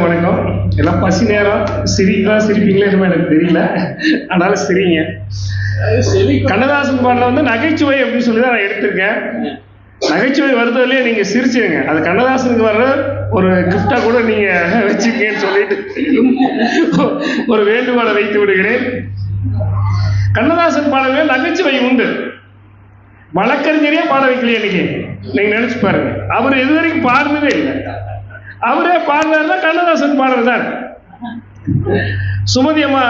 எல்லாருக்கும் வணக்கம். எல்லாம் பசி நேரம் சிரிப்பீங்களே எனக்கு தெரியல, அதனால சிரிங்க. கண்ணதாசன் பாடல வந்து நகைச்சுவை அப்படின்னு சொல்லி தான் நான் எடுத்திருக்கேன். நகைச்சுவை வருதுலயே நீங்க சிரிச்சுங்க, அது கண்ணதாசனுக்கு வர்ற ஒரு கிஃப்டா கூட நீங்க வச்சுக்கன்னு சொல்லிட்டு ஒரு வேண்டுகோளை வைத்து விடுகிறேன். கண்ணதாசன் பாடல்கள் நகைச்சுவை உண்டு. வழக்கறிஞரே பாட வைக்கலையே இன்னைக்கு, நீங்க நினைச்சு பாருங்க. அவர் இது வரைக்கும் பாடுனதே இல்லை. அவரே பாடுறாருன்னா கண்ணதாசன் பாடுறது தான். சுமதி அம்மா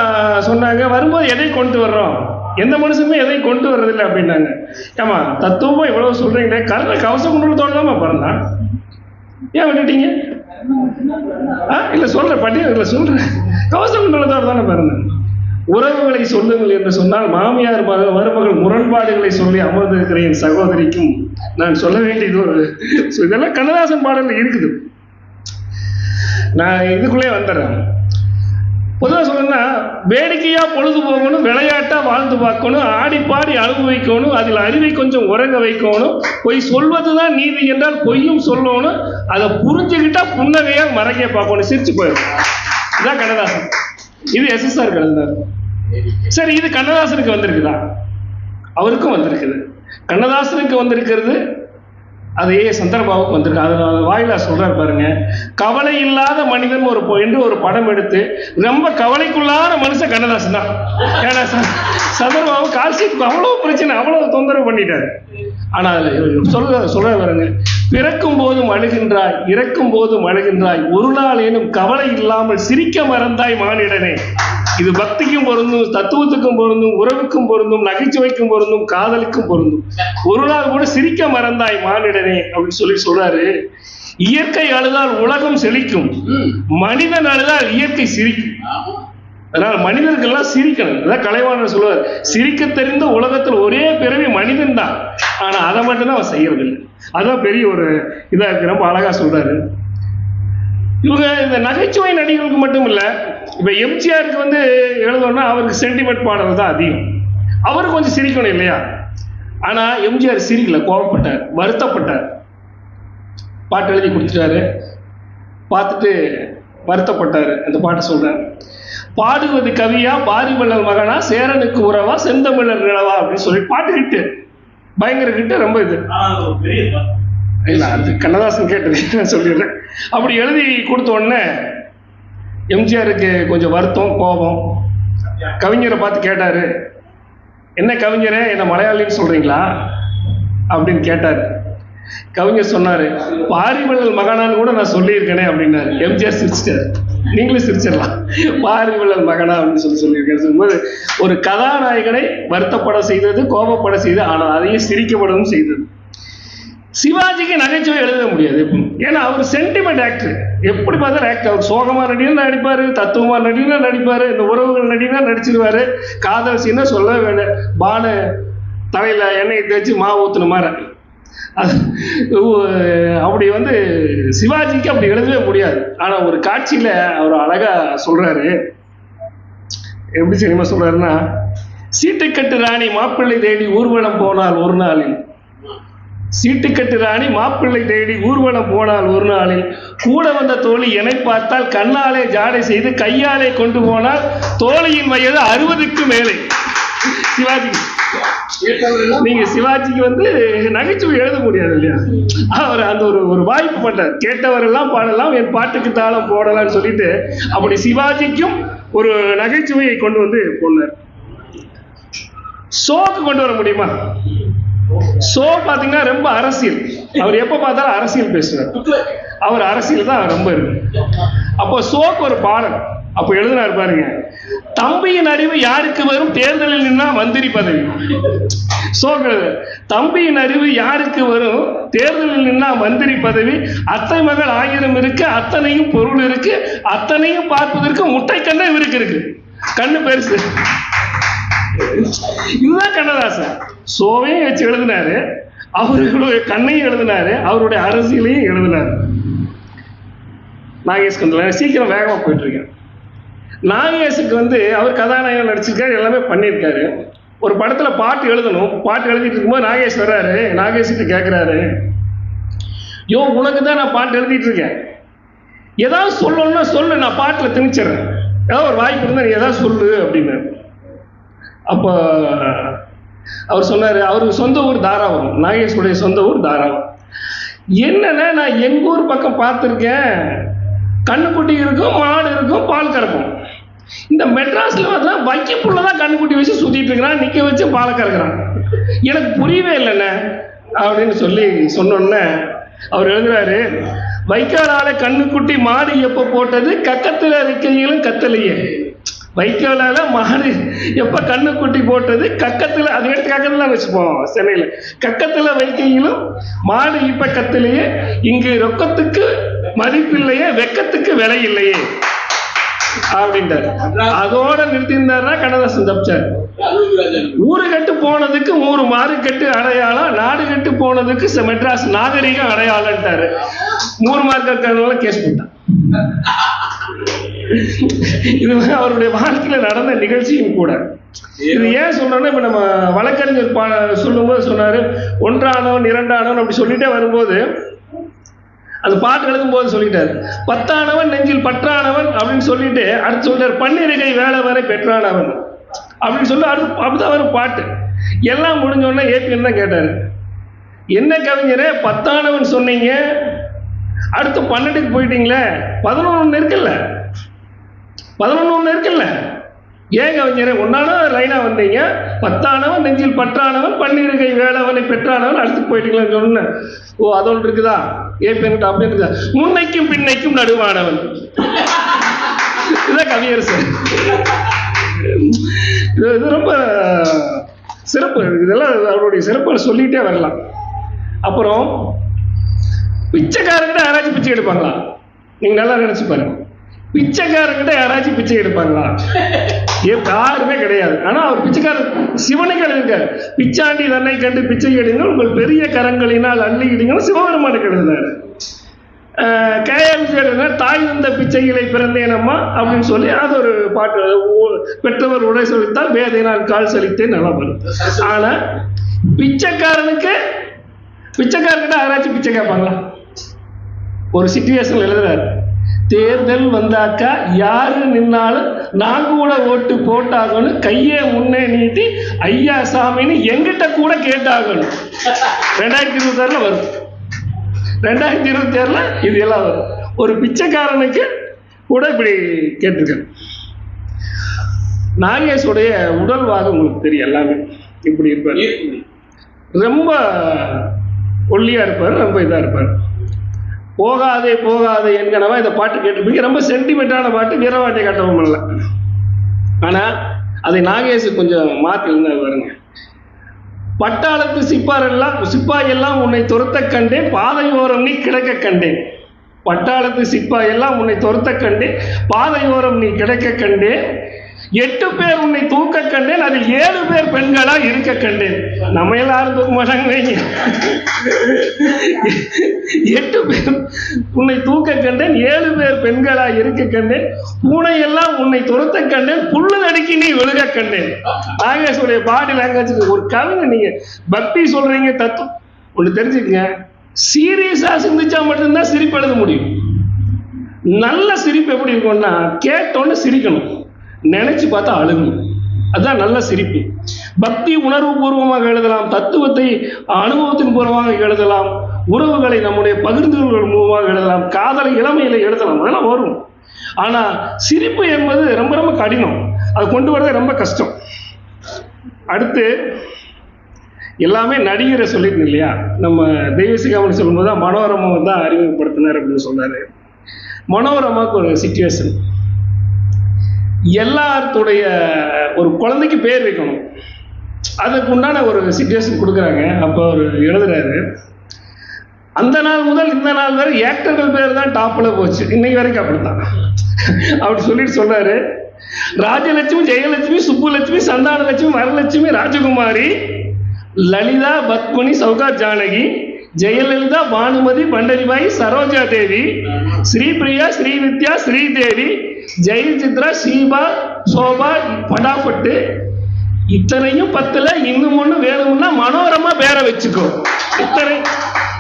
சொன்னாங்க, வரும்போது எதை கொண்டு வர்றோம், எந்த மனுஷனுமே எதை கொண்டு வர்றதில்லை அப்படின்னாங்க. ஏமா தத்துவமா இவ்வளவு சொல்றீங்களே, கர்ண கவச குண்டலத்தோடு தான் பிறந்தான், ஏன் விட்டுட்டீங்க? இல்ல சொல்றேன், பட்டியல சொல்றேன், கவச குண்டலத்தோடு தானே பிறந்தேன். உறவுகளை சொல்லுங்கள் என்று சொன்னால் மாமியார் மருமகள் முரண்பாடுகளை சொல்லி அமர்ந்திருக்கிற என் சகோதரிக்கும் நான் சொல்ல வேண்டியது ஒரு இதெல்லாம் கண்ணதாசன் பாடல்ல இருக்குது. நான் இதுக்குள்ளே வந்துடுறேன். பொதுவாக சொல்லணும்னா, வேடிக்கையா பொழுது போகணும், விளையாட்டா வாழ்ந்து பார்க்கணும், ஆடி பாடி அனுபவிக்கணும், அதில் அறிவை கொஞ்சம் உறங்க வைக்கணும், பொய் சொல்வதுதான் நீதி என்றால் பொய்யும் சொல்லணும், அதை புரிஞ்சுக்கிட்டா புன்னகையால் மறைக்க பார்க்கணும், சிரிச்சு போயிடும். இதுதான் கண்ணதாசன். இது SSR எழுதினார். சரி, இது கண்ணதாசனுக்கு வந்திருக்குதா? அவருக்கும் வந்திருக்குது. கண்ணதாசனுக்கு வந்திருக்கிறது அதே சந்தர்பாவுக்கு வந்திருக்கு. அதனால வாயிலா சொல்றாரு பாருங்க, கவலை இல்லாத மனிதன் என்று ஒரு படம் எடுத்து ரொம்ப கவலைக்குள்ளான மனுஷன் கண்ணதாசன் தான். ஏன்னா சந்தர்பாபு கால்ஷீட் அவ்வளவு பிரச்சனை, அவ்வளவு தொந்தரவு பண்ணிட்டாரு. ஆனா சொல்ற பாருங்க, பிறக்கும் போதும் அழுகின்றாய், இறக்கும் போதும் அழுகின்றாய், ஒரு நாள் ஏனும் கவலை இல்லாமல் சிரிக்க மறந்தாய் மானிடனே. இது பக்திக்கும் பொருந்தும், தத்துவத்துக்கும் பொருந்தும், உறவுக்கும் பொருந்தும், நகைச்சுவைக்கும் பொருந்தும், காதலுக்கும் பொருந்தும். ஒரு நாள் கூட சிரிக்க மறந்தாய் மானிடனே அப்படின்னு சொல்றாரு. இயற்கை அழுதால் உலகம் செழிக்கும், மனிதன் அழுதால் இயற்கை சிரிக்கும். அதனால மனிதர்கள்லாம் சிரிக்கணும். அதான் கலைவாணர் சொல்லுவார், சிரிக்க தெரிந்த உலகத்தில் ஒரே பிறவி மனிதன் தான், ஆனா அதை மட்டும்தான் அவன் செய்யறதில்லை. அதான் பெரிய ஒரு இதா இருக்கு. ரொம்ப அழகா சொல்றாரு. இவங்க இந்த நகைச்சுவை நடிகர்களுக்கு மட்டும் இல்லை, இப்ப எம்ஜிஆருக்கு வந்து எழுதணும்னா அவருக்கு சென்டிமெண்ட் பாடல் தான் அதிகம். அவருக்கு கொஞ்சம் சிரிக்கணும் இல்லையா? ஆனா எம்ஜிஆர் சிரிக்கல, கோபப்பட்டார், வருத்தப்பட்டார். பாட்டு எழுதி கொடுத்துட்டாரு, பார்த்துட்டு வருத்தப்பட்டாரு. அந்த பாட்டை சொல்றாரு, பாடுவது கவியா, பாரிவள்ளல் மகனா, சேரனுக்கு உறவா, செந்தமிழர் நிலவா அப்படின்னு சொல்லி பாட்டு கிட்டு, பயங்கர கிட்ட, ரொம்ப இது இல்ல, அது கண்ணதாசன் கேட்டது சொல்லிடுறேன். அப்படி எழுதி கொடுத்த உடனே எம்ஜிஆருக்கு கொஞ்சம் வருத்தம், கோபம். கவிஞரை பார்த்து கேட்டாரு, என்ன கவிஞரே, என்ன மலையாளின்னு சொல்றீங்களா அப்படின்னு கேட்டாரு. கவிஞர் சொன்னாரு, பாரிவள்ளல் மகனான்னு கூட நான் சொல்லியிருக்கேனே அப்படின்னாரு. எம்ஜிஆர் சிரிச்சிட்டாரு. நீங்களும் சிரிச்சிடலாம், பாரிவள்ளல் மகனா அப்படின்னு சொல்லியிருக்கேன் சொல்லும்போது ஒரு கதாநாயகனை வருத்தப்பட செய்தது, கோபப்பட செய்தது, ஆனால் அதையும் சிரிக்கப்படவும் செய்தது. சிவாஜிக்கு நகைச்சுவை எழுத முடியாது, ஏன்னா அவர் சென்டிமெண்ட் ஆக்டர். எப்படி பார்த்தாலும் ஆக்டர். அவர் சோகமா நடிகா நடிப்பாரு, தத்துவமா நடிகா நடிப்பாரு, இந்த உறவுகள் நடிகா நடிச்சிருவாரு. காதல் சீனா சொல்ல வேண்டாம், பான தலையில எண்ணெய் தேய்ச்சி மாவு ஊத்துன மாதிரி. அப்படி வந்து சிவாஜிக்கு அப்படி எழுதவே முடியாது. ஆனா ஒரு காட்சியில அவர் அழகா சொல்றாரு. எப்படி தெரியுமா சொல்றாருன்னா, சீட்டுக்கட்டு ராணி மாப்பிள்ளை தேடி ஊர்வலம் போனால் ஒரு நாளில், சீட்டுக்கட்டு ராணி மாப்பிள்ளை தேடி ஊர்வலம் போனால் ஒரு நாளில், கூட வந்த தோழி என்னை பார்த்தால் கண்ணாலே ஜாடை செய்து கையாலே கொண்டு போனால் தோழியின் வயது 60க்கு மேலே. சிவாஜி, நீங்க சிவாஜிக்கு வந்து நகைச்சுவை எழுத முடியாது இல்லையா? அவர் அந்த ஒரு வாய்ப்பு பண்றார், கேட்டவரெல்லாம் பாடலாம், என் பாட்டுக்கு தாளம் போடலாம்னு சொல்லிட்டு அப்படி சிவாஜிக்கும் ஒரு நகைச்சுவையை கொண்டு வந்து போனார். ஷோக்கு கொண்டு வர முடியுமா? ஷோ பாத்தீங்கன்னா ரொம்ப அரசியல். அவர் எப்ப பார்த்தாலும் அரசியல் பேசுறார். அவர் அரசியல் தான் ரொம்ப இருக்கு. அப்போ ஷோக்கு ஒரு பாடல் அப்ப எழுதினார் பாருங்க, தம்பியின் அறிவு யாருக்கு வரும், தேர்தலில் நின்னா மந்திரி பதவி. ஷோக்கு தம்பியின் அறிவு யாருக்கு வரும், தேர்தலில் நின்னா மந்திரி பதவி, அத்தை மகள் 1000 இருக்கு, அத்தனையும் பொருள் இருக்கு, அத்தனையும் பார்ப்பதற்கு முட்டை கண்ண இவருக்கு இருக்கு, கண்ணு பெருசு. இதுதான் கண்ணதாசன். சோவையும் வச்சு எழுதினாரு, அவர்களுடைய கண்ணையும் எழுதினாரு, அவருடைய அரசியலையும் எழுதினாரு. நாகேஷ் கந்தல சீக்கிரம் வேகமா போயிட்டு இருக்கேன். நாகேஷுக்கு வந்து அவர் கதாநாயகன் நடிச்சிருக்காரு, எல்லாமே பண்ணியிருக்காரு. ஒரு படத்துல பாட்டு எழுதணும், பாட்டு எழுதிட்டு இருக்கும்போது நாகேஷ் வர்றாரு. நாகேஷுக்கு கேட்கிறாரு, யோ உனக்கு தான் நான் பாட்டு எழுதிட்டு இருக்கேன், ஏதாவது சொல்லணும்னா சொல்லு, நான் பாட்டில் திணிச்சிடறேன், ஏதாவது ஒரு வாய்ப்பு இருந்தால் நீ ஏதாவது சொல்லு அப்படின்னு. அப்போ அவர் சொன்னார், அவருக்கு சொந்த ஊர் தாராபுரம், நாகேஷுடைய சொந்த ஊர் தாராபுரம். என்னன்னா நான் எங்கள் ஊர் பக்கம் பார்த்துருக்கேன், கண்ணுக்குட்டி இருக்கும், மாடு இருக்கும், பால் கறக்கும். இந்த மெட்ராஸில் பார்த்தா வைக்கப்புள்ள தான் கண்ணுக்குட்டி வச்சு சுற்றிட்டு இருக்கிறான், நிற்க வச்சு பாலை கறக்குறான். எனக்கு புரியவே இல்லைண்ணே அப்படின்னு சொல்லி சொன்னோன்னே அவர் எழுதுறாரு, வைக்காலால கண்ணுக்குட்டி மாடு எப்போ போட்டது, கக்கத்தில் வைக்கையிலும் கத்தலையே. வைக்காலால மாடு எப்போ கண்ணுக்குட்டி போட்டது, கக்கத்தில், அது எடுத்து கக்கத்தில் வச்சுப்போம் சென்னையில், கக்கத்தில் வைக்கையிலும் மாடு இப்ப கத்தலையே, இங்கு ரொக்கத்துக்கு மதிப்பில்லையே, வெக்கத்துக்கு விலை இல்லையே அப்படின்ட்டார். அதோட நிறுத்தியிருந்தாருன்னா கண்ணதாசன் தப்பிச்சார். ஊரு கட்டு போனதுக்கு 100 மாறு கட்டு அடையாளம், நாடு கட்டு போனதுக்கு மெட்ராஸ் நாகரிகம் அடையாளம்ட்டாரு. 100 மார்க்க கேஸ் போட்டான். இது அவருடைய வாழ்க்கையில நடந்த நிகழ்ச்சியும் கூட. இது ஏன் சொன்னோன்னா, இப்ப நம்ம வழக்கறிஞர் சொல்லும் போது சொன்னாரு, ஒன்றானவன் இரண்டானவன் அப்படி சொல்லிட்டே வரும்போது, அது பாட்டு எழுதும் போது சொல்லிட்டாரு, 10ஆனவன் நெஞ்சில் பற்றானவன் அப்படின்னு சொல்லிட்டு அடுத்து சொல்றாரு, பன்னிருகை வேலை வரை பெற்றானவன் அப்படின்னு சொல்லி அடுத்து அப்படிதான் வரும் பாட்டு. எல்லாம் முடிஞ்சோடனே ஏபிஎன் தான் கேட்டாரு, என்ன கவிஞரே 10ஆனவன் சொன்னீங்க, அடுத்து 12க்கு போயிட்டீங்களே, 11 இருக்குல்ல, 11 இருக்குல்ல, ஏன் கவிஞரே ஒன்னான லைனா வந்தீங்க, 10ஆனவன் நெஞ்சில் பற்றானவன் பன்னிருகை வேளவனை பெற்றானவன் அடுத்து போயிட்டீங்களான்னு சொன்ன. ஓ அதொன்று இருக்குதா, ஏபிஎன் அப்படி இருக்குதா, முன்னைக்கும் பின்னைக்கும் நடுவானவன். இதுதான் கவியரசு. இது ரொம்ப சிறப்பு. இதெல்லாம் அவருடைய சிறப்பை சொல்லிட்டே வரலாம். அப்புறம் பிச்சைக்காரங்கிட்ட யாராச்சும் பிச்சை எடுப்பாங்களா? நீங்க நல்லா நினைச்சு பாருங்க, பிச்சைக்காரங்கிட்ட யாராச்சும் பிச்சை எடுப்பாங்களா? யாருமே கிடையாது. ஆனா அவர் பிச்சைக்காரர் சிவனுக்கு எழுதிருக்காரு, பிச்சாண்டி தன்னை கண்டு பிச்சை எடுங்கள், உங்கள் பெரிய கரங்களினால் அள்ளி இடுங்கள், சிவபெருமானுக்கு எழுதினாரு. கேஎல் தாய் வந்த பிச்சைகளை பிறந்தேனம்மா அப்படின்னு சொல்லி அது ஒரு பாட்டு, பெற்றவர் உடை சொலித்தால் வேதையினால் கால் சலித்தேன் நல்லா வரும். ஆனா பிச்சைக்காரன்கிட்ட யாராச்சும் பிச்சை கேட்பாங்களா? ஒரு சிச்சுவேஷன் எழுதுறாரு, தேர்தல் வந்தாக்கா யாரு நின்னாலும் நான் கூட ஓட்டு போட்டாகணும், கையே முன்னே நீட்டி ஐயா சாமின்னு எங்கிட்ட கூட கேட்டாகணும். 2026 வரும், 2026 இது எல்லாம் வரும். ஒரு பிச்சைக்காரனுக்கு கூட இப்படி கேட்டிருக்காரு. நாகேஷுடைய உடல்வாக உங்களுக்கு தெரியும், எல்லாமே இப்படி இருப்பார், ரொம்ப ஒல்லியா இருப்பார், ரொம்ப இதா இருப்பார். போகாதே போகாதே என்கனவா இந்த பாட்டு கேட்டிருப்பீங்க, ரொம்ப சென்டிமெண்டான பாட்டு, வீரவாட்டை கட்டவும் இல்லை. ஆனா அதை நாகேஷ் கொஞ்சம் மாற்றிருந்தார் பாருங்க. பட்டாளத்து சிப்பாயெல்லாம் உன்னை துரத்த கண்டேன், பாதையோரம் நீ கிடக்க கண்டேன். பட்டாளத்து சிப்பாயெல்லாம் உன்னை துரத்த கண்டேன், பாதையோரம் நீ கிடக்க கண்டேன். 8 பேர் உன்னை தூக்க கண்டேன், அதில் 7 பேர் பெண்களா இருக்க கண்டேன். நம்ம எல்லாரும் தூக்க மாட்டாங்க. 8 பேர் உன்னை தூக்க கண்டேன், 7 பேர் பெண்களா இருக்க கண்டேன். பூனை எல்லாம் உன்னை துரத்த கண்டேன், புல்லு நடுக்கி நீ விழுக கண்டேன். நாகேஷுடைய பாடி லாங்குவேஜ் ஒரு கவிதை. நீங்க பக்தி சொல்றீங்க, தத்துவம் ஒன்று தெரிஞ்சுக்கங்க, சீரியஸா சிந்திச்சா மட்டும்தான் சிரிப்பு எழுத முடியும். நல்ல சிரிப்பு எப்படி இருக்கும்னா, கேட்டோன்னு சிரிக்கணும், நினைச்சு பார்த்தா அழுகணும், அதுதான் நல்ல சிரிப்பு. பக்தி உணர்வு பூர்வமாக எழுதலாம், தத்துவத்தை அனுபவத்தின் பூர்வமாக எழுதலாம், உறவுகளை நம்முடைய பகிர்ந்துகள் மூலமாக எழுதலாம், காதலை இளமையில எழுதலாம், அதெல்லாம் வரும். ஆனா சிரிப்பு என்பது ரொம்ப ரொம்ப கடினம், அது கொண்டு வரது ரொம்ப கஷ்டம். அடுத்து எல்லாமே நடிகரை சொல்லிட்டு இல்லையா, நம்ம தெய்வசிகாமணி சொல்லும்போது தான் மனோரமா தான் அறிமுகப்படுத்தினார் அப்படின்னு சொன்னாரு. மனோரமாவுக்கு ஒரு சிச்சுவேஷன், எல்லாத்துடைய ஒரு குழந்தைக்கு பேர் வைக்கணும், அதுக்கு உண்டான ஒரு சிச்சுவேஷன் கொடுக்குறாங்க. அப்போ அவர் எழுதுறாரு, அந்த நாள் முதல் இந்த நாள் வரை ஆக்டர்கள் பேர் தான் டாப்ல போச்சு, இன்னைக்கு வரைக்கும் அப்படித்தான் அப்படி சொல்லிட்டு சொல்றாரு. ராஜலட்சுமி, ஜெயலட்சுமி, சுப்புலட்சுமி, சந்தானலட்சுமி, வரலட்சுமி, ராஜகுமாரி, லலிதா, பத்மினி, சௌகா ஜானகி, ஜெயலலிதா, பானுமதி, பண்டரிபாய், சரோஜா தேவி, ஸ்ரீபிரியா, ஸ்ரீவித்யா, ஸ்ரீதேவி, ஜெயில் சித்ரா, ஷீபா, சோபா, படாபட்டு, இத்தனையும் 10ல இன்னும் ஒண்ணு வேணும்னா மனோரமா பேரை வச்சுக்கோ. இத்தனை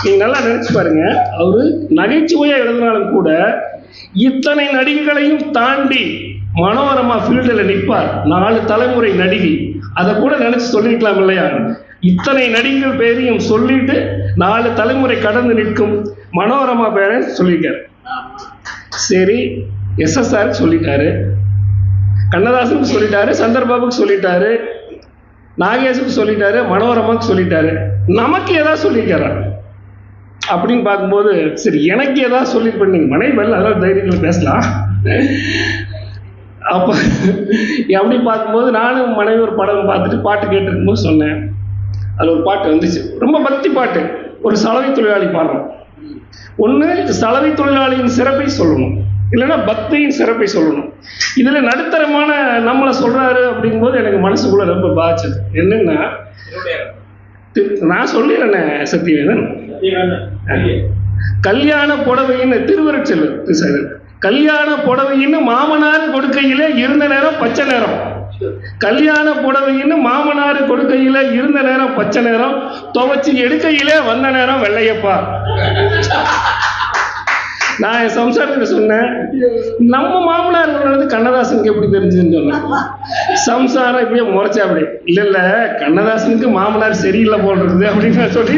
நீங்க நல்லா நினைச்சு பாருங்க, அவரு நகைச்சுவையா எழுதினாலும் கூட இத்தனை நடிகைகளையும் தாண்டி மனோரமா ஃபீல்டில் நிற்பார். 4 தலைமுறை நடிகை. அதை கூட நினைச்சு சொல்லிருக்கலாம் இல்லையா? இத்தனை நடிகர்கள் பேரையும் சொல்லிட்டு 4 தலைமுறை கடந்து நிற்கும் மனோரமா பேரை சொல்லியிருக்காரு. சரி, SSR சொல்லிட்டாரு, கண்ணதாசனுக்கு சொல்லிட்டாரு, சந்தர்பாபுக்கு சொல்லிட்டாரு, நாகேஷுக்கு சொல்லிட்டாரு, மனோரமாவுக்கு சொல்லிட்டாரு. நமக்கு ஏதாவது சொல்லியிருக்காரா அப்படின்னு பார்க்கும்போது, சரி எனக்கு ஏதாவது சொல்லியிருப்பேன். நீங்கள் மனைவி வரல, அதெல்லாம் தைரியத்தில் பேசலாம். அப்போ அப்படி பார்க்கும்போது நானும் மனைவி ஒரு படம் பார்த்துட்டு பாட்டு கேட்டுருக்கும்போது சொன்னேன். அதில் ஒரு பாட்டு வந்துச்சு, ரொம்ப பக்தி பாட்டு. ஒரு சலவை தொழிலாளி பாடுறோம். ஒன்று சலவை தொழிலாளியின் சிறப்பை சொல்லணும், இல்லைன்னா பக்தியின் சிறப்பை சொல்லணும். இதில் நடுத்தரமான நம்மளை சொல்கிறாரு அப்படிங்கும்போது எனக்கு மனசுக்குள்ளே ரொம்ப பாதிச்சது. என்னன்னா, நான் சொல்லிடுறேனே சத்தியவேதன், கல்யாண புடவைன்னு திருவருட்செல்வர், கல்யாண புடவைன்னு மாமனார் கொடுக்கையில இருந்த நேரம் பச்சை நேரம், கல்யாண புடவைன்னு மாமனார் கொடுக்கையில இருந்த நேரம் பச்சை நேரம், துவைச்சி எடுக்கையிலே வந்த நேரம் வெள்ளையப்பா. நான் என் சம்சாரத்துக்கு சொன்னேன், நம்ம மாமனார் வந்து கண்ணதாசனுக்கு எப்படி தெரிஞ்சுன்னு சொன்னேன். சம்சாரம் இப்படியே முறைச்சா, அப்படி இல்ல கண்ணதாசனுக்கு மாமனார் சரியில்லை போடுறது அப்படின்னு நான் சொல்லி,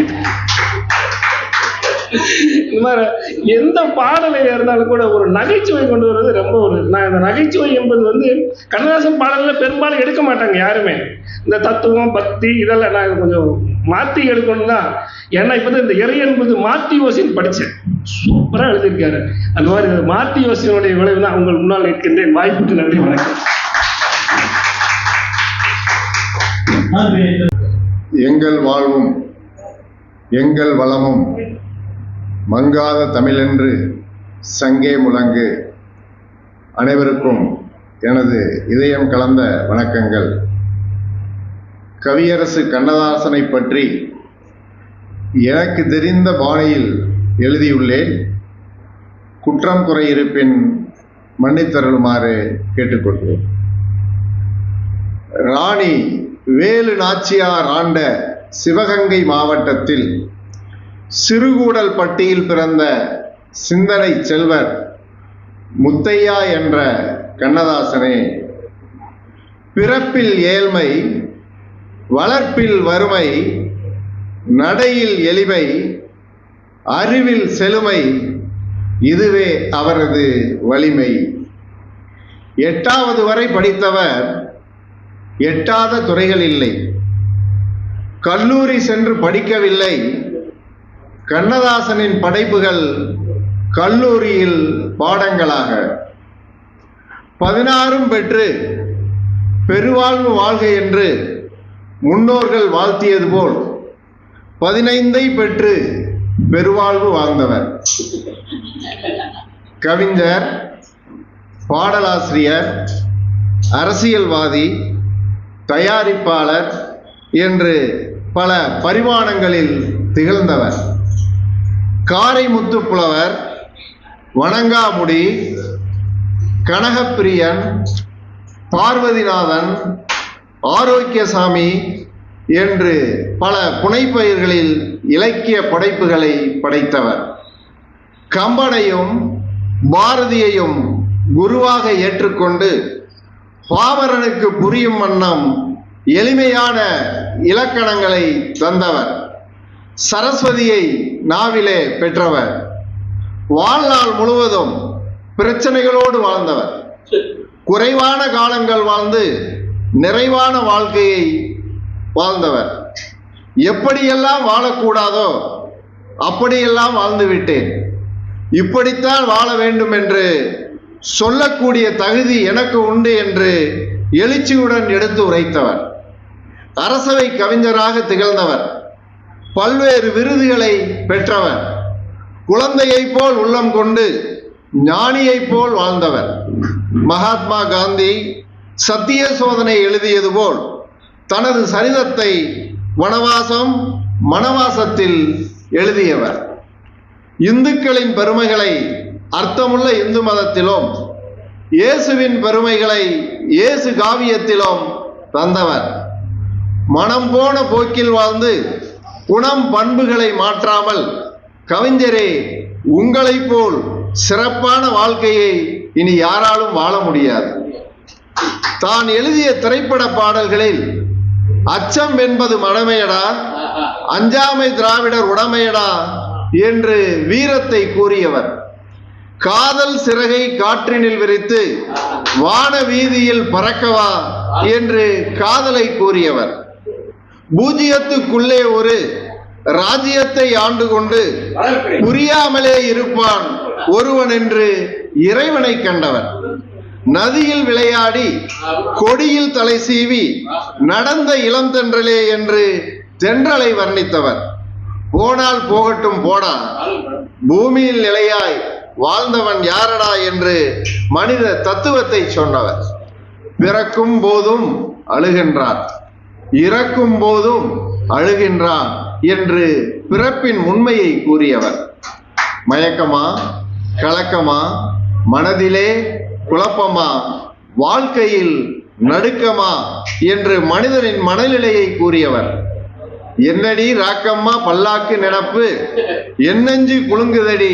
இந்த மாதிரி எந்த பாடலை இருந்தாலும் கூட ஒரு நகைச்சுவை கொண்டு வருவது ரொம்ப நான் இந்த நகைச்சுவை என்பது வந்து கண்ணதாசன் பாடலில் பெரும்பாலும் எடுக்க மாட்டாங்க யாருமே. இந்த தத்துவம் பக்தி இதெல்லாம் நான் கொஞ்சம் மாற்றி எடுக்கணும் தான். ஏன்னா இப்போ இந்த இறை என்பது மாத்தி யோசின்னு படித்தேன், சூப்பராக எழுதியிருக்காரு. அந்த மாதிரி மாத்தி யோசினுடைய விளைவு தான் உங்கள் முன்னால் இருக்கின்றேன். வாய்ப்புக்கு நன்றி, வணக்கம். எங்கள் வாழ்வும் எங்கள் வளமும் மங்காத தமிழென்று சங்கே முழங்கு. அனைவருக்கும் எனது இதயம் கலந்த வணக்கங்கள். கவியரசு கண்ணதாசனை பற்றி எனக்கு தெரிந்த பாணியில் எழுதியுள்ளேன். குற்றம் குறை இருப்பின் மன்னித்தருளுமாறு கேட்டுக்கொள்கிறேன். ராணி வேலு நாச்சியார் ஆண்ட சிவகங்கை மாவட்டத்தில் சிறுகூடல் பட்டியில் பிறந்த சிந்தனை செல்வர் முத்தையா என்ற கண்ணதாசனே பிறப்பில் ஏழ்மை, வளர்ப்பில் வறுமை, நடையில் எளிமை, அறிவில் செழுமை, இதுவே அவரது வலிமை. 8வது வரை படித்தவர் எட்டாத துறைகள் இல்லை. கல்லூரி சென்று படிக்கவில்லை. கண்ணதாசனின் படைப்புகள் கல்லூரியில் பாடங்களாக. 16 பெற்று பெருவாழ்வு வாழ்க என்று முன்னோர்கள் வாழ்த்தியது போல் 15 பெற்று பெருவாழ்வு வாழ்ந்தவர். கவிஞர், பாடலாசிரியர், அரசியல்வாதி, தயாரிப்பாளர் என்று பல பரிமாணங்களில் திகழ்ந்தவர். காரைமுத்து புலவர், வணங்காமுடி, கனகப்பிரியன், பார்வதிநாதன், ஆரோக்கியசாமி என்று பல புனைப்பெயர்களில் இலக்கிய படைப்புகளை படைத்தவர். கம்பனையும் பாரதியையும் குருவாக ஏற்றுக்கொண்டு பாமரனுக்கு புரியும் வண்ணம் எளிமையான இலக்கணங்களை தந்தவர். சரஸ்வதியை நாவிலே பெற்றவர். வாழ்நாள் முழுவதும் பிரச்சனைகளோடு வாழ்ந்தவர். குறைவான காலங்கள் வாழ்ந்து நிறைவான வாழ்க்கையை வாழ்ந்தவர். எப்படியெல்லாம் வாழக்கூடாதோ அப்படியெல்லாம் வாழ்ந்துவிட்டேன், இப்படித்தான் வாழ வேண்டும் என்று சொல்லக்கூடிய தகுதி எனக்கு உண்டு என்று எழுச்சியுடன் எடுத்து உரைத்தவர். அரசவை கவிஞராக திகழ்ந்தவர். பல்வேறு விருதுகளை பெற்றவர். குழந்தையைப் போல் உள்ளம் கொண்டு ஞானியைப் போல் வாழ்ந்தவர். மகாத்மா காந்தி சத்திய சோதனை எழுதியது போல் தனது சரிதத்தை வனவாசம் மனவாசத்தில் எழுதியவர். இந்துக்களின் பெருமைகளை அர்த்தமுள்ள இந்து மதத்திலும், இயேசுவின் பெருமைகளை இயேசு காவியத்திலும் தந்தவர். மனம் போன போக்கில் வாழ்ந்து குணம் பண்புகளை மாற்றாமல், கவிஞரே உங்களைப் போல் சிறப்பான வாழ்க்கையை இனி யாராலும் வாழ முடியாது. தான் எழுதிய திரைப்பட பாடல்களில் அச்சம் என்பது மடமையடா, அஞ்சாமை திராவிடர் உடமையடா என்று வீரத்தை கூறியவர். காதல் சிறகை காற்றினில் விரித்து வான வீதியில் பறக்கவா என்று காதலை கூறியவர். பூஜ்ஜியத்துக்குள்ளே ஒரு ராஜ்யத்தை ஆண்டு கொண்டு புரியாமலே இருப்பான் ஒருவன் என்று இறைவனை கண்டவர். நதியில் விளையாடி கொடியில் தலை சீவி நடந்த இளம் தென்றலே என்று தென்றலை வர்ணித்தவர். போனால் போகட்டும் போடா, பூமியில் நிலையாய் வாழ்ந்தவன் யாரடா என்று மனித தத்துவத்தை சொன்னவர். பிறக்கும் போதும் அழுகின்றான், இறக்கும் போதும் அழுகின்றான் என்று பிறப்பின் உண்மையை கூறியவர். மயக்கமா, கலக்கமா, மனதிலே குழப்பமா, வாழ்க்கையில் நடுக்கமா என்று மனிதனின் மனநிலையை கூறியவர். என்னடி ராக்கம்மா பல்லாக்கு நினப்பு, என்னெஞ்சு குலுங்குதடி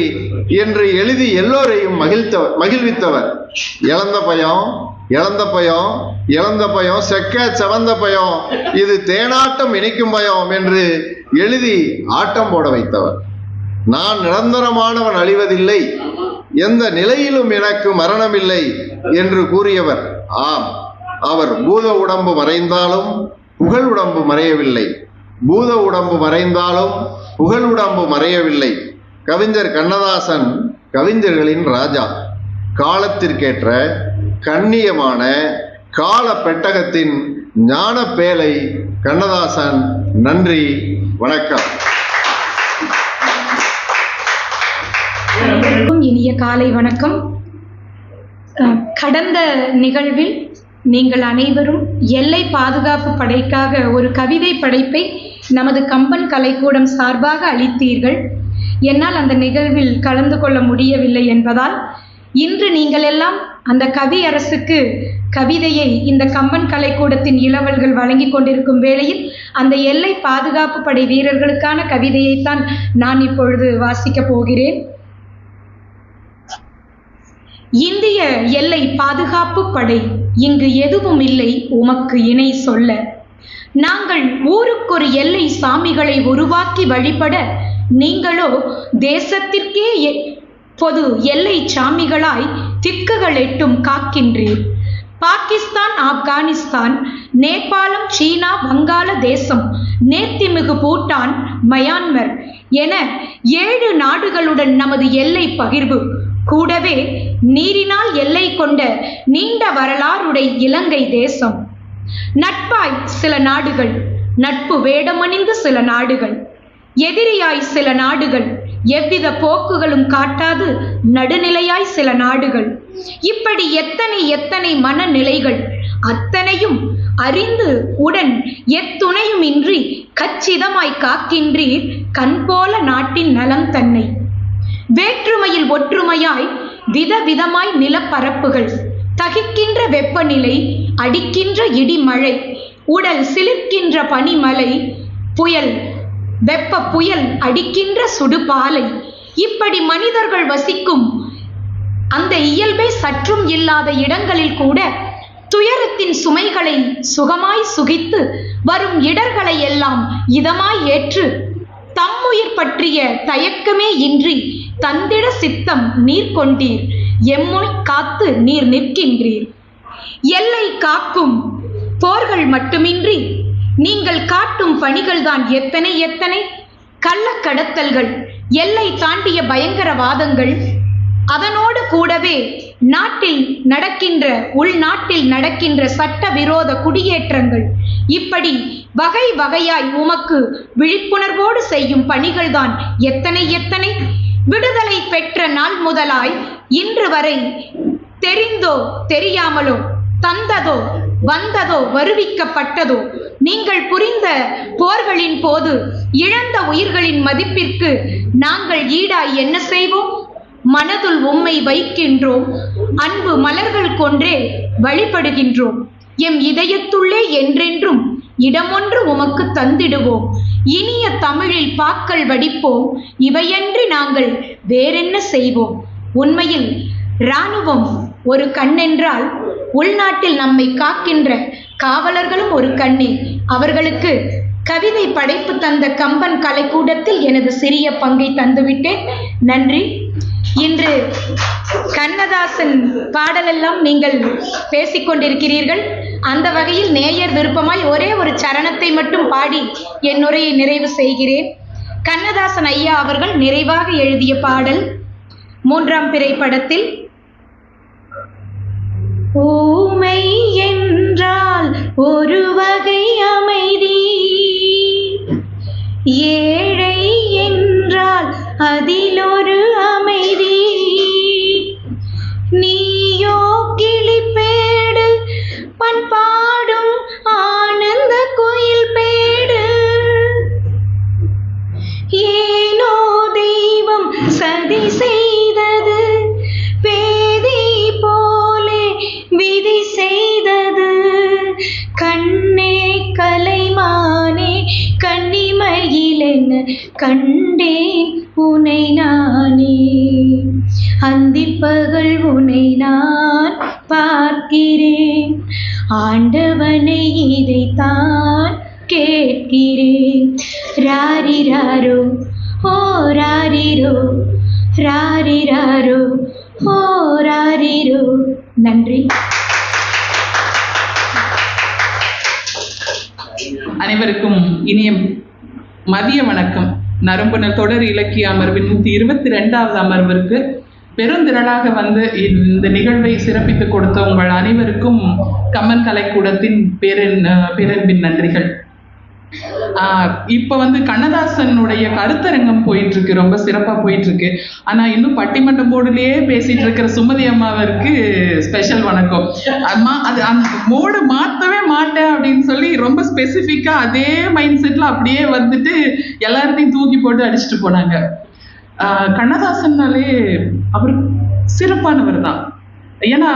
என்று எழுதி எல்லோரையும் மகிழ்வித்தவர். இழந்த பயம், இழந்த பயம், இழந்த பயம், செக்க செவந்த பயம், இது தேனாட்டம் இணைக்கும் பயம் என்று எழுதி ஆட்டம் போட வைத்தவர். நான் நிரந்தரமானவன், அழிவதில்லை, எந்த நிலையிலும் எனக்கு மரணமில்லை என்று கூறியவர். ஆம், அவர் பூத உடம்பு மறைந்தாலும் புகழ் உடம்பு மறையவில்லை. பூத உடம்பு மறைந்தாலும் புகழ் உடம்பு மறையவில்லை. கவிஞர் கண்ணதாசன் கவிஞர்களின் ராஜா. காலத்திற்கேற்ற கண்ணியமான கால பெட்டகத்தின் ஞான பேலை கண்ணதாசன். நன்றி, வணக்கம். இனிய காலை வணக்கம். கடந்த நிகழ்வில் நீங்கள் அனைவரும் எல்லை பாதுகாப்பு படைக்காக ஒரு கவிதை படைப்பை நமது கம்பன் கலைக்கூடம் சார்பாக அளித்தீர்கள். என்னால் அந்த நிகழ்வில் கலந்து கொள்ள முடியவில்லை என்பதால் இன்று நீங்கள் எல்லாம் அந்த கவி அரசுக்கு கவிதையை இந்த கம்பன் கலைக்கூடத்தின் இளவல்கள் வழங்கி கொண்டிருக்கும் வேளையில் அந்த எல்லை பாதுகாப்பு படை வீரர்களுக்கான கவிதையைத்தான் நான் இப்பொழுது வாசிக்கப் போகிறேன். இந்திய எல்லை பாதுகாப்பு படை இங்கு எதுவும் இல்லை உமக்கு இணை சொல்ல. நாங்கள் ஊருக்கொரு எல்லை சாமிகளை உருவாக்கி வழிபட, நீங்களோ தேசத்திற்கே பொது எல்லை சாமிகளாய் திக்குகள் எட்டும் காக்கின்றீர். பாகிஸ்தான், ஆப்கானிஸ்தான், நேபாளம், சீனா, வங்காள தேசம், நேர்த்திமிகு பூட்டான், மயான்மர் என 7 நாடுகளுடன் நமது எல்லை பகிர்வு. கூடவே நீரினால் எல்லை கொண்ட நீண்ட வரலாறுடைய இலங்கை தேசம். நட்பாய் சில நாடுகள், நட்பு வேடமணிந்து சில நாடுகள், எதிரியாய் சில நாடுகள், எவ்வித போக்குகளும் காட்டாது நடுநிலையாய் சில நாடுகள். இப்படி எத்தனை எத்தனை மனநிலைகள், அத்தனையும் அறிந்து உடன் எத்துணையும் இன்றி கச்சிதமாய் காக்கின்றீர் கண் போல நாட்டின் நலம் தன்னை. வேற்றுமையில் ஒற்றுமையாய் விதவிதமாய் நிலப்பரப்புகள், தகிக்கின்ற வெப்பநிலை, அடிக்கின்ற இடிமழை, உடல் சிலிர்க்கின்ற பனிமலை, புயல், வெப்ப புயல் அடிக்கின்ற சுடுபாலை, இப்படி மனிதர்கள் வசிக்கும் அந்த இயல்பே சற்றும் இல்லாத இடங்களில் கூட துயரத்தின் சுமைகளை சுகமாய் சுகித்து வரும் இடர்களை எல்லாம் இதமாய் ஏற்று தம்முயிர் பற்றிய தயக்கமே இன்றி தந்திட சித்தம் நீர் கொண்டீர். எம்மொழி காத்து நீர் நிற்கின்றீர். எல்லை காக்கும் போர்கள் மட்டுமின்றி நீங்கள் காட்டும் பணிகள்தான் எத்தனை எத்தனை. கள்ளக்கடத்தல்கள், எல்லை தாண்டிய பயங்கரவாதங்கள், அதனோடு கூடவே நாட்டில் நடக்கின்ற உள்நாட்டில் நடக்கின்ற சட்டவிரோத குடியேற்றங்கள், இப்படி வகை வகையாய் உமக்கு விழிப்புணர்வோடு செய்யும் பணிகள்தான் எத்தனை எத்தனை. விடுதலை பெற்ற நாள் முதலாய் இன்று வரை தெரிந்தோ தெரியாமலோ, தந்ததோ வந்ததோ வருவிக்கப்பட்டதோ, நீங்கள் புரிந்த போர்களின் போது இழந்த உயிர்களின் மதிப்பிற்கு நாங்கள் ஈடாய் என்ன செய்வோம்? மனதுள் உம்மை வைக்கின்றோம், அன்பு மலர்கள் கொன்றே வழிபடுகின்றோம். எம் இதயத்துள்ளே என்றென்றும் இடமொன்று உமக்கு தந்திடுவோம். இனிய தமிழில் பாக்கள் வடிப்போம், இவையன்றி நாங்கள் வேறென்ன செய்வோம். உண்மையில் இராணுவம் ஒரு கண்ணென்றால் உள்நாட்டில் நம்மை காக்கின்ற காவலர்களும் ஒரு கண்ணே. அவர்களுக்கு கவிதை படைப்பு தந்த கம்பன் கலைக்கூடத்தில் எனது சிறிய பங்கை தந்துவிட்டேன். நன்றி. இன்று கண்ணதாசன் பாடலெல்லாம் நீங்கள் பேசிக்கொண்டிருக்கிறீர்கள். அந்த வகையில் நேயர் விருப்பமாய் ஒரே ஒரு சரணத்தை மட்டும் பாடி என் உரையை நிறைவு செய்கிறேன். கண்ணதாசன் ஐயா அவர்கள் நிறைவாக எழுதிய பாடல் 3ஆம் பிறை படத்தில், ஊமை என்றால் ஒரு வகை அமைதி, ஏழை என்றால் அதில் ஒரு அமைதி, நீயோ கிளிப்பேடு பண்பாடும் ஆனந்த குயில் பேடு, ஏனோ தெய்வம் சதி செய்தது, பேதை போலே விதி செய்தது, கண்ணே கலைமானே கன்னிமயிலென கண்டேன் உனை நானே, அந்திப்பகல் உனை நான் பார்க்கிறேன், ஆண்டவனை இதைத்தான் கேட்கிறேன், ராரிராரோ ஓ ராரிரோ, ராரிராரோ ஓ ராரிரோ. நன்றி. அனைவருக்கும் இனிய மதிய வணக்கம். நறும்புணர் தொடர் இலக்கிய அமர்வின் 122வது அமர்விற்கு பெருந்திரளாக வந்து இந்த நிகழ்வை சிறப்பித்துக் கொடுத்த உங்கள் அனைவருக்கும் கம்பன் கலைக்கூடத்தின் பேரன்பின் நன்றிகள். இப்ப வந்து கண்ணதாசனுடைய கருத்தரங்கம் போயிட்டு இருக்கு, ரொம்ப சிறப்பா போயிட்டு இருக்கு. ஆனா இன்னும் பட்டிமன்றம் போர்டுலயே பேசிட்டு இருக்கிற சுமதி அம்மாவிற்கு ஸ்பெஷல் வணக்கம். அது அந்த மோடு மாத்தவே மாட்டேன் அப்படின்னு சொல்லி ரொம்ப ஸ்பெசிபிக்கா அதே மைண்ட் செட்ல அப்படியே வந்துட்டு எல்லாத்தையும் தூக்கி போட்டு அடிச்சுட்டு போனாங்க. கண்ணதாசன்னாலே அவர் சிறப்பானவர் தான். ஏன்னா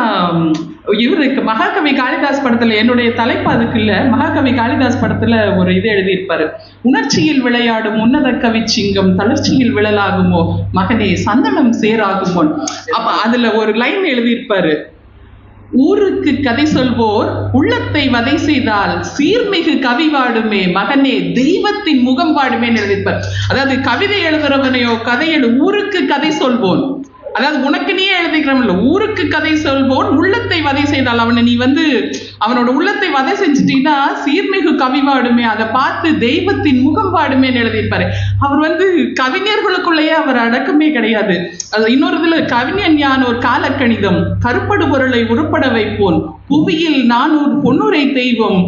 இவருக்கு மகாகவி காளிதாஸ் படத்துல, என்னுடைய தலைப்பு அதுக்கு இல்ல, மகாகவி காளிதாஸ் படத்துல ஒரு இது எழுதியிருப்பாரு, உணர்ச்சியில் விளையாடும் உன்னத கவி சிங்கம் தளர்ச்சியில் விழலாகுமோ மகனே சந்தனம் சேராகுமோ. அப்ப அதுல ஒரு லைன் எழுதியிருப்பாரு, ஊருக்கு கதை சொல்வோர் உள்ளத்தை வதை செய்தால் சீர்மிகு கவி வாடுமே மகனே தெய்வத்தின் முகம் வாடுமேன்னு எழுதியிருப்பார். அதாவது கவிதை எழுதுறவனையோ ஊருக்கு கதை சொல்வோன், அதாவது உனக்கு நீயே எழுதிக்கிறோம்ல, ஊருக்கு கதை சொல்வோன் உள்ளத்தை வதை செய்தால் அவனை நீ வந்து அவனோட உள்ளத்தை வதை செஞ்சுட்டீங்கன்னா சீர்மிகு கவி வாடுமே, அதை பார்த்து தெய்வத்தின் முகம் வாடுமேன்னு எழுதியிருப்பாரு. அவர் வந்து கவிஞர்களுக்குள்ளேயே அவர் அடக்கமே கிடையாது. அது இன்னொரு இதுல கவிஞன் யான் ஒரு காலக்கணிதம் கருப்படு பொருளை உருப்பட வைப்போன் புவியில் 400 பொன்னுரை தெய்வம்,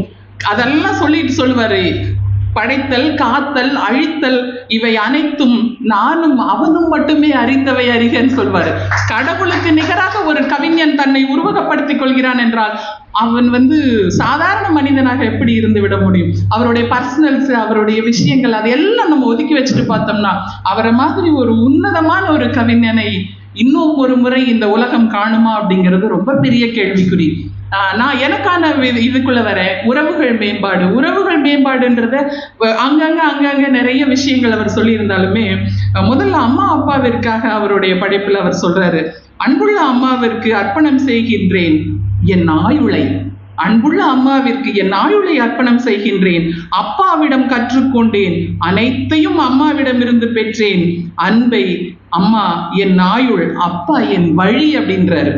அதெல்லாம் சொல்லுவாரு. படைத்தல் காத்தல் அழித்தல் இவை அனைத்தும் நானும் அவனும் மட்டுமே அறிந்தவை அறிகன்னு சொல்வாரு. கடவுளுக்கு நிகராக ஒரு கவிஞன் தன்னை உருவகப்படுத்திக் கொள்கிறான் என்றால் அவன் வந்து சாதாரண மனிதனாக எப்படி இருந்து விட முடியும்? அவருடைய பர்சனல்ஸ், அவருடைய விஷயங்கள் அதையெல்லாம் நம்ம ஒதுக்கி வச்சுட்டு பார்த்தோம்னா அவரை மாதிரி ஒரு உன்னதமான ஒரு கவிஞனை இன்னும் ஒரு முறை இந்த உலகம் காணுமா அப்படிங்கிறது ரொம்ப பெரிய கேள்விக்குறி. நான் எனக்கான இதுக்குள்ள வரேன். உறவுகள் மேம்பாடுன்றத அங்கங்க நிறைய விஷயங்கள் அவர் சொல்லியிருந்தாலுமே, முதல்ல அம்மா அப்பாவிற்காக அவருடைய படைப்புல அவர் சொல்றாரு, அன்புள்ள அம்மாவிற்கு அர்ப்பணம் செய்கின்றேன் என் ஆயுளை, அன்புள்ள அம்மாவிற்கு என் ஆயுளை அர்ப்பணம் செய்கின்றேன், அப்பாவிடம் கற்றுக்கொண்டேன், அனைத்தையும் அம்மாவிடமிருந்து பெற்றேன், அன்பை அம்மா என் ஆயுள், அப்பா என் வழி அப்படின்றாரு.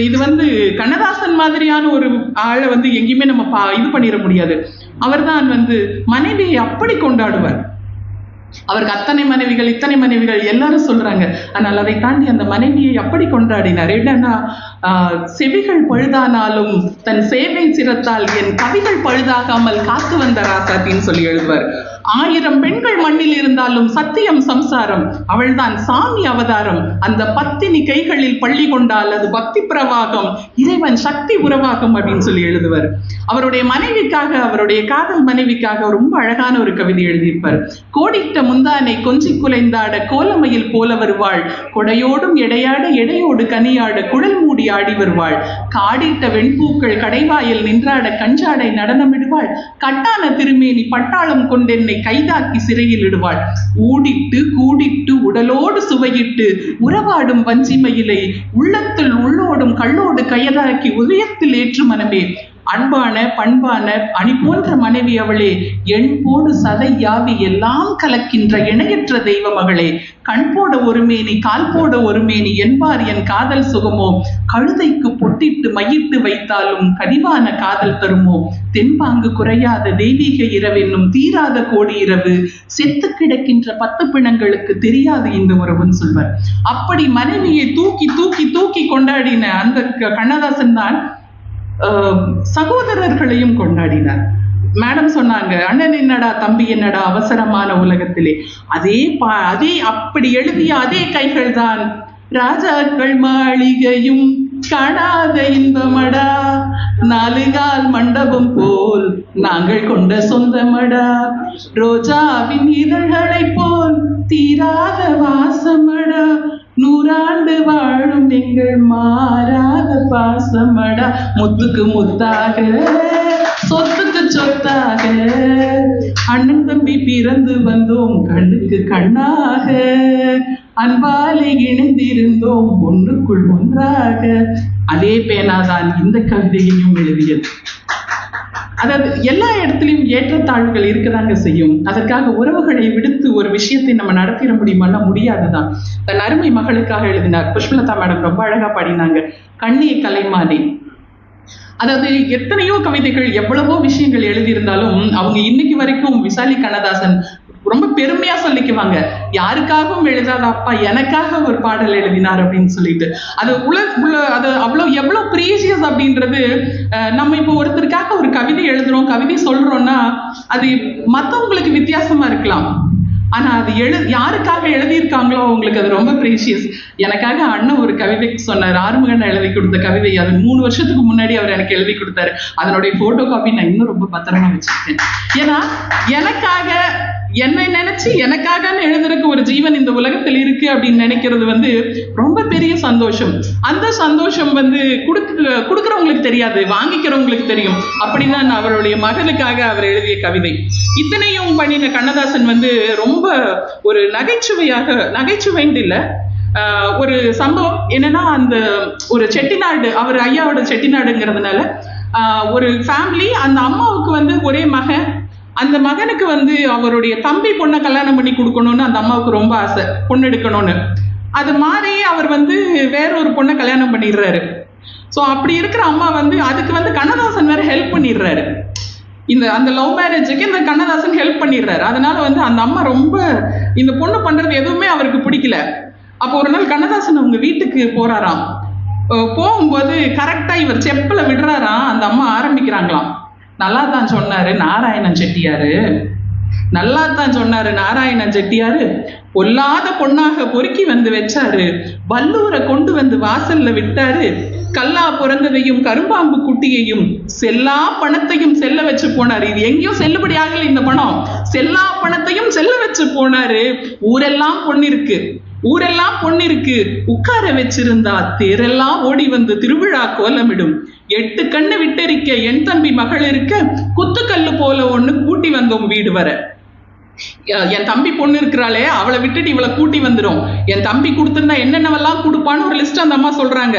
இது வந்து கண்ணதாசன் மாதிரியான ஒரு ஆளை வந்து எங்கேயுமே நம்ம இது பண்ணிட முடியாது. அவர்தான் வந்து மனைவியை அப்படி கொண்டாடுவார். அவருக்கு அத்தனை மனைவிகள் இத்தனை மனைவிகள் எல்லாரும் சொல்றாங்க. ஆனால் அதை தாண்டி அந்த மனைவியை அப்படி கொண்டாடினார். என்னன்னா, செவிகள் பழுதானாலும் தன் சேவை சிரத்தால் என் கவிகள் பழுதாகாமல் காத்து வந்த ராசாத்தின்னு சொல்லி எழுதுவார். 1000 பெண்கள் மண்ணில் இருந்தாலும் சத்தியம் சம்சாரம், அவள்தான் சாமி அவதாரம், அந்த பத்தினி கைகளில் பள்ளி கொண்டால் அது பக்தி பிரவாகம், இறைவன் சக்தி உறவாகும் அப்படின்னு சொல்லி எழுதுவார். அவருடைய மனைவிக்காக, அவருடைய காதல் மனைவிக்காக ரொம்ப அழகான ஒரு கவிதை எழுதியிருப்பார். கோடிட்ட முந்தானை கொஞ்சி குலைந்தாட கோலமையில் போல வருவாள், கொடையோடும் எடையாட எடையோடு கனியாட குழல் மூடி ஆடி வருவாள், காடிட்ட வெண்பூக்கள் கடைவாயில் நின்றாட கஞ்சாடை நடனமிடுவாள், கட்டான திருமேனி பட்டாளம் கொண்டென்னை கைதாக்கி சிறையில் இடுவாள், ஊடிட்டு கூடிட்டு உடலோடு சுவையிட்டு உறவாடும் வஞ்சிமயிலை உள்ளத்தில் உள்ளோடும் கள்ளோடு கயதாக்கி உதயத்தில் ஏற்று மனமே அன்பான பண்பான அணி போன்ற மனைவி அவளே எண் போடு சதை யாவி எல்லாம் கலக்கின்ற இணையற்ற தெய்வ மகளே கண் போட ஒரு மேனி கால் போட ஒரு மேனி என்பார் என் காதல் சுகமோ கழுதைக்கு பொட்டிட்டு மையிட்டு வைத்தாலும் கனிவான காதல் தருமோ தென்பாங்கு குறையாத தெய்வீக இரவென்னும் தீராத கோடி இரவு செத்து கிடக்கின்ற 10 பிணங்களுக்கு தெரியாது இந்த உறவுன்னு சொல்வார். அப்படி மனைவியை தூக்கி தூக்கி தூக்கி கொண்டாடின அந்த கண்ணதாசன் தான் சகோதரர்களையும் கொண்டாடினார். மேடம் சொன்னாங்க, அண்ணன் என்னடா தம்பி என்னடா அவசரமான உலகத்திலே. அதே அப்படி எழுதிய அதே கைகள் தான் ராஜாக்கள் மாளிகையும் காணாத இன்பமடா, 4 கால் மண்டபம் போல் நாங்கள் கொண்ட சொந்தமடா, ரோஜாவின் இதழ்களை போல் தீராத வாசமடா, 100 ஆண்டு வாழும் எங்கள் மாறாத பாசமடா, முத்துக்கு முத்தாக சொத்துக்கு சொத்தாக அண்ணன் தம்பி பிறந்து வந்தோம் கண்ணுக்கு கண்ணாக, அன்பாலே இணைந்திருந்தோம் ஒன்றுக்குள் ஒன்றாக. அதே பேனாதான் இந்த கவிதையையும் எழுதியது. அதாவது எல்லா இடத்துலையும் ஏற்றத்தாழ்வுகள் இருக்கதாங்க செய்யும். அதற்காக உறவுகளை விடுத்து ஒரு விஷயத்தை நம்ம நடத்திட முடியுமான்னா முடியாதுதான். தன் அருமை மகளுக்காக எழுதினார். புஷ்பலதா மேடம் ரொம்ப அழகா பாடினாங்க, கண்ணிய கலைமானே. அதாவது எத்தனையோ கவிதைகள் எவ்வளவோ விஷயங்கள் எழுதியிருந்தாலும் அவங்க இன்னைக்கு வரைக்கும் விசாலி கண்ணதாசன் ரொம்ப பெருமையா சொல்லிக்குவாங்க, யாருக்காகவும் எழுதாத அப்பா எனக்காக ஒரு பாடல் எழுதினார் அப்படின்னு சொல்லிட்டு. அது அது அவ்வளவு எவ்வளவு ப்ரீஷியஸ் அப்படின்றது. நம்ம இப்போ ஒருத்தருக்காக ஒரு கவிதை எழுதுறோம், கவிதை சொல்றோம்னா அது மற்றவங்களுக்கு வித்தியாசமா இருக்கலாம், ஆனா அது யாருக்காக எழுதியிருக்காங்களோ அவங்களுக்கு அது ரொம்ப ப்ரீஷியஸ். எனக்காக அண்ணன் ஒரு கவிதை சொன்னார், ஆறுமுகன் எழுதி கொடுத்த கவிதை. அது 3 வருஷத்துக்கு முன்னாடி அவர் எனக்கு எழுதி கொடுத்தாரு. அதனுடைய போட்டோ காப்பி நான் இன்னும் ரொம்ப பத்திரமா வச்சிருக்கேன். ஏன்னா எனக்காக என்னை நினைச்சு எனக்காக எழுதுறதுக்கு ஒரு ஜீவன் இந்த உலகத்தில் இருக்கு அப்படின்னு நினைக்கிறது ரொம்ப பெரிய சந்தோஷம். அந்த சந்தோஷம் கொடுக்கறவங்களுக்கு தெரியாது, வாங்கிக்கிறவங்களுக்கு தெரியும். அப்படிதான் அவருடைய மகனுக்காக அவர் எழுதிய கவிதை. இத்தனையும் பண்ணின கண்ணதாசன் ரொம்ப ஒரு நகைச்சுவைன்னு இல்லை, ஒரு சம்பவம் என்னன்னா, அந்த ஒரு செட்டிநாடு, அவர் ஐயாவோட செட்டிநாடுங்கிறதுனால ஒரு ஃபேமிலி, அந்த அம்மாவுக்கு ஒரே மகன், அந்த மகனுக்கு அவருடைய தம்பி பொண்ணை கல்யாணம் பண்ணி கொடுக்கணும்னு அந்த அம்மாவுக்கு ரொம்ப ஆசை, பொண்ணு எடுக்கணும்னு. அது மாதிரி அவர் வேற ஒரு பொண்ணை கல்யாணம் பண்ணிடுறாரு. ஸோ அப்படி இருக்கிற அம்மா அதுக்கு கண்ணதாசன் வேற ஹெல்ப் பண்ணிடுறாரு. அந்த லவ் மேரேஜுக்கு இந்த கண்ணதாசன் ஹெல்ப் பண்ணிடுறாரு. அதனால அந்த அம்மா ரொம்ப இந்த பொண்ணு பண்றது எதுவுமே அவருக்கு பிடிக்கல. அப்போ ஒரு நாள் கண்ணதாசன் அவங்க வீட்டுக்கு போறாராம். போகும்போது கரெக்டா இவர் செப்பலை விடுறாராம். அந்த அம்மா ஆரம்பிக்கிறாங்களாம், நல்லா தான் சொன்னாரு நாராயணன் செட்டியாரு, நல்லா தான் சொன்னாரு நாராயணன் செட்டியாரு, பொல்லாத பொண்ணாக பொறுக்கி வச்சாரு, வல்லூரை கொண்டு வாசல்ல விட்டாரு, கல்லா பிறந்ததையும் கரும்பாம்பு குட்டியையும் செல்லா பணத்தையும் செல்ல வச்சு போனாரு. இது எங்கேயும் செல்லுபடி ஆகல, இந்த பணம் செல்லா பணத்தையும் செல்ல வச்சு போனாரு. ஊரெல்லாம் பொண்ணிருக்கு உட்கார வச்சிருந்தா தேரெல்லாம் ஓடி திருவிழா கோலமிடும், 8 கண்ணு விட்டரிக்க என் தம்பி மகள் இருக்க, குத்துக்கல்லு போல ஒண்ணு கூட்டி வந்தோம் வீடு வர. என் தம்பி பொண்ணு இருக்கிறாளே அவளை விட்டுட்டு இவளை கூட்டி வந்துடும், என் தம்பி கொடுத்திருந்தா என்னென்னவெல்லாம் கொடுப்பான்னு ஒரு லிஸ்ட் அந்த அம்மா சொல்றாங்க.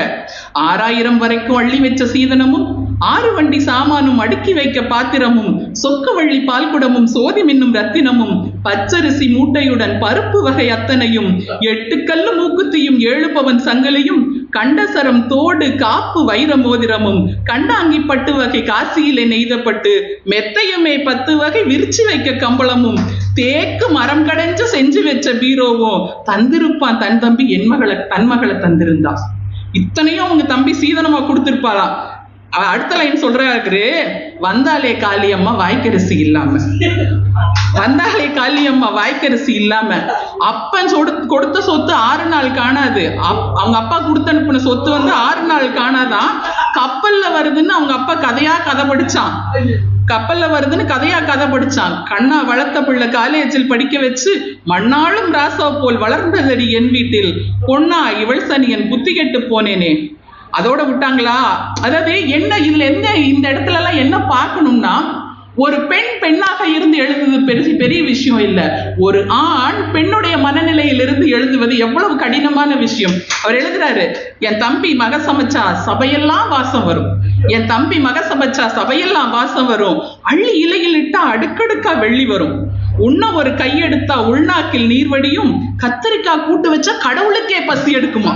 6000 வரைக்கும் அள்ளி வச்ச சீதனமும் 6 வண்டி சாமானும் அடுக்கி வைக்க பாத்திரமும் சொக்க வள்ளி பால்குடமும் சோதி மின்னும் ரத்தினமும் பச்சரிசி மூட்டையுடன் பருப்பு வகை அத்தனையும் 8 கல்லு மூக்குத்தியும் 7 பவன் சங்கலையும் கண்டசரம் தோடு காப்பு வைர மோதிரமும் கண்டாங்கி பட்டு வகை காசியிலே நெய்தப்பட்டு மெத்தையுமே 10 வகை விரிச்சு வைக்க கம்பளமும் தேக்கு மரம் கடைஞ்சு செஞ்சு வச்ச பீரோவும் தந்திருப்பான் தன் தம்பி தன் மகளை தந்திருந்தா. இத்தனையும் அவங்க தம்பி சீதனமா கொடுத்திருப்பாளாம். அடுத்த லைன் சொல்றாரு, வந்தாலே காளியம்மா வாய்க்கரிசி இல்லாம, வந்தாலே காளியம்மா வாய்க்கரிசி இல்லாம, அப்பன் கொடுத்த சொத்து 6 நாள் காணாது. அவங்க அப்பா கொடுத்து அனுப்பின சொத்து 6 நாள் காணாதான். கப்பல்ல வருதுன்னு அவங்க அப்பா கதை படிச்சான். கப்பல்ல வருதுன்னு கதை படிச்சான். கண்ணா வளர்த்த பிள்ளை காலேஜில் படிக்க வச்சு மண்ணாளும் ராசா போல் வளர்ந்ததடி என் வீட்டில், பொண்ணா இவள் சனியன் புத்தி கெட்டு போனேனே. அதோட விட்டாங்களா? அதாவது என்ன இதுல இந்த இடத்துல எல்லாம் என்ன பார்க்கணும்னா, ஒரு பெண் பெண்ணாக இருந்து எழுதுவது பெரிய விஷயம் இல்ல. ஒரு ஆண் பெண்ணுடைய மனநிலையில் இருந்து எழுதுவது எவ்வளவு கடினமான விஷயம். அவர் எழுதுறாரு, என் தம்பி மக சமைச்சா சபையெல்லாம் வாசம் வரும், என் தம்பி மக சமைச்சா சபையெல்லாம் வாசம் வரும், அள்ளி இலையில் இட்டா அடுக்கடுக்கா வெள்ளி வரும், உன்ன ஒரு கையெடுத்தா உள்நாக்கில் நீர்வடியும், கத்தரிக்காய் கூட்டு வச்சா கடவுளுக்கே பசி எடுக்குமா,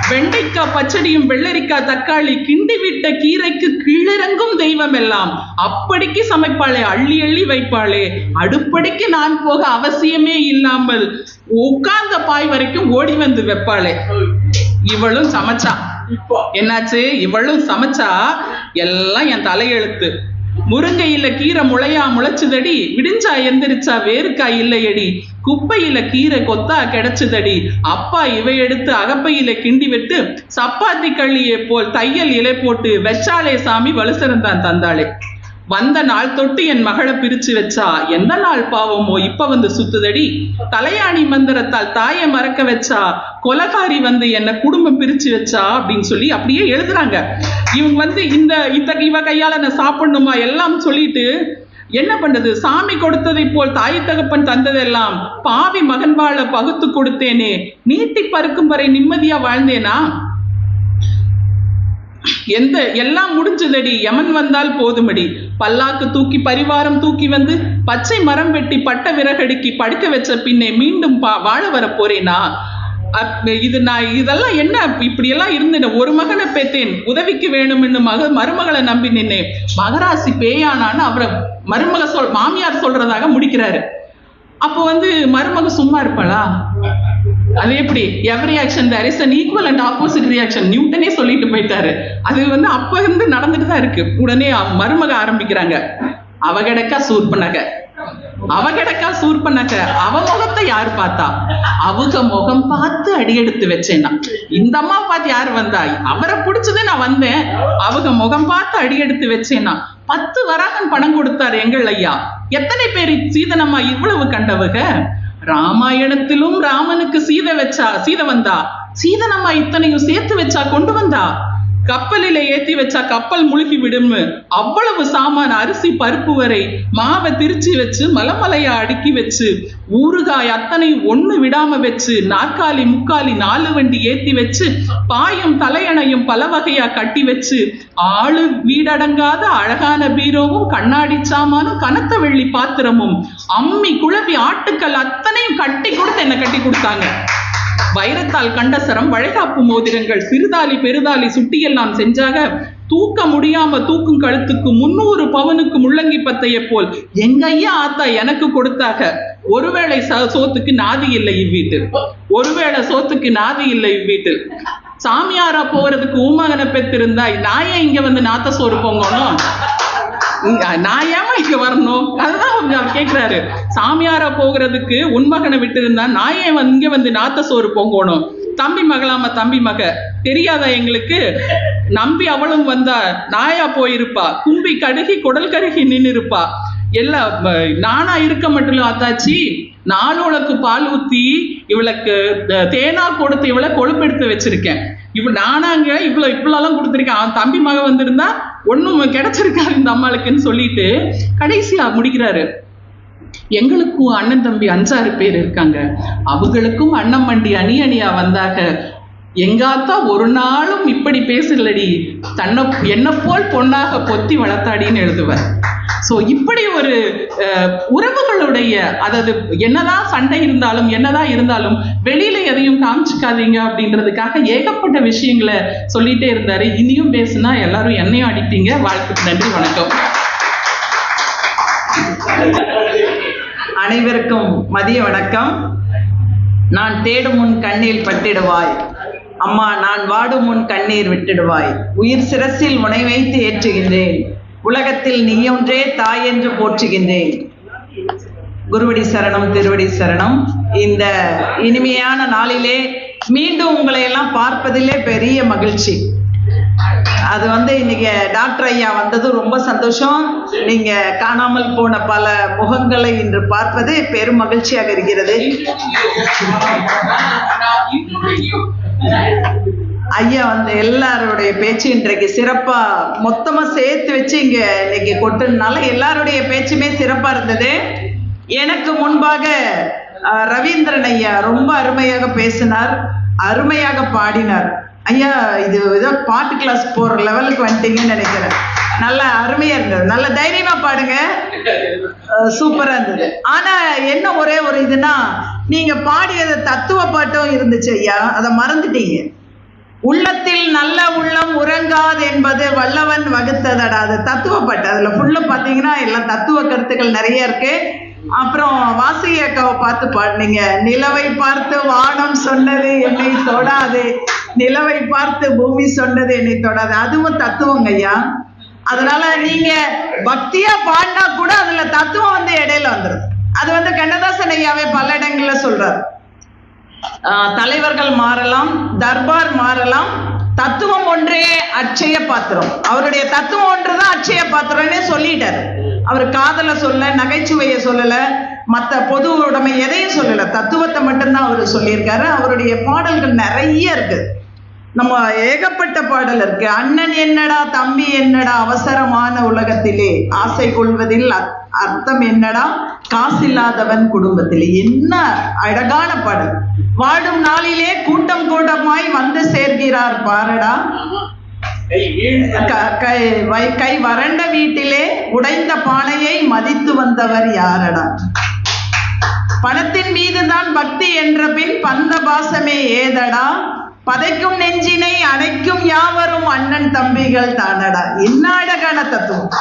வெண்டைக்காய் பச்சடியும் வெள்ளரிக்காய் தக்காளி கிண்டி விட்ட கீரைக்கு கீழிறங்கும் தெய்வம் எல்லாம் அப்படிக்கு சமைப்பாளே, அள்ளி அள்ளி வைப்பாளே, அடுப்படிக்கு நான் போக அவசியமே இல்லாமல் உட்கார்ந்த பாய் வரைக்கும் ஓடி வந்து வைப்பாளே. இவளும் சமைச்சா என்னாச்சு, இவளும் சமைச்சா எல்லாம் என் தலையெழுத்து. முருங்கையில கீரை முளையா முளைச்சுதடி, விடிஞ்சா எந்திரிச்சா வேறுக்காய் இல்லையடி, குப்பையில கீரை கொத்தா கிடைச்சுதடி, அப்பா இவை எடுத்து அகப்பையில கிண்டி விட்டு சப்பாத்தி களியை போல் தையல் இலை போட்டு வெச்சாலே சாமி வலுசரந்தான் தந்தாளே. வந்த நாள் தொட்டு என் மகளை பிரிச்சு வச்சா எந்த நாள் பாவமோ இப்ப வந்து சுத்துதடி, தலையாணி மந்திரத்தால் தாயை மறக்க வச்சா கொலகாரி வந்து என்ன குடும்பம் பிரிச்சு வச்சா அப்படின்னு சொல்லி அப்படியே எழுதுறாங்க. இவங்க வந்து இவ கையால நான் சாப்பிடணுமா எல்லாம் சொல்லிட்டு என்ன பண்றது, சாமி கொடுத்ததை போல் தாய் தகப்பன் தந்ததெல்லாம் பாவி மகன் வாழ பகுத்து கொடுத்தேனே, நீட்டி பருக்கும் வரை நிம்மதியா வாழ்ந்தேனா, எல்லாம் முடிஞ்சதடி யமன் வந்தால் போதுமடி, பல்லாக்கு தூக்கி பரிவாரம் தூக்கி வந்து பச்சை மரம் வெட்டி பட்ட விறகடுக்கி படுக்க வச்ச பின்னே மீண்டும் வாழ வர போறேனா, நான் இதெல்லாம் என்ன இப்படி எல்லாம் இருந்தேன், ஒரு மகனை பெற்றேன் உதவிக்கு வேணும்னு மருமகளை நம்பி நின்னேன், மகராசி பேயானான்னு அவரை மாமியார் சொல்றதாக முடிக்கிறாரு. அப்போ வந்து மருமக சும்மா இருப்பாளா? அது எப்படி, every action there is an equal and opposite reaction, நியூட்டனே சொல்லிட்டு போயிட்டாரு. அது வந்து அப்ப இருந்து நடந்துட்டு தான் இருக்கு. உடனே மருமக ஆரம்பிக்கிறாங்க, அவ கிடக்கா சூர்பனக, அவ கிடக்கா சூர்பனக, அவ முகத்தை யாரு பார்த்தா, அவங்க முகம் பார்த்து அடி எடுத்து வச்சேன்னா, இந்த அம்மா பார்த்து யாரு வந்தா, அவரை பிடிச்சது நான் வந்தேன், அவங்க முகம் பார்த்து அடி எடுத்து வச்சேன்னா, 10 வராகன் பணம் கொடுத்தாரு எங்கள் ஐயா, எத்தனை பேர் சீதனம்மா இவ்வளவு கண்டவக, ராமாயணத்திலும் ராமனுக்கு சீதை வந்தா, சீதனம்மா இத்தனையும் சேர்த்து வச்சா கொண்டு வந்தா, கப்பலில ஏத்தி வச்சா கப்பல் முழுகி விடும், அவ்வளவு சாமான அரிசி பருப்பு வரை மாவை திரிச்சு வச்சு மலமலையா அடுக்கி வச்சு ஊறுகாய் அத்தனை ஒண்ணு விடாம வச்சு நாற்காலி முக்காலி 4 வண்டி ஏத்தி வச்சு பாயும் தலையணையும் பல வகையா கட்டி வச்சு ஆளு வீடடங்காத அழகான பீரோவும் கண்ணாடி சாமானும் கனத்த வெள்ளி பாத்திரமும் அம்மி குழவி ஆட்டுக்கள் அத்தனையும் கட்டி கொடுத்து என்ன கட்டி கொடுத்தாங்க. வைரத்தால் கண்டசரம் வளைகாப்பு மோதிரங்கள் சிறுதாலி பெருதாலி சுட்டியெல்லாம் செஞ்சாக, தூக்க முடியாம தூக்கும் கழுத்துக்கு 300 பவனுக்கு முள்ளங்கி பத்தைய போல் எங்க ஐயா ஆத்தா எனக்கு கொடுத்தாக. ஒருவேளை சோத்துக்கு நாதி இல்லை இவ்வீட்டில், ஒருவேளை சோத்துக்கு நாதி இல்லை இவ்வீட்டில். சாமியாரா போறதுக்கு ஊமகனை பெற்றிருந்தா நான் ஏன் இங்க வந்து நாத்த சோறு பொங்கணும், நான் ஏமா இங்க வரணும், அதுதான் அவர் கேட்கிறாரு. சாமியாரா போகிறதுக்கு உன்மகனை விட்டு இருந்தா நான் ஏன் இங்க வந்து நாத்த சோறு பொங்கணும், தம்பி மகளாம தம்பி மக தெரியாதா எங்களுக்கு, நம்பி அவளும் வந்தா நாயா போயிருப்பா, கும்பி கருகி குடல் கருகி நின்று இருப்பா, எல்லாம் நானா இருக்க மட்டும் ஆத்தாச்சி, நாளோளுக்கு பால் ஊத்தி இவளுக்கு தேனா கொடுத்து இவளை கொழுப்பெடுத்து வச்சிருக்கேன், நானாங்க இவ்வளவு கொடுத்துருக்கேன், அவன் தம்பி மக வந்திருந்தா ஒண்ணும் கிடைச்சிருக்காரு இந்த அம்மாளுக்குன்னு சொல்லிட்டு கடைசியா முடிக்கிறாரு. எங்களுக்கும் அண்ணன் தம்பி 5-6 பேர் இருக்காங்க, அவங்களுக்கும் அண்ணன் மண்டி அணி அணியா வந்தாக, எங்காத்தா ஒரு நாளும் இப்படி பேசலடி, என்ன போல் பொண்ணாக பொத்தி வளர்த்தாடின்னு எழுதுவார். சோ இப்படி ஒரு உறவுகளுடைய, அதாவது என்னதான் சண்டை இருந்தாலும் என்னதான் இருந்தாலும் வெளியில எதையும் காமிச்சுக்காதீங்க அப்படின்றதுக்காக ஏகப்பட்ட விஷயங்களை சொல்லிட்டே இருந்தாரு. இனியும் பேசுனா எல்லாரும் என்னையும் அடிப்பீங்க. வாழ்த்துக்கு நன்றி, வணக்கம். அனைவருக்கும் மதிய வணக்கம். நான் தேடும் முன் கண்ணீர் பட்டிடுவாய், அம்மா நான் வாடும் முன் கண்ணீர் விட்டிடுவாய், உயிர் சிரசில் முனை வைத்து ஏற்றுகின்றேன், உலகத்தில் நீயொன்றே தாய் என்று போற்றுகின்றேன். குருவடி சரணம், திருவடி சரணம். இந்த இனிமையான நாளிலே மீண்டும் உங்களை எல்லாம் பார்ப்பதிலே பெரிய மகிழ்ச்சி. அது இன்னைக்கு டாக்டர் ஐயா வந்தது ரொம்ப சந்தோஷம். நீங்க காணாமல் போன பல முகங்களை இன்று பார்ப்பது பெரும் மகிழ்ச்சியாக இருக்கிறது. ஐயா வந்து எல்லாருடைய பேச்சு இன்றைக்கு சிறப்பா மொத்தமா சேர்த்து வச்சு இங்க இன்னைக்கு கொட்டுனால எல்லாருடைய பேச்சுமே சிறப்பா இருந்தது. எனக்கு முன்பாக ரவீந்திரன் ஐயா ரொம்ப அருமையாக பேசினார், அருமையாக பாடினார். ஐயா இது ஏதோ பாட்டு கிளாஸ் போற லெவலுக்கு வந்துட்டீங்கன்னு நினைக்கிறேன். நல்லா அருமையா இருந்தது, நல்ல தைரியமா பாடுங்க, சூப்பரா இருந்தது. ஆனா என்ன ஒரே ஒரு இதுனா, நீங்க பாடியது தத்துவ பாட்டும் இருந்துச்சு ஐயா, அதை மறந்துட்டீங்க. உள்ளத்தில் நல்ல உள்ளம் உறங்காது என்பது வல்லவன் வகுத்ததடா, அது தத்துவ பாட்டு. அதுல ஃபுல்லா பாத்தீங்கன்னா எல்லாம் தத்துவ கருத்துக்கள் நிறைய இருக்கு. அப்புறம் வாசுகி அக்காவை பார்த்து பாடுனீங்க, நிலவை பார்த்து வானம் சொன்னது என்னை தொடாது, நிலவை பார்த்து பூமி சொன்னது என்னை தொடாது, அதுவும் தத்துவங்க ஐயா. அதனால நீங்க பக்தியா பாடினா கூட அதுல தத்துவம் வந்து இடையில வந்துடும். அது வந்து கண்ணதாசன் ஐயாவே பல இடங்கள்ல சொல்றாரு, தலைவர்கள் மாறலாம், தர்பார் மாறலாம், தத்துவம் ஒன்றே அட்சய பாத்திரம். அவருடைய தத்துவம் ஒன்றுதான் அட்சய பாத்திரம்னே சொல்லிட்டாரு. அவர் காதலை சொல்ல, நகைச்சுவையை சொல்லல, மற்ற பொது உடைமை எதையும் சொல்லல, தத்துவத்தை மட்டும்தான் அவர் சொல்லியிருக்காரு. அவருடைய பாடல்கள் நிறைய இருக்கு, நம்ம ஏகப்பட்ட பாடல் இருக்கு. அண்ணன் என்னடா தம்பி என்னடா அவசரமான உலகத்திலே, ஆசை கொள்வதில் அர்த்தம் என்னடா காசில்லாதவன் குடும்பத்திலே, என்ன அழகான பாடல். வாடும் நாளிலே கூட்டம் கூட்டமாய் வந்து சேர்கிறார் பாரடா, கை வறண்ட வீட்டிலே உடைந்த பானையை மதித்து வந்தவர் யாரடா, பணத்தின் மீதுதான் பக்தி என்ற பின் பந்த பாசமே ஏதடா, பதைக்கும் நெஞ்சினை அணைக்கும் யாவரும் அண்ணன் தம்பிகள் தானடா. என்ன அழகான தத்துவம்.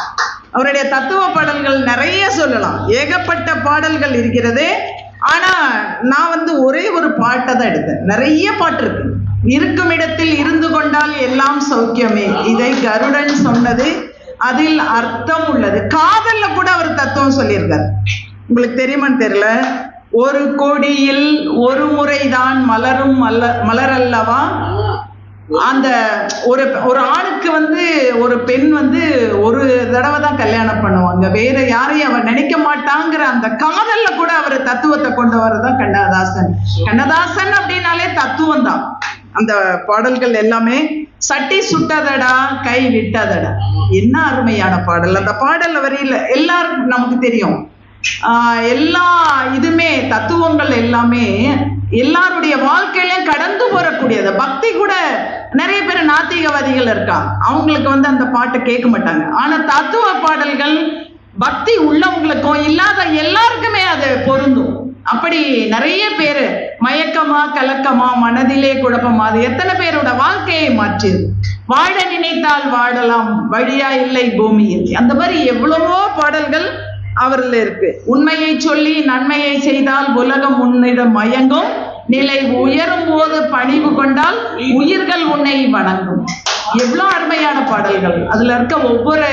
அவருடைய தத்துவ பாடல்கள் நிறைய சொல்லலாம், ஏகப்பட்ட பாடல்கள் இருக்கிறது. ஆனா நான் வந்து ஒரே ஒரு பாட்டை தான் எடுத்தேன், நிறைய பாட்டு இருக்கு. இருக்கும் இடத்தில் இருந்து கொண்டால் எல்லாம் சௌக்கியமே, இதை கருடன் சொன்னது, அதில் அர்த்தம் உள்ளது. காதல்ல கூட அவர் தத்துவம் சொல்லியிருக்காரு, உங்களுக்கு தெரியுமான்னு தெரியல. ஒரு கொடியில் ஒரு முறைதான் மலரும் மலரல்லவா, அந்த ஒரு ஆணுக்கு வந்து ஒரு பெண் வந்து ஒரு தடவை தான் கல்யாணம் பண்ணுவாங்க, வேற யாரையும் அவர் நினைக்க மாட்டாங்கிற அந்த காதல்ல கூட அவர் தத்துவத்தை கொண்டு வரதான் கண்ணதாசன். கண்ணதாசன் அப்படின்னாலே தத்துவம் தான். அந்த பாடல்கள் எல்லாமே சட்டி சுட்டதடா கை விட்டதடா, என்ன அருமையான பாடல். அந்த பாடல் வரியில எல்லாருக்கும் நமக்கு தெரியும், எல்லா இதுமே தத்துவங்கள் எல்லாமே எல்லாருடைய வாழ்க்கையிலும் கடந்து போறக்கூடியது. பக்தி கூட நிறைய பேர் நாத்திகவாதிகள் இருக்காங்க, அவங்களுக்கு வந்து அந்த பாட்டை கேட்க மாட்டாங்க. ஆனா தத்துவ பாடல்கள் பக்தி உள்ளவங்களுக்கும் இல்லாத எல்லாருக்குமே அது பொருந்தும். அப்படி நிறைய பேரு மயக்கமா கலக்கமா மனதிலே குழப்பமா, அது எத்தனை பேரோட வாழ்க்கையை மாற்றியது. வாழ நினைத்தால் வாழலாம், வழியா இல்லை பூமியில், அந்த மாதிரி எவ்வளவோ பாடல்கள் அவர்ல இருக்கு. உண்மையை சொல்லி நன்மையை செய்தால் உலகம் உன்னிடம் மயங்கும், நிலை உயரும் போது பணிவு கொண்டால் உயிர்கள் உன்னை வணங்கும். எவ்வளவு அருமையான பாடல்கள், அதுல இருக்க ஒவ்வொரு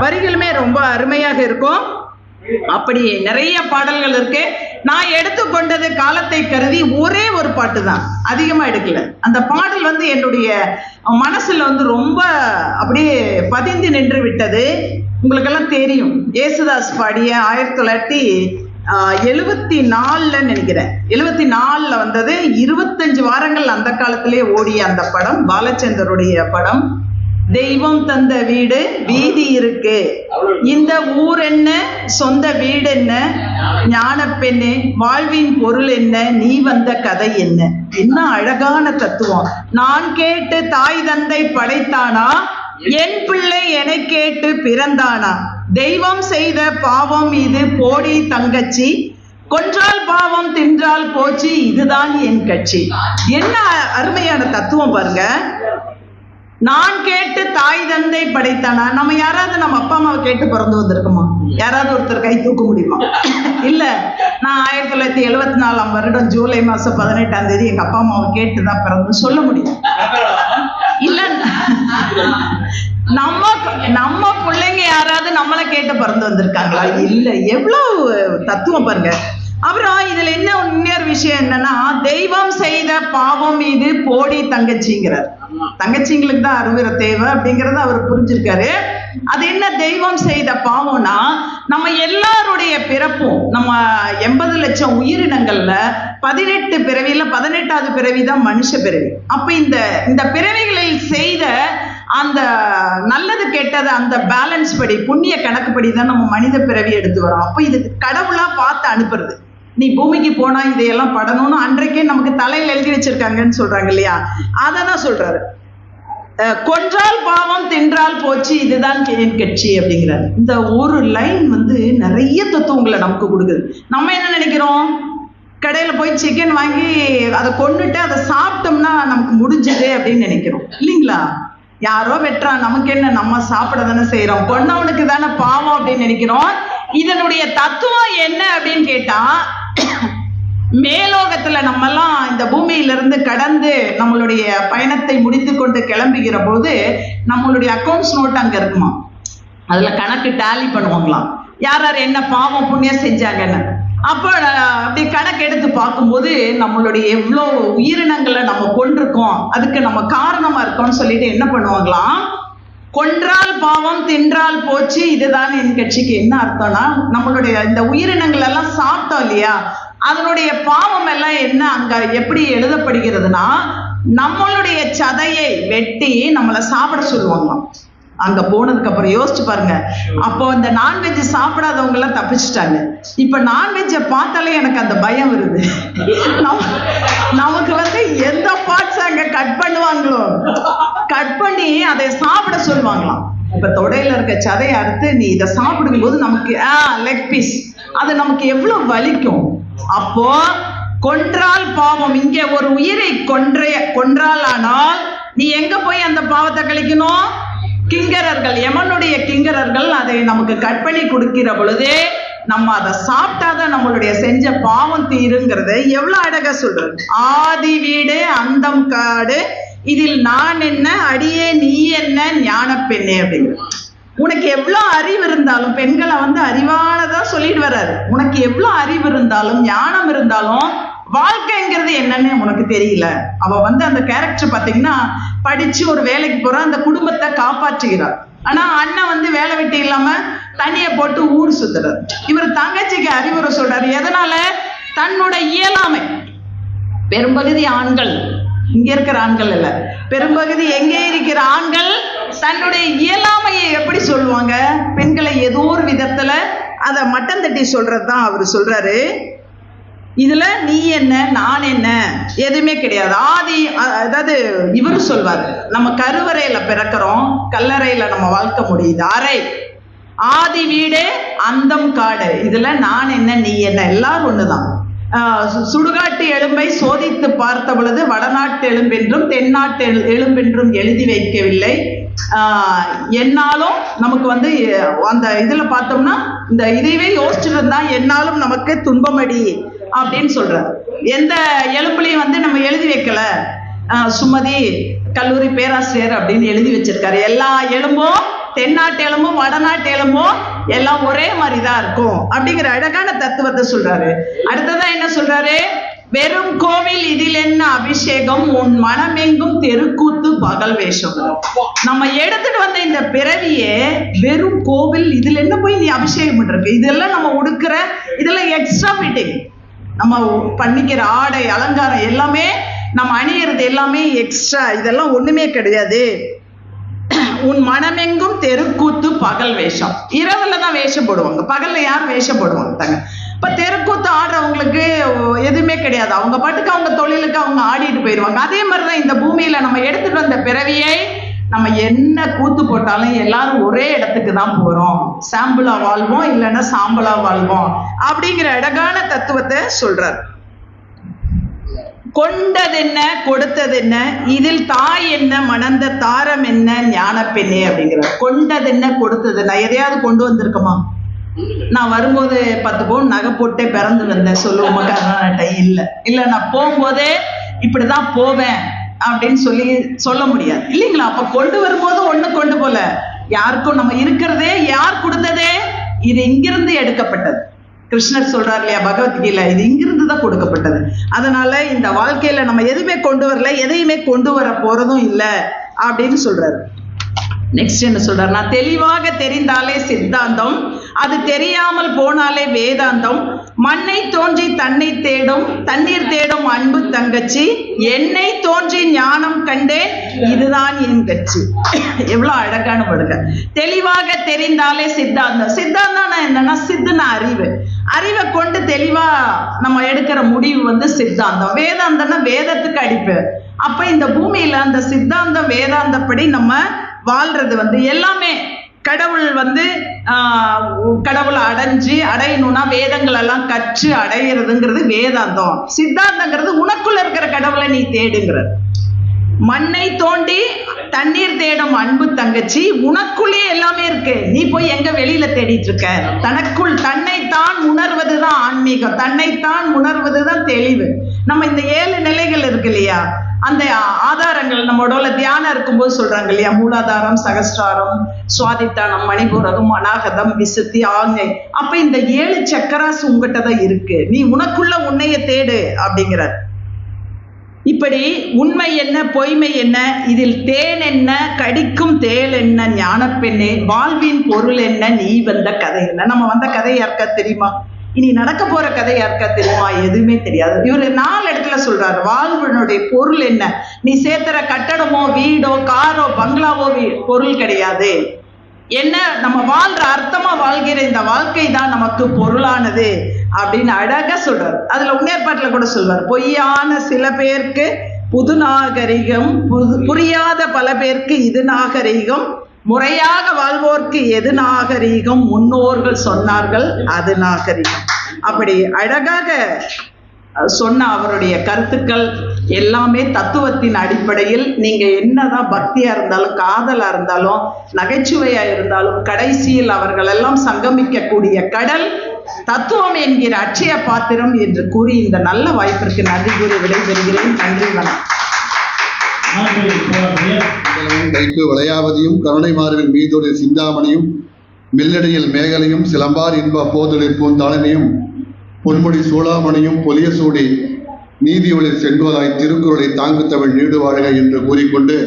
வரிகளுமே ரொம்ப அருமையாக இருக்கும். அப்படி நிறைய பாடல்கள் இருக்கு. நான் எடுத்துக்கொண்டது காலத்தை கருதி ஒரே ஒரு பாட்டு தான், அதிகமா எடுக்கல. அந்த பாடல் வந்து என்னுடைய மனசுல வந்து ரொம்ப அப்படியே பதிந்து நின்று விட்டது. உங்களுக்கெல்லாம் தெரியும், ஏசுதாஸ் பாடிய 1974 நினைக்கிறேன், 74 வந்தது. 25 வாரங்கள் அந்த காலத்திலே ஓடிய அந்த படம், பாலச்சந்தருடைய படம். தெய்வம் தந்த வீடு வீதி இருக்கு, இந்த ஊர் என்ன சொந்த வீடு என்ன, ஞான பெண்ணே வாழ்வின் பொருள் என்ன, நீ வந்த கதை என்ன. என்ன அழகான தத்துவம். நான் கேட்டு தாய் தந்தை படைத்தானா, என் பிள்ளை என்னை கேட்டு பிறந்தானா, தெய்வம் செய்த பாவம் இது போடி தங்கச்சி, கொன்றால் பாவம் தின்றால் போச்சு இதுதான் என் கட்சி. என்ன அருமையான தத்துவம் பாருங்க. நான் கேட்டு தாய் தந்தை படைத்தானா, நம்ம யாராவது நம்ம அப்பா அம்மாவை கேட்டு பிறந்து வந்திருக்குமா? யாராவது ஒருத்தர் கை தூக்க முடியுமா? இல்ல. நான் 1974 வருடம் ஜூலை மாசம் 18ஆம் தேதி எங்க அப்பா அம்மாவை கேட்டுதான் பிறந்து சொல்ல முடியும். இல்ல, நம்ம பிள்ளைங்க யாராவது நம்மளை கேட்டு பிறந்து வந்திருக்காங்களா? இல்ல. எவ்வளவு தத்துவம் பாருங்க. அப்புறம் இதுல இன்னொரு விஷயம் என்னன்னா, தெய்வம் செய்த பாவம் இது போடி தங்கச்சிங்கிறார். தங்கச்சிங்களுக்கு தான் அருவரை தேவை அப்படிங்கறத அவர் புரிஞ்சிருக்காரு. அது என்ன தெய்வம் செய்த பாவம்னா, நம்ம எல்லாருடைய பிறப்பும், நம்ம 80 லட்சம் உயிரினங்கள்ல 18 பிறவியில 18வது பிறவி தான் மனுஷ பிறவி. அப்ப இந்த பிறவிகளில் செய்த அந்த நல்லது கெட்டது அந்த பேலன்ஸ் படி, புண்ணிய கணக்குப்படி தான் நம்ம மனித பிறவி எடுத்து வரோம். அப்ப இது கடவுளா பார்த்து அனுப்புறது. நீ பூமிக்கு போனா இதையெல்லாம் படணும்னு அன்றைக்கே நமக்கு தலையில் எழுதி வச்சிருக்காங்கன்னு சொல்றாங்க இல்லையா, அதை தான் சொல்றாரு. கொன்றால் பாவம் தின்றால் போச்சு, இதுதான் என் கட்சி அப்படிங்கிறாரு. இந்த ஒரு லைன் நிறைய தத்துவங்களை நமக்கு கொடுக்குது. நம்ம என்ன நினைக்கிறோம், கடையில் போய் சிக்கன் வாங்கி அதை கொன்னுட்டு அதை சாப்பிட்டோம்னா நமக்கு முடிஞ்சது அப்படின்னு நினைக்கிறோம் இல்லைங்களா? யாரோ வெட்டுறான், நமக்கு என்ன, நம்ம சாப்பிட தானே செய்யறோம், கொன்னவனுக்கு தானே பாவம் அப்படின்னு நினைக்கிறோம். இதனுடைய தத்துவம் என்ன அப்படின்னு கேட்டா, மேலோகத்துல நம்மெல்லாம் இந்த பூமியிலிருந்து கடந்து நம்மளுடைய பயணத்தை முடித்து கொண்டு கிளம்புகிற போது நம்மளுடைய அக்கௌண்ட்ஸ் நோட் அங்க இருக்குமா, அதுல கணக்கு டேலி பண்ணுவாங்களாம், யார் யார் என்ன பாவம் புண்ணியம் செஞ்சாங்கன்னு. அப்போ அப்படி கணக்கு எடுத்து பார்க்கும்போது நம்மளுடைய எவ்வளோ உயிரினங்களை நம்ம கொண்டிருக்கோம், அதுக்கு நம்ம காரணமா இருக்கோம்னு சொல்லிட்டு என்ன பண்ணுவாங்களாம், கொன்றால் பாவம் தின்றால் போச்சு, இதுதான் என் கட்சிக்கு என்ன அர்த்தம்னா, நம்மளுடைய இந்த உயிரினங்கள் எல்லாம் சாப்பிட்டோம் இல்லையா, அதனுடைய பாவம் எல்லாம் என்ன அங்க எப்படி எழுதப்படுகிறதுனா, நம்மளுடைய சதையை வெட்டி நம்மளை சாப்பிட சொல்லுவாங்களாம். அங்க போனதுக்கு அப்புறம் யோசிச்சு பாருங்க, அப்போ இந்த நான்வெஜ் சாப்பிடாதவங்க எல்லாம் தப்பிச்சுட்டாங்க. இப்ப நான்வெஜ்ஜை பார்த்தாலே எனக்கு அந்த பயம் வருது. நமக்கு எந்த பார்ட்ஸ் அங்க கட் பண்ணுவாங்களோ, கட் பண்ணி அதை சாப்பிட சொல்லுவாங்களாம். இப்ப தொடையில இருக்க சதையை அறுத்து நீ இதை சாப்பிடும் போது நமக்கு லெக் பீஸ், அது நமக்கு எவ்வளவு வலிக்கும். அப்போ கொன்றால் பாவம், இங்க ஒரு உயிரை கொன்றால் ஆனால் நீ எங்க போய் அந்த பாவத்தை கழிக்கணும், கிங்கரர்கள், யமனுடைய கிங்கரர்கள் அதை நமக்கு கட் பண்ணி கொடுக்கிற பொழுது நம்ம அதை சாப்பிட்டாதான் நம்மளுடைய செஞ்ச பாவம் தீருங்கிறத எவ்வளவு அழகா சொல்றது. ஆதி வீடு அந்தம் காடு, இதில் நான் என்ன அடியே நீ என்ன ஞான பெண்ணே அப்படிங்கிற. உனக்கு எவ்வளவு அறிவு இருந்தாலும், பெண்களை அறிவானதா சொல்லிட்டு வர்றாரு, உனக்கு எவ்வளவு அறிவு இருந்தாலும் ஞானம் இருந்தாலும் வாழ்க்கைங்கிறது என்னன்னு உனக்கு தெரியல. அவ அந்த கேரக்டர் பாத்தீங்கன்னா படிச்சு ஒரு வேலைக்கு போறா, அந்த குடும்பத்தை காப்பாற்றுகிறார். ஆனா அண்ணன் வேலை வெட்டி இல்லாம தனியை போட்டு ஊர் சுத்துறாரு. இவர் தங்கச்சிக்கு அறிவுரை சொல்றாரு. எதனால? தன்னுடைய இயலாமை. பெரும்பகுதி ஆண்கள், இங்க இருக்கிற ஆண்கள் இல்ல, பெரும்பகுதி எங்கே இருக்கிற ஆண்கள் தன்னுடைய இயலாமையை எப்படி சொல்லுவாங்க, பெண்களை ஏதோ ஒரு விதத்துல அதை மட்டம் தட்டி சொல்றதுதான் அவரு சொல்றாரு. இதுல நீ என்ன நான் என்ன எதுவுமே கிடையாது. ஆதி, அதாவது இவரு சொல்வாரு, நம்ம கருவறையில பிறக்கிறோம், கல்லறையில நம்ம வாழ்க்கை முடியுது. அறை ஆதி வீடு அந்தம் காடு, இதுல நான் என்ன நீ என்ன எல்லாரும் ஒண்ணுதான். சுடுகாட்டு எலும்பை சோதித்து பார்த்த பொழுது வடநாட்டு எலும்பென்றும் தென்னாட்டு எலும்பென்றும் எழுதி வைக்கவில்லை. என்னாலும் நமக்கு அந்த இதுல பார்த்தோம்னா இந்த இதைவே யோசிச்சுட்டு இருந்தா என்னாலும் நமக்கு துன்பமடி அப்படின்னு சொல்றாரு. எந்த எலும்புலையும் நம்ம எழுதி வைக்கல, சுமதி கல்லூரி பேராசிரியர் அப்படின்னு எழுதி வச்சிருக்காரு. எல்லா எலும்பும் தென்னாட்டு எலும்பும் வடநாட்டு எலும்பும் எல்லாம் ஒரே மாதிரிதான் இருக்கும் அப்படிங்கிற அழகான தத்துவத்தை சொல்றாரு. அடுத்ததா என்ன சொல்றாரு, வெறும் கோவில் இதில் என்ன அபிஷேகம், உன் மனமெங்கும் தெருக்கூத்து பகல் வேஷம். நம்ம எடுத்துட்டு வந்த இந்த பிறவியே வெறும் கோவில், இதுல என்ன போய் நீ அபிஷேகம் பண்றது, இதெல்லாம் நம்ம உடுக்கிற இதெல்லாம் எக்ஸ்ட்ரா ஃபிட்டிங், நம்ம பண்ணிக்கிற ஆடை அலங்காரம் எல்லாமே நம்ம அணியறது எல்லாமே எக்ஸ்ட்ரா, இதெல்லாம் ஒண்ணுமே கிடையாது. உன் மனமெங்கும் தெருக்கூத்து பகல் வேஷம். இரவுல தான் வேஷம் போடுவாங்க, பகல்ல யார் வேஷம் போடுவாங்க? இப்ப தெருக்கூத்து ஆடுறவங்களுக்கு எதுவுமே கிடையாது, அவங்க பாட்டுக்கு அவங்க தொழிலுக்கு அவங்க ஆடிட்டு போயிடுவாங்க. அதே மாதிரிதான் இந்த பூமியில நம்ம எடுத்துட்டு வந்த பிறவியை நம்ம என்ன கூத்து போட்டாலும் எல்லாரும் ஒரே இடத்துக்கு தான் போறோம், சாம்பிளா வாழ்வோம் இல்லைன்னா சாம்பலா வாழ்வோம் அப்படிங்கிற அழகான தத்துவத்தை சொல்றார். கொண்டது என்ன கொடுத்தது என்ன, இதில் தாய் என்ன மணந்த தாரம் என்ன ஞான பெண்ணே அப்படிங்கிறார். கொண்டது என்ன கொடுத்தது என்ன, எதையாவது கொண்டு வந்திருக்கோமா? நான் வரும்போது 10 பவுன் நகை போட்டே பிறந்து வந்தேன் சொல்லுவோமா கர்நாடகை? இல்ல நான் போகும்போதே இப்படிதான் போவேன் அப்படின்னு சொல்ல முடியாது இல்லைங்களா? அப்ப கொண்டு வரும்போது ஒண்ணு கொண்டு போல, யாருக்கும் நம்ம இருக்கிறதே யார் கொடுத்ததே, இது இங்கிருந்து எடுக்கப்பட்டது. கிருஷ்ணர் சொல்றாரு இல்லையா பகவத்கீதை, இது இங்கிருந்து தான் கொடுக்கப்பட்டது. அதனால இந்த வாழ்க்கையில நம்ம எதுவுமே கொண்டு வரல, எதையுமே கொண்டு வர போறதும் இல்லை அப்படின்னு சொல்றாரு. நெக்ஸ்ட் என்ன சொல்றார்? நான் தெளிவாக தெரிந்தாலே சித்தாந்தம், அது தெரியாமல் போனாலே வேதாந்தம். மண்ணை தோன்றி தன்னை தேடும், தண்ணீர் தேடும் அன்பு தங்கச்சி, என்னை தோன்றி ஞானம் கண்டேன், இதுதான் என் கட்சி. எவ்வளவு அழகான படுக. தெளிவாக தெரிந்தாலே சித்தாந்தம். சித்தாந்தம் என்னன்னா, சித்துனா அறிவு. அறிவை கொண்டு தெளிவா நம்ம எடுக்கிற முடிவு சித்தாந்தம். வேதாந்தம்னா வேதத்துக்கு அடிப்பு. அப்ப இந்த பூமியில அந்த சித்தாந்தம் வேதாந்தப்படி நம்ம வாழ்றது எல்லாமே கடவுள் கடவுளை அடையணும்னா வேதங்கள் எல்லாம் கற்று அடையிறதுங்கிறது வேதாந்தம். சித்தாந்தங்கிறது உனக்குள்ள இருக்கிற கடவுளை நீ தேடுங்கிறது. மண்ணை தோண்டி தண்ணீர் தேடும் அன்பு தங்கச்சி, உனக்குள்ளே எல்லாமே இருக்கு, நீ போய் எங்க வெளியில தேடிட்டு இருக்க? தனக்குள் தன்னைத்தான் உணர்வதுதான் ஆன்மீகம், தன்னைத்தான் உணர்வதுதான் தெளிவு. நம்ம இந்த 7 நிலைகள் இருக்கு இல்லையா, அந்த ஆதாரங்கள் நம்மளோட தியானம் இருக்கும்போது சொல்றாங்க இல்லையா, மூலாதாரம், சகஸ்டாரம், சுவாதித்தானம், மணிபூரகம், அநாகதம், விசுத்தி, ஆங்கை. அப்ப இந்த 7 சக்கராசு உங்ககிட்ட தான் இருக்கு, நீ உனக்குள்ள உன்னைய தேடு அப்படிங்கிறார். இப்படி உண்மை என்ன, பொய்மை என்ன, இதில் தேன் என்ன, கடிக்கும் தேள் என்ன, ஞானப்பெண்ணே, வாழ்வின் பொருள் என்ன, நீ வந்த கதை என்ன. நம்ம வந்த கதை யாருக்கா தெரியுமா? இனி நடக்க போற கதை யாருக்கா தெரியுமா? எதுவுமே தெரியாது. இவரு 4 இடத்துல சொல்றாரு வாழ்வினுடைய பொருள் என்ன. நீ சேர்த்துற கட்டடமோ, வீடோ, காரோ, பங்களாவோ பொருள் கிடையாது. என்ன, நம்ம வாழ்ற அர்த்தமா வாழ்கிற இந்த வாழ்க்கை தான் நமக்கு பொருளானது அப்படின்னு அழகா சொல்றாரு. அதுல உன்னேற்பாட்டுல கூட சொல்வார், பொய்யான சில பேருக்கு புது நாகரிகம், புரியாத பல பேருக்கு இது நாகரிகம், முறையாக வாழ்வோர்க்கு எது நாகரிகம், முன்னோர்கள் சொன்னார்கள் அது நாகரிகம். அப்படி அழகாக சொன்ன அவருடைய கருத்துக்கள் எல்லாமே தத்துவத்தின் அடிப்படையில். நீங்க என்னதான் பக்தியா இருந்தாலும், காதலா இருந்தாலும், நகைச்சுவையா இருந்தாலும், கடைசியில் அவர்கள் எல்லாம் சங்கமிக்கக்கூடிய கடல் தத்துவம் என்கிற அட்சய பாத்திரம் என்று கூறி இந்த நல்ல வாய்ப்பிற்கு நன்றி கூறி விடைபெறுகிறேன். நன்றி, வணக்கம். கைக்கு விளையாவதியும் கருணை மார்பில் மீதொரு சிந்தாமணியும் மெல்லடியில் மேகலையும் சிலம்பார் இன்ப போதொழில் பூந்தாளனையும் பொன்முடி சூளாமணியும் பொலிய சூடி நீதியொழில் செங்கோலாய் திருக்குறளை தாங்கு தமிழ் நீடு வாழ்க என்று கூறிக்கொண்டு,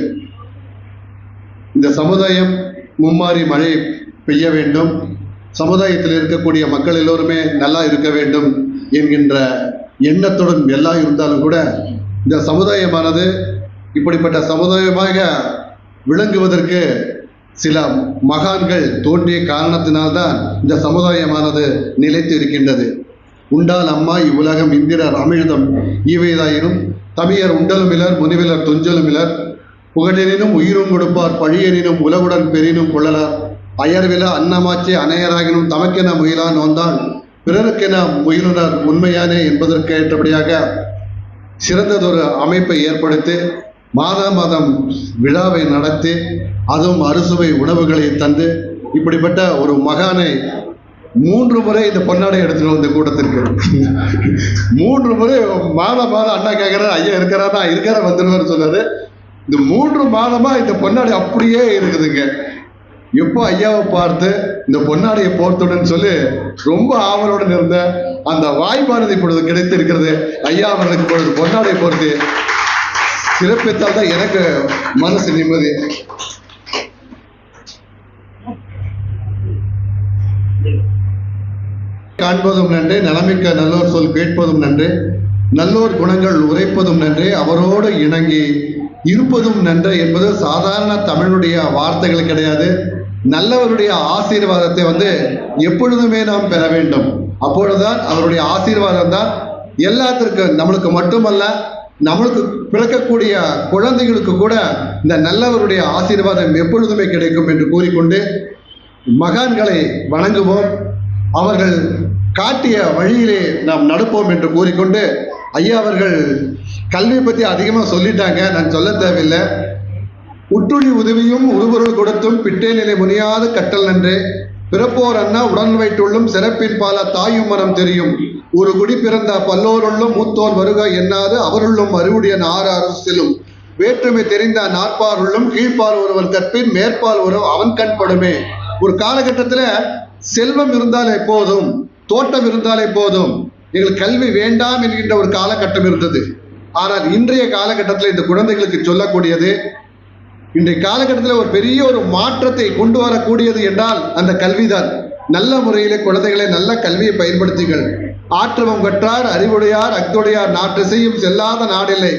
இந்த சமுதாயம் மும்மாறி மழை பெய்ய வேண்டும், சமுதாயத்தில் இருக்கக்கூடிய மக்கள் எல்லோருமே நல்லா இருக்க வேண்டும் என்கின்ற எண்ணத்துடன் எல்லாம் இருந்தாலும் கூட இந்த சமுதாயமானது இப்படிப்பட்ட சமுதாயமாக விளங்குவதற்கு சில மகான்கள் தோன்றிய காரணத்தினால்தான் இந்த சமுதாயமானது நிலைத்து இருக்கின்றது. உண்டால் அம்மா இவ்வுலகம் இந்திரர் அமிழ்தம் ஈவைதாயினும் தமியர் உண்டலுமிலர் முனிவிலர் துஞ்சலுமிலர் புகழெனினும் உயிரும் கொடுப்பார் பழியெனினும் உலகுடன் பெரினும் கொள்ளலார் அயர்வில அன்னமாச்சி அணையராகினும் தமக்கென முயலான் நோந்தால் பிறருக்கென முயலுனர் உண்மையானே என்பதற்கு ஏற்றபடியாக சிறந்ததொரு அமைப்பை ஏற்படுத்தி மாதம் விழாவை நடத்தி அதுவும் அறுசுவை உணவுகளை தந்து இப்படிப்பட்ட ஒரு மகானை 3 முறை இந்த பொன்னாடை எடுத்துட்டு வந்த கூட்டத்திற்கு 3 முறை மாதம் அண்ணா கேட்கிறாரு, ஐயா இருக்கிறாரா, இருக்கிற வந்துடுவார் சொன்னாரு. இந்த 3 மாதமா இந்த பொன்னாடை அப்படியே இருக்குதுங்க. எப்போ ஐயாவை பார்த்து இந்த பொன்னாடையை போர்த்துடன் சொல்லி ரொம்ப ஆவலுடன் இருந்த அந்த வாய்ப்பானது இப்பொழுது கிடைத்திருக்கிறது. ஐயா அவர்களுக்கு இப்பொழுது பொன்னாடை போர்த்து சிறப்பித்தால் தான் எனக்கு மனசு நிம்மதி. காண்பதும் நன்றே, நலமிக்க நல்லோர் சொல் கேட்பதும் நன்றே, நல்லோர் குணங்கள் உரைப்பதும் நன்றே, அவரோடு இணங்கி இருப்பதும் நன்றே என்பது சாதாரண தமிழுடைய வார்த்தைகள் கிடையாது. நல்லவருடைய ஆசீர்வாதத்தை எப்பொழுதுமே நாம் பெற வேண்டும். அப்பொழுதுதான் அவருடைய ஆசீர்வாதம் தான் எல்லாத்திற்கும், நம்மளுக்கு மட்டுமல்ல நம்மளுக்கு பிறக்கக்கூடிய குழந்தைகளுக்கு கூட இந்த நல்லவருடைய ஆசீர்வாதம் எப்பொழுதுமே கிடைக்கும் என்று கூறிக்கொண்டு மகான்களை வணங்குவோம், அவர்கள் காட்டிய வழியிலே நாம் நடப்போம் என்று கூறிக்கொண்டு, ஐயா அவர்கள் கல்வி பற்றி அதிகமாக சொல்லிட்டாங்க, நான் சொல்ல தேவையில்லை. உற்றுழி உதவியும் உருபொருள் கொடுத்தும் பிட்டே நிலை முனியாது கட்டல் நன்றே, பிறப்போர் அண்ணா உடன் வைத்துள்ளும் சிறப்பின் பால தாயும் மனம் தெரியும், ஒரு குடி பிறந்த பல்லோருள்ளும் மூத்தோர் வருக எண்ணாது அவருள்ளும் அறிவுடையன் 6 அரசிலும் வேற்றுமை தெரிந்த நாற்பாருள்ளும் கீழ்ப்பால் ஒருவன் கற்பின் மேற்பால் ஒரு அவன் கண்படுமே. ஒரு காலகட்டத்தில் செல்வம் இருந்தாலே போதும், தோட்டம் இருந்தாலே போதும், எங்களுக்கு கல்வி வேண்டாம் என்கின்ற ஒரு காலகட்டம் இருந்தது. ஆனால் இன்றைய காலகட்டத்தில் இந்த குழந்தைகளுக்கு சொல்லக்கூடியது இன்றைய காலகட்டத்தில் ஒரு பெரிய ஒரு மாற்றத்தை கொண்டு வரக்கூடியது என்றால் அந்த கல்விதான். நல்ல முறையிலே குழந்தைகளை நல்ல கல்வியை பயன்படுத்திகள். ஆற்றவம் கற்றார் அறிவுடையார் அக்துடையார் நாட்டு செய்யும் செல்லாத நாடில்லை,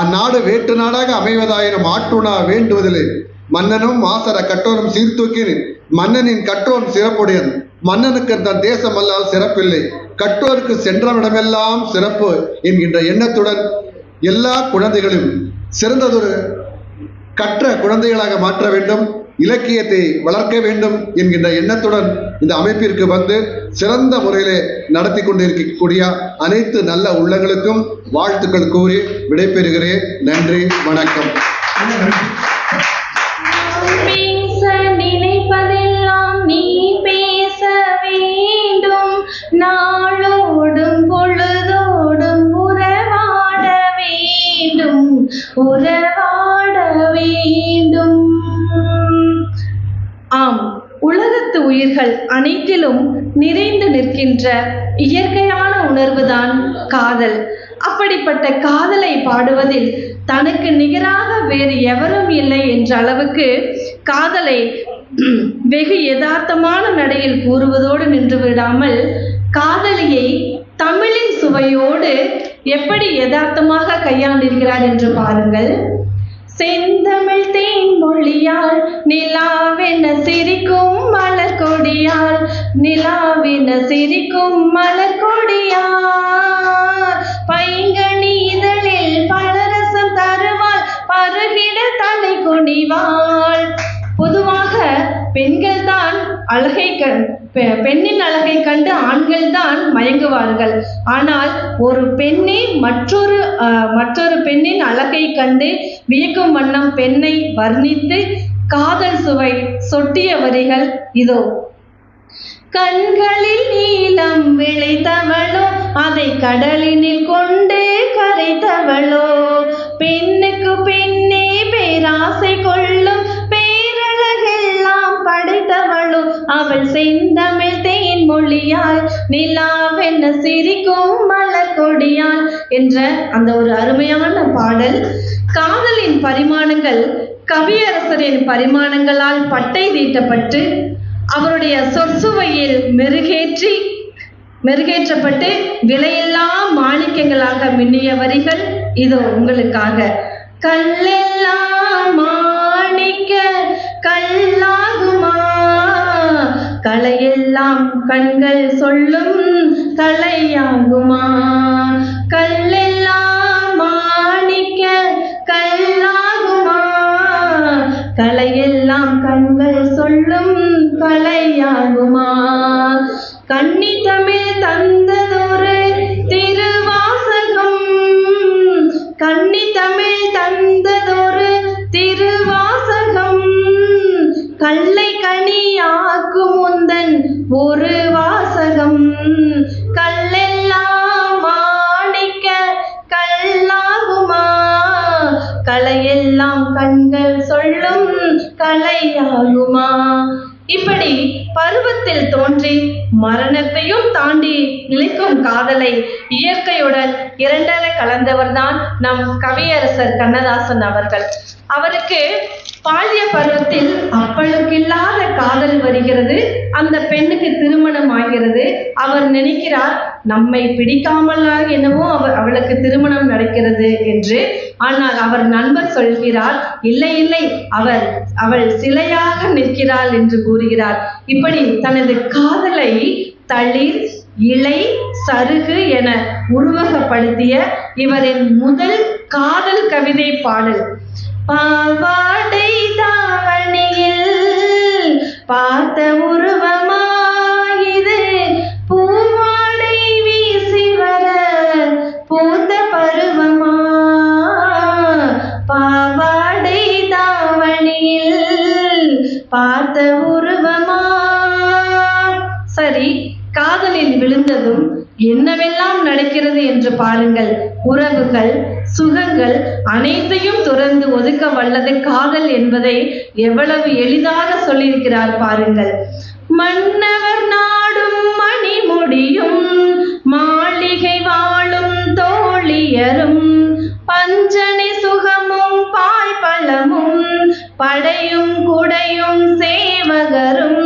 அந்நாடு வேற்று நாடாக அமைவதாயினும் ஆற்றுணா வேண்டுவதில்லை. மன்னனும் மாசர கற்றோனும் சீர்தூக்கின் மன்னனின் கற்றோன் சிறப்புடையன், மன்னனுக்கு தன் தேசம் அல்லால் சிறப்பில்லை, கற்றோருக்கு சென்றவிடமெல்லாம் சிறப்பு என்கின்ற எண்ணத்துடன் எல்லா குழந்தைகளும் சிறந்ததொரு கற்ற குழந்தைகளாக மாற்ற வேண்டும், இலக்கியத்தை வளர்க்க வேண்டும் என்கின்ற எண்ணத்துடன் இந்த அமைப்பிற்கு வந்து சிறந்த முறையிலே நடத்தி கொண்டிருக்கக்கூடிய அனைத்து நல்ல உள்ளங்களுக்கும் வாழ்த்துக்கள் கூறி விடைபெறுகிறேன். நன்றி, வணக்கம். நினைப்பதெல்லாம் நீ பேச வேண்டும், நாளோடும் பொழுதோடும் உறவாட வேண்டும், உறவாட வேண்டும். ஆம், உலகத்து உயிர்கள் அனைத்திலும் நிறைந்து நிற்கின்ற இயற்கையான உணர்வுதான் காதல். அப்படிப்பட்ட காதலை பாடுவதில் தனக்கு நிகராக வேறு எவரும் இல்லை என்ற அளவுக்கு காதலை வெகு யதார்த்தமான நடையில் கூறுவதோடு நின்று விடாமல் காதலியை தமிழின் சுவையோடு எப்படி யதார்த்தமாக கையாண்டிருக்கிறார் என்று பாருங்கள். செந்தமிழ் தேன் மொழியால் நிலாவென சிரிக்கும் மலர் கொடியால், நிலாவென சிரிக்கும் மலர் கொடியால், பைங்கனி இதழில் பலரசம் தருவாள், பருகிட தலை குனிவாள். பொதுவாக பெண்கள் தான் பெண்ணின் அழகை கண்டு ஆண்கள் தான் மயங்குவார்கள். ஆனால் ஒரு பெண்ணே மற்றொரு பெண்ணின் அழகை கண்டு வியக்கும் வண்ணம் பெண்ணை வர்ணித்து காதல் சுவை சொட்டிய வரிகள் இதோ. கண்களில் நீலம் விளைத்தவளோ, அதை கடலினில் கொண்டு கரைத்தவளோ, பெண்ணுக்கு பெண்ணே பேராசை கொள்ளும் பேரழகெல்லாம் படைத்தவளோ, அவள் செந்தமிழ் தேன் மொழியால் நிலாவென சிரிக்கும் மலர் கொடியால் என்ற அந்த ஒரு அருமையான பாடல். காதலின் பரிமாணங்கள் கவியரசரின் பரிமாணங்களால் பட்டை தீட்டப்பட்டு அவருடைய சொற்சுவையில் மெருகேற்றப்பட்டு விலையில்லா மாணிக்கங்களாக மின்னிய வரிகள் இதோ உங்களுக்காக. கல்லெல்லாம் மாணிக்க கல்லாகுமா, கலையெல்லாம் கண்கள் சொல்லும் கலையாகுமா, கல்லெல்லாம் மாணிக்க கல்லாகுமா, கலையெல்லாம் கண்கள் சொல்லும் கலையாகுமா, கன்னி தமிழ் தந்ததொரு திருவாசகம், கன்னி தமிழ் தந்ததொரு திருவாசகம், கல்லை கனியாக்கும் உந்தன் ஒரு வாசகம், கல்லெல்லாம் மாணிக்க கல்லாகுமா, கலையெல்லாம் கண்கள் சொல்லும் கலையாகுமா. இப்படி பருவத்தில் தோன்றி மரணத்தையும் தாண்டி நிலைக்கும் காதலை இயற்கையுடன் இரண்டர கலந்தவர்தான் நம் கவியரசர் கண்ணதாசன் அவர்கள். அவருக்கு பால்ய பருவத்தில் அப்பளுக்கில்லாத காதல் வருகிறது. அந்த பெண்ணுக்கு திருமணம் ஆகிறது. அவர் நினைக்கிறார் நம்மை பிடிக்காமலா என்னவோ அவளுக்கு திருமணம் நடக்கிறது என்று. ஆனால் அவர் நண்பர் சொல்கிறார், இல்லை இல்லை, அவள் சிலையாக நிற்கிறாள் என்று கூறுகிறார். இப்படி தனது காதலை தளிர், இலை, சருகு என உருவகப்படுத்திய இவரின் முதல் காதல் கவிதை பாடல். பாவாடை தாவணியில் பார்த்த உருவமாயிது, பூவாடை வீசி வர பூத்த பருவமா, பாவாடை தாவணியில் பார்த்த உருவமா. சரி, காதலில் விழுந்ததும் என்னவெல்லாம் நடக்கிறது என்று பாருங்கள். உறவுகள், சுகங்கள் அனைத்தையும் துறந்து ஒதுக்க வல்லது காதல் என்பதை எவ்வளவு எளிதாக சொல்லியிருக்கிறார் பாருங்கள். மன்னவர் நாடும் மணிமுடியும், மாளிகை வாழும் தோழியரும், பஞ்சனை சுகமும் பாய் பழமும், படையும் குடையும் சேவகரும்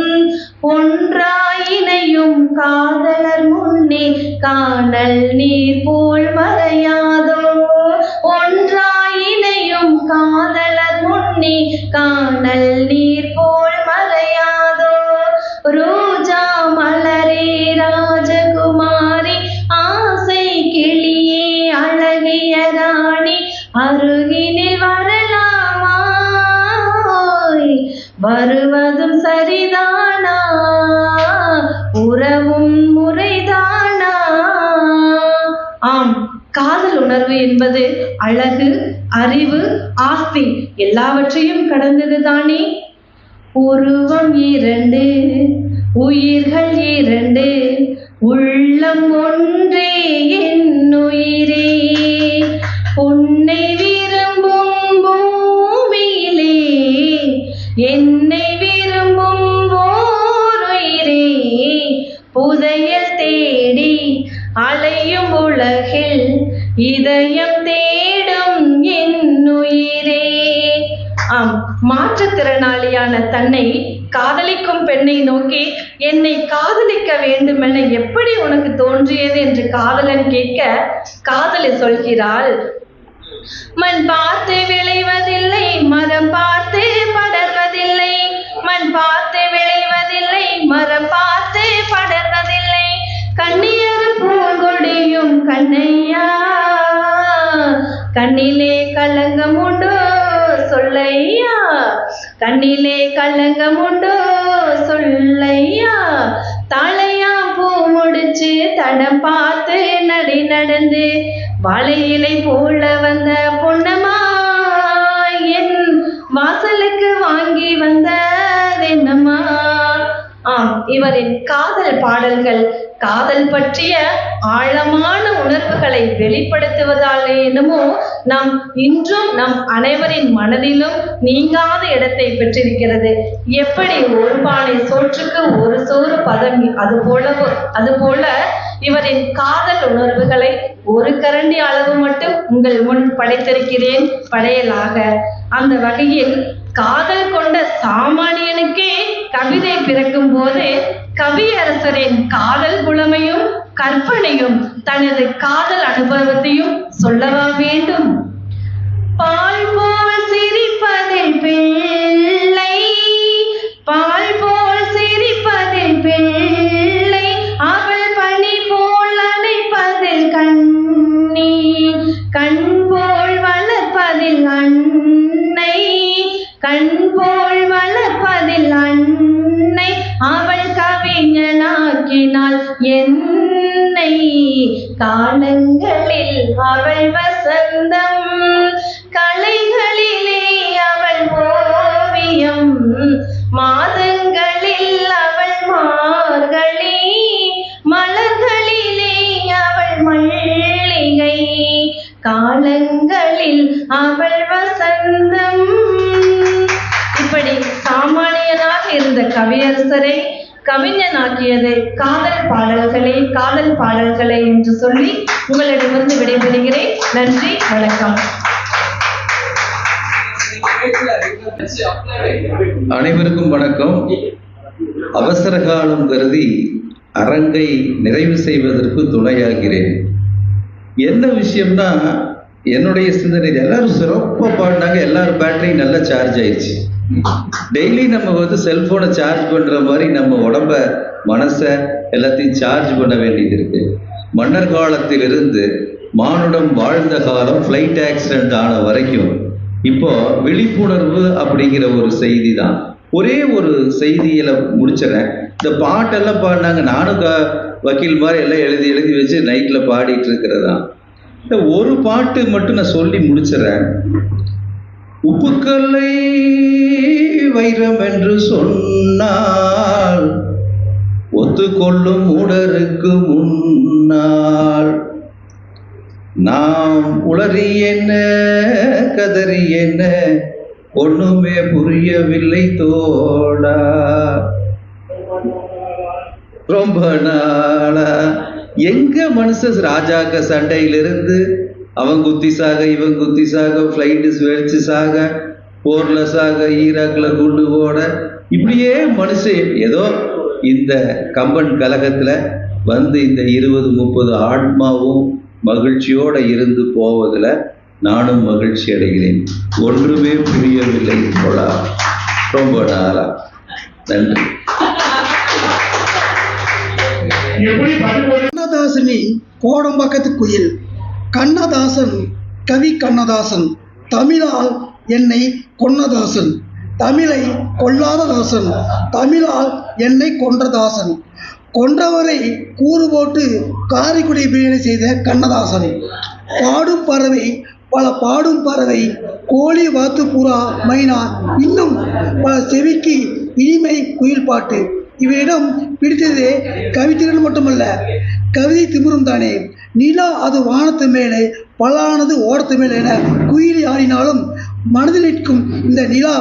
ஒன்றாயினையும் காதலர் முன்னே காணல் நீர் போல் மறையாதோ. ஒன்றாயினையும் காதலர் முன்னே காணல் நீர் போல் மறையாதோ. ரோஜா மலரே ராஜகுமாரி ஆசை கிளியே அழகிய ராணி அருகினில் வரலாமா? வருவதும் சரிதானா? உறவும் முறைதானா? ஆம், காதல் உணர்வு என்பது அழகு, அறிவு, ஆஸ்தி எல்லாவற்றையும் கடந்தது தானே. உருவம் இரண்டு, உயிர்கள் இரண்டு, உள்ளம் ஒன்றே என் உயிரே. உன்னை விரும்பும் பூமியிலே என்னை விரும்பும் ஓருயிரே. புதையல் தேடி அலையும் உலகில் இதயம் தேடும் என் உயிரே. ஆம், மாற்றுத்திறனாளியான தன்னை காதலிக்கும் பெண்ணை நோக்கி என்னை காதலிக்க வேண்டுமென எப்படி உனக்கு தோன்றியது என்று காதலன் கேட்க காதலி சொல்கிறாள், மண் பார்த்து விளைவதில்லை, மரம் பார்த்து படர்வதில்லை. மண் பார்த்து விளைவதில்லை, மரம் பார்த்து படர்வதில்லை. கண்ணியர் பூங்கொடியும் கண்ணையா, கண்ணிலே களங்கம் உண்டோ சொல்லையா. கண்ணிலே களங்கம் உண்டோ சொல்லையா. தலையா பூ முடிச்சு தடம் பார்த்து நடி நடந்து வாழையிலை போல வந்த பொன்னம்மா என் வாசலுக்கு வாங்கி வந்ததென்னம்மா. ஆம், இவரின் காதல் பாடல்கள் காதல் பற்றிய ஆழமான உணர்வுகளை வெளிப்படுத்துவதாலே என்னமோ நாம் இன்றும் நம் அனைவரின் மனதிலும் நீங்காத இடத்தை பெற்றிருக்கிறது. எப்படி ஒரு பானை சோற்றுக்கு ஒரு சோறு பதம், அதுபோல இவரின் காதல் உணர்வுகளை ஒரு கரண்டி அளவு மட்டும் உங்கள் முன் படைத்திருக்கிறேன் படையலாக. அந்த வகையில் காதல் கொண்ட சாமானியனுக்கே கவிதை பிறக்கும் போது கவியரசரின் காதல் புலமையும் கற்பனையும் தனது காதல் அனுபவத்தையும் சொல்லவா வேண்டும்? பால் போல் சிரிப்பதில் பிள்ளை, பால் போல் சிரிப்பதில் பிள்ளை, அவள் பனி போல் அணைப்பதில் கண்ணி, கண் போல் வளர்ப்பதில் அன்னை, கண் போல் வளர்ப்பதில் அன்னை, அவள் கவிஞனாக்கினாள் என்னை. காலங்களில் அவள் வசந்தம், கலைகளிலே அவள் ஓவியம், மாதங்களில் அவள் மார்கழி, மலர்களிலே அவள் மல்லிகை, காலங்களில் அவள் வசந்தம். இப்படி சாமானியனாக இருந்த கவியரசரை கவிஞனாக்கியது காதல் பாடல்களே என்று சொல்லி உங்களிடமிருந்து விடைபெறுகிறேன். நன்றி, வணக்கம். அனைவருக்கும் வணக்கம். அவசர காலம் கருதி அரங்கை நிறைவு செய்வதற்கு துணையாகிறேன். என்ன விஷயம்னா, என்னுடைய சிந்தனை எல்லாரும் சிறப்பாக பாடினாங்க, எல்லாரும் பேட்டரி நல்லா சார்ஜ் ஆயிடுச்சு. டெய்லி நம்ம செல்போனை சார்ஜ் பண்ற மாதிரி நம்ம உடம்ப மனசை எல்லாத்தையும் சார்ஜ் பண்ண வேண்டியது இருக்கு. மன்னர் காலத்திலிருந்து மானுடம் வாழ்ந்த காலம், ஃப்ளைட் ஆக்சிடென்ட் ஆன வரைக்கும் இப்போ விழிப்புணர்வு அப்படிங்கிற ஒரு செய்தி தான். ஒரே ஒரு செய்தியில முடிச்சிடறேன். இந்த பாட்டெல்லாம் பாடினாங்க, நானும் வக்கீல் மாதிரி எல்லாம் எழுதி வச்சு நைட்ல பாடிட்டு இருக்கிறதா. இந்த ஒரு பாட்டு மட்டும் நான் சொல்லி முடிச்சிடறேன். உப்புக்கல்லை வைரம் என்று சொன்னால் ஒத்துக்கொள்ளும் மூடருக்கு முன்னால் நாம் உளறி என்ன கதறி என்ன ஒண்ணுமே புரியவில்லை தோடா. ரொம்ப நாளா எங்க மனுஷன் ராஜாக்க சண்டையிலிருந்து அவன் குத்தி சாக இவன் குத்தி சாக, ஃப்ளைட்டு வெடிச்சு சாக, போர்ல சாக, ஈராக்ல குண்டு போட, இப்படியே மனுஷன் ஏதோ இந்த கம்பன் கழகத்துல வந்து இந்த 20-30 ஆன்மாவும் மகிழ்ச்சியோட இருந்து போவதுல நானும் மகிழ்ச்சி அடைகிறேன். ஒன்றுமே புரியவில்லை போலா, ரொம்ப நாளா. நன்றி. கண்ணதாசனின் கோடம்பாக்கத்து குயில். கண்ணதாசன் கவி கண்ணதாசன், தமிழால் என்னை கொன்னதாசன், தமிழை கொல்லாத தாசன், தமிழால் என்னை கொன்றதாசன், கொன்றவரை கூறு போட்டு காரைக்குடி பிரியாணி செய்த கண்ணதாசன். பாடும் பறவை பல பாடும் பறவை, கோழி, வாத்து, புறா, மைனா, இன்னும் பல செவிக்கு இனிமை குயில் பாட்டு. இவரிடம் பிடித்தது கவிதைகள் மட்டுமல்ல, கவிதை திமிரும் தானே. நிலா அது வானத்து மேலே, பலானது ஓடத்து மேலே என குயில் ஆடினாலும் மனதில் நிற்கும் இந்த நிலா,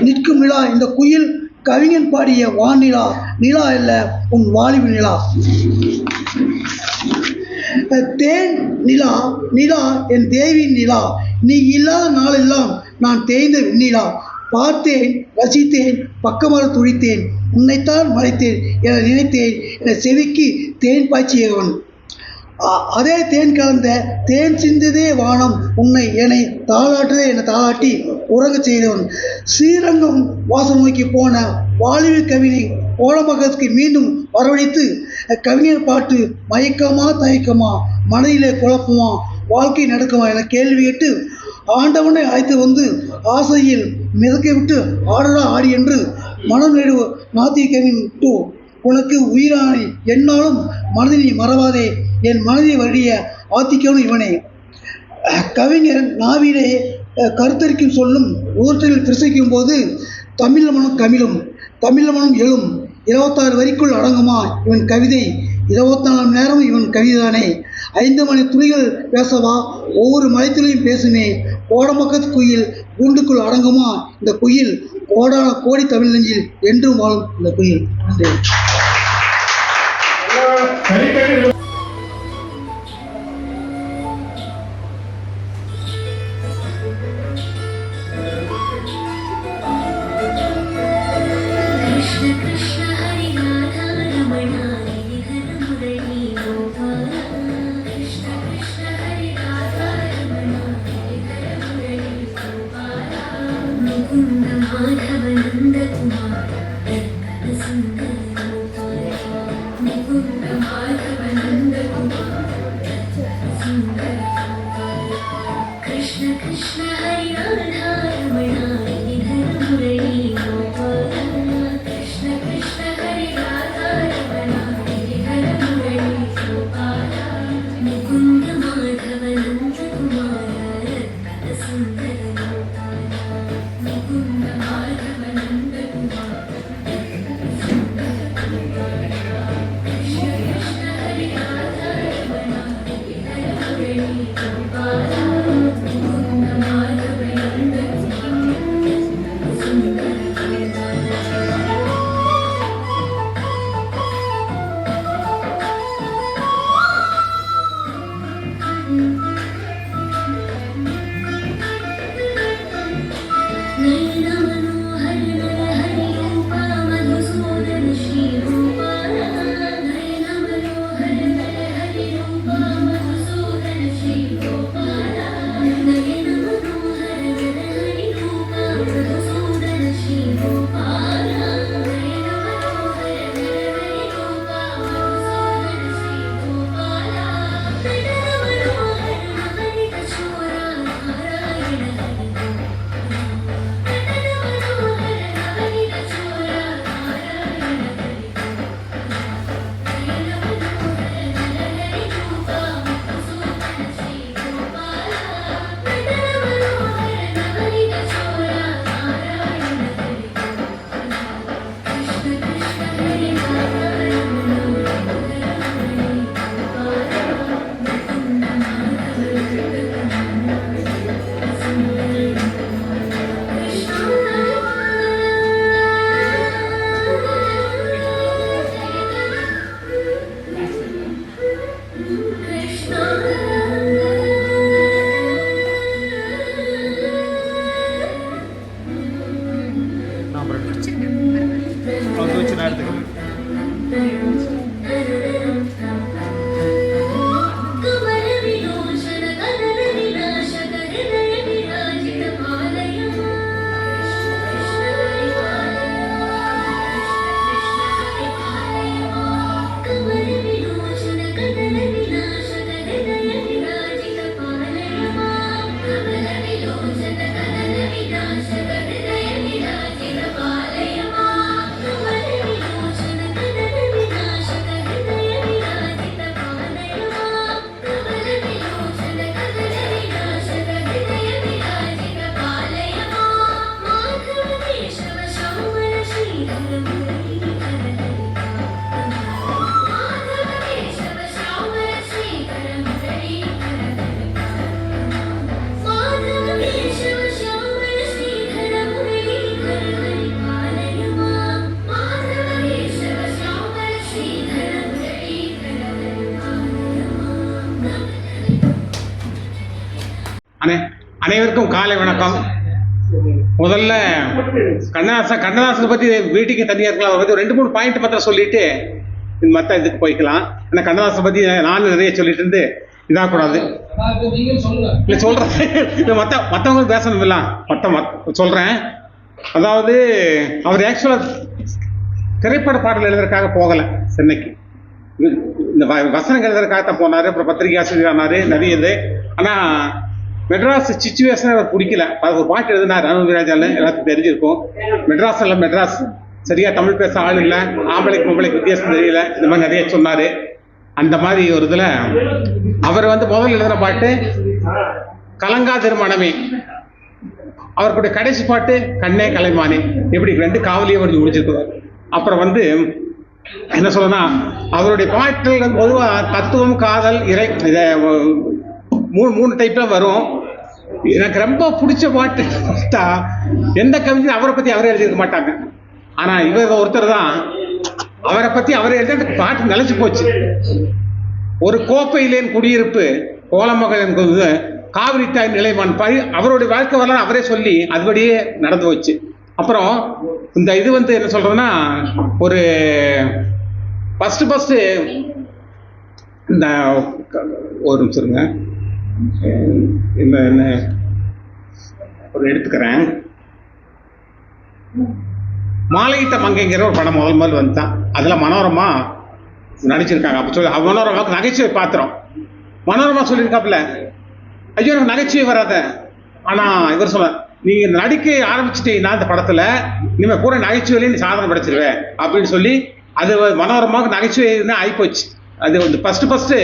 நிற்கும் நிலா இந்த குயில் கவிஞன் பாடிய வானிலா, நிலா அல்ல உன் வாலிபு நிலா. தேன் நிலா, நிலா என் தேவியின் நிலா, நீ இல்லாத நாளெல்லாம் நான் தேய்ந்த வெண்ணிலா. பார்த்தேன், ரசித்தேன், பக்கமர துடித்தேன், உன்னைத்தான் மறைத்தேன் என நினைத்தேன் என செவிக்கு தேன் பாய்ச்சியவன். அதே தேன் கலந்த தேன் சிந்ததே வானம் உன்னை என்னை தாளாட்டுதே என தாளாட்டி உறங்க செய்தவன். ஸ்ரீரங்கம் வாசல் நோக்கி போன வாலிப கவினை கோடம்பாக்கத்துக்கு மீண்டும் வரவழைத்து கவிஞர் பாட்டு மயக்கமா தயக்கமா, மனதிலே குழப்பமா, வாழ்க்கை நடக்குமா என கேள்வி கேட்டு ஆண்டவனை அழைத்து வந்து ஆசையில் மிதக்க விட்டு ஆடலா ஆடி என்று மனம் நெடு நாத்திய கவின் டூ. உனக்கு உயிரானே என்னாலும் மனதில் நீ மறவாதே, என் மனதை வருடிய ஆத்திக்கவனும் இவனே. கவிஞர் நாவிலே கருத்தரிக்கும் சொல்லும் உதட்டில் திசைக்கும் போது தமிழ் மனம் கமிழும், தமிழ் மனம் எழும். 26 வரிக்குள் அடங்குமா இவன் கவிதை, 24 மணி நேரம் இவன் கவிதைதானே. 5 மணி துளிகள் பேசவா, ஒவ்வொரு மலைத்துளியும் பேசுமே. கோடம்பாக்கத்து குயில் கூண்டுக்குள் அடங்குமா இந்த குயில், கோடான கோடி தமிழ் நெஞ்சில் என்றும் வாழும் இந்த குயில். நன்றி. Thank you. அனைவருக்கும் காலை வணக்கம். முதல்ல கண்ணதாசனை பற்றி வீட்டுக்கு தனியாக இருக்கலாம், அவரை பற்றி 2-3 பாயிண்ட் மாத்திரம் சொல்லிட்டு மற்ற இதுக்கு போய்க்கலாம். ஏன்னா கண்ணதாசனை பற்றி நானும் நிறைய சொல்லிட்டு இருந்து இதாகக்கூடாது. இல்லை சொல்கிறேன், மற்றவங்களும் பேசணும் இல்லை, சொல்கிறேன். அதாவது அவர் ஆக்சுவலாக திரைப்பட பாடல் எழுதுறதுக்காக போகலை சென்னைக்கு, இந்த வசனங்கள் எழுதுறதுக்காகத்தான் போனார். அப்புறம் பத்திரிகை ஆசிரியர் ஆனார், நிறைய இது. ஆனால் மெட்ராஸ் சிச்சுவேஷன் அவர் பிடிக்கல. ஒரு பாட்டு எழுதினார் அனுபவிராஜால, எல்லாத்துக்கும் தெரிஞ்சிருக்கும். மெட்ராஸ் சரியா தமிழ் பேச ஆள் இல்லை, ஆம்பளைக்கு பொம்பளைக்கு வித்தியாசம் தெரியல, இந்த மாதிரி நிறைய சொன்னார். அந்த மாதிரி ஒரு இதில் அவர் முதல் எழுதின பாட்டு கலங்கா திருமணமே, அவருடைய கடைசி பாட்டு கண்ணே கலைமானே. இப்படி 2 காவலியை அவர் முடிச்சிருக்கிறார். அப்புறம் என்ன சொல்லணும்னா, அவருடைய பாட்டுகள் பொதுவாக தத்துவம், காதல், இறை, இதை 3 டைப்ல வரும். எனக்கு ரொம்ப பிடிச்ச பாட்டு எந்த கவிஞரும் அவரை பற்றி அவரே எழுதியிருக்க மாட்டாங்க. ஆனால் இவர் ஒருத்தர் தான் அவரை பற்றி அவரே எழுதி அந்த பாட்டு நிலைச்சு போச்சு. ஒரு கோப்பையிலேன் குடியிருப்பு கோலமகள் என்பது காவிரி தாய் நிலைமான் பாடி அவருடைய வாழ்க்கை வரலாறு அவரே சொல்லி அதுபடியே நடந்து போச்சு. அப்புறம் இந்த இது என்ன சொல்றதுன்னா, ஒரு ஃபர்ஸ்ட் இந்த ஒரு நிமிஷருங்க, என்ன ஒரு எடுத்துக்கிறேன். மாலையிட்ட மங்கைங்கிற ஒரு படம் முதல் வந்துதான். அதில் மனோரமா நடிச்சிருக்காங்க. அப்போ சொல்லி மனோரமாவுக்கு நகைச்சுவை பாத்திரம். மனோரமா சொல்லியிருக்காப்புல, ஐயோ எனக்கு நகைச்சுவை வராத. ஆனால் இவர் சொல்ல, நீங்கள் நடிக்க ஆரம்பிச்சிட்டீங்கன்னா இந்த படத்தில் இனிமேல் பூரா நகைச்சுவையிலே நீ சாதனை படைச்சிருவேன் அப்படின்னு சொல்லி அது மனோரமாவுக்கு நகைச்சுவை ஆகிப்போச்சு. அது ஃபஸ்ட்டு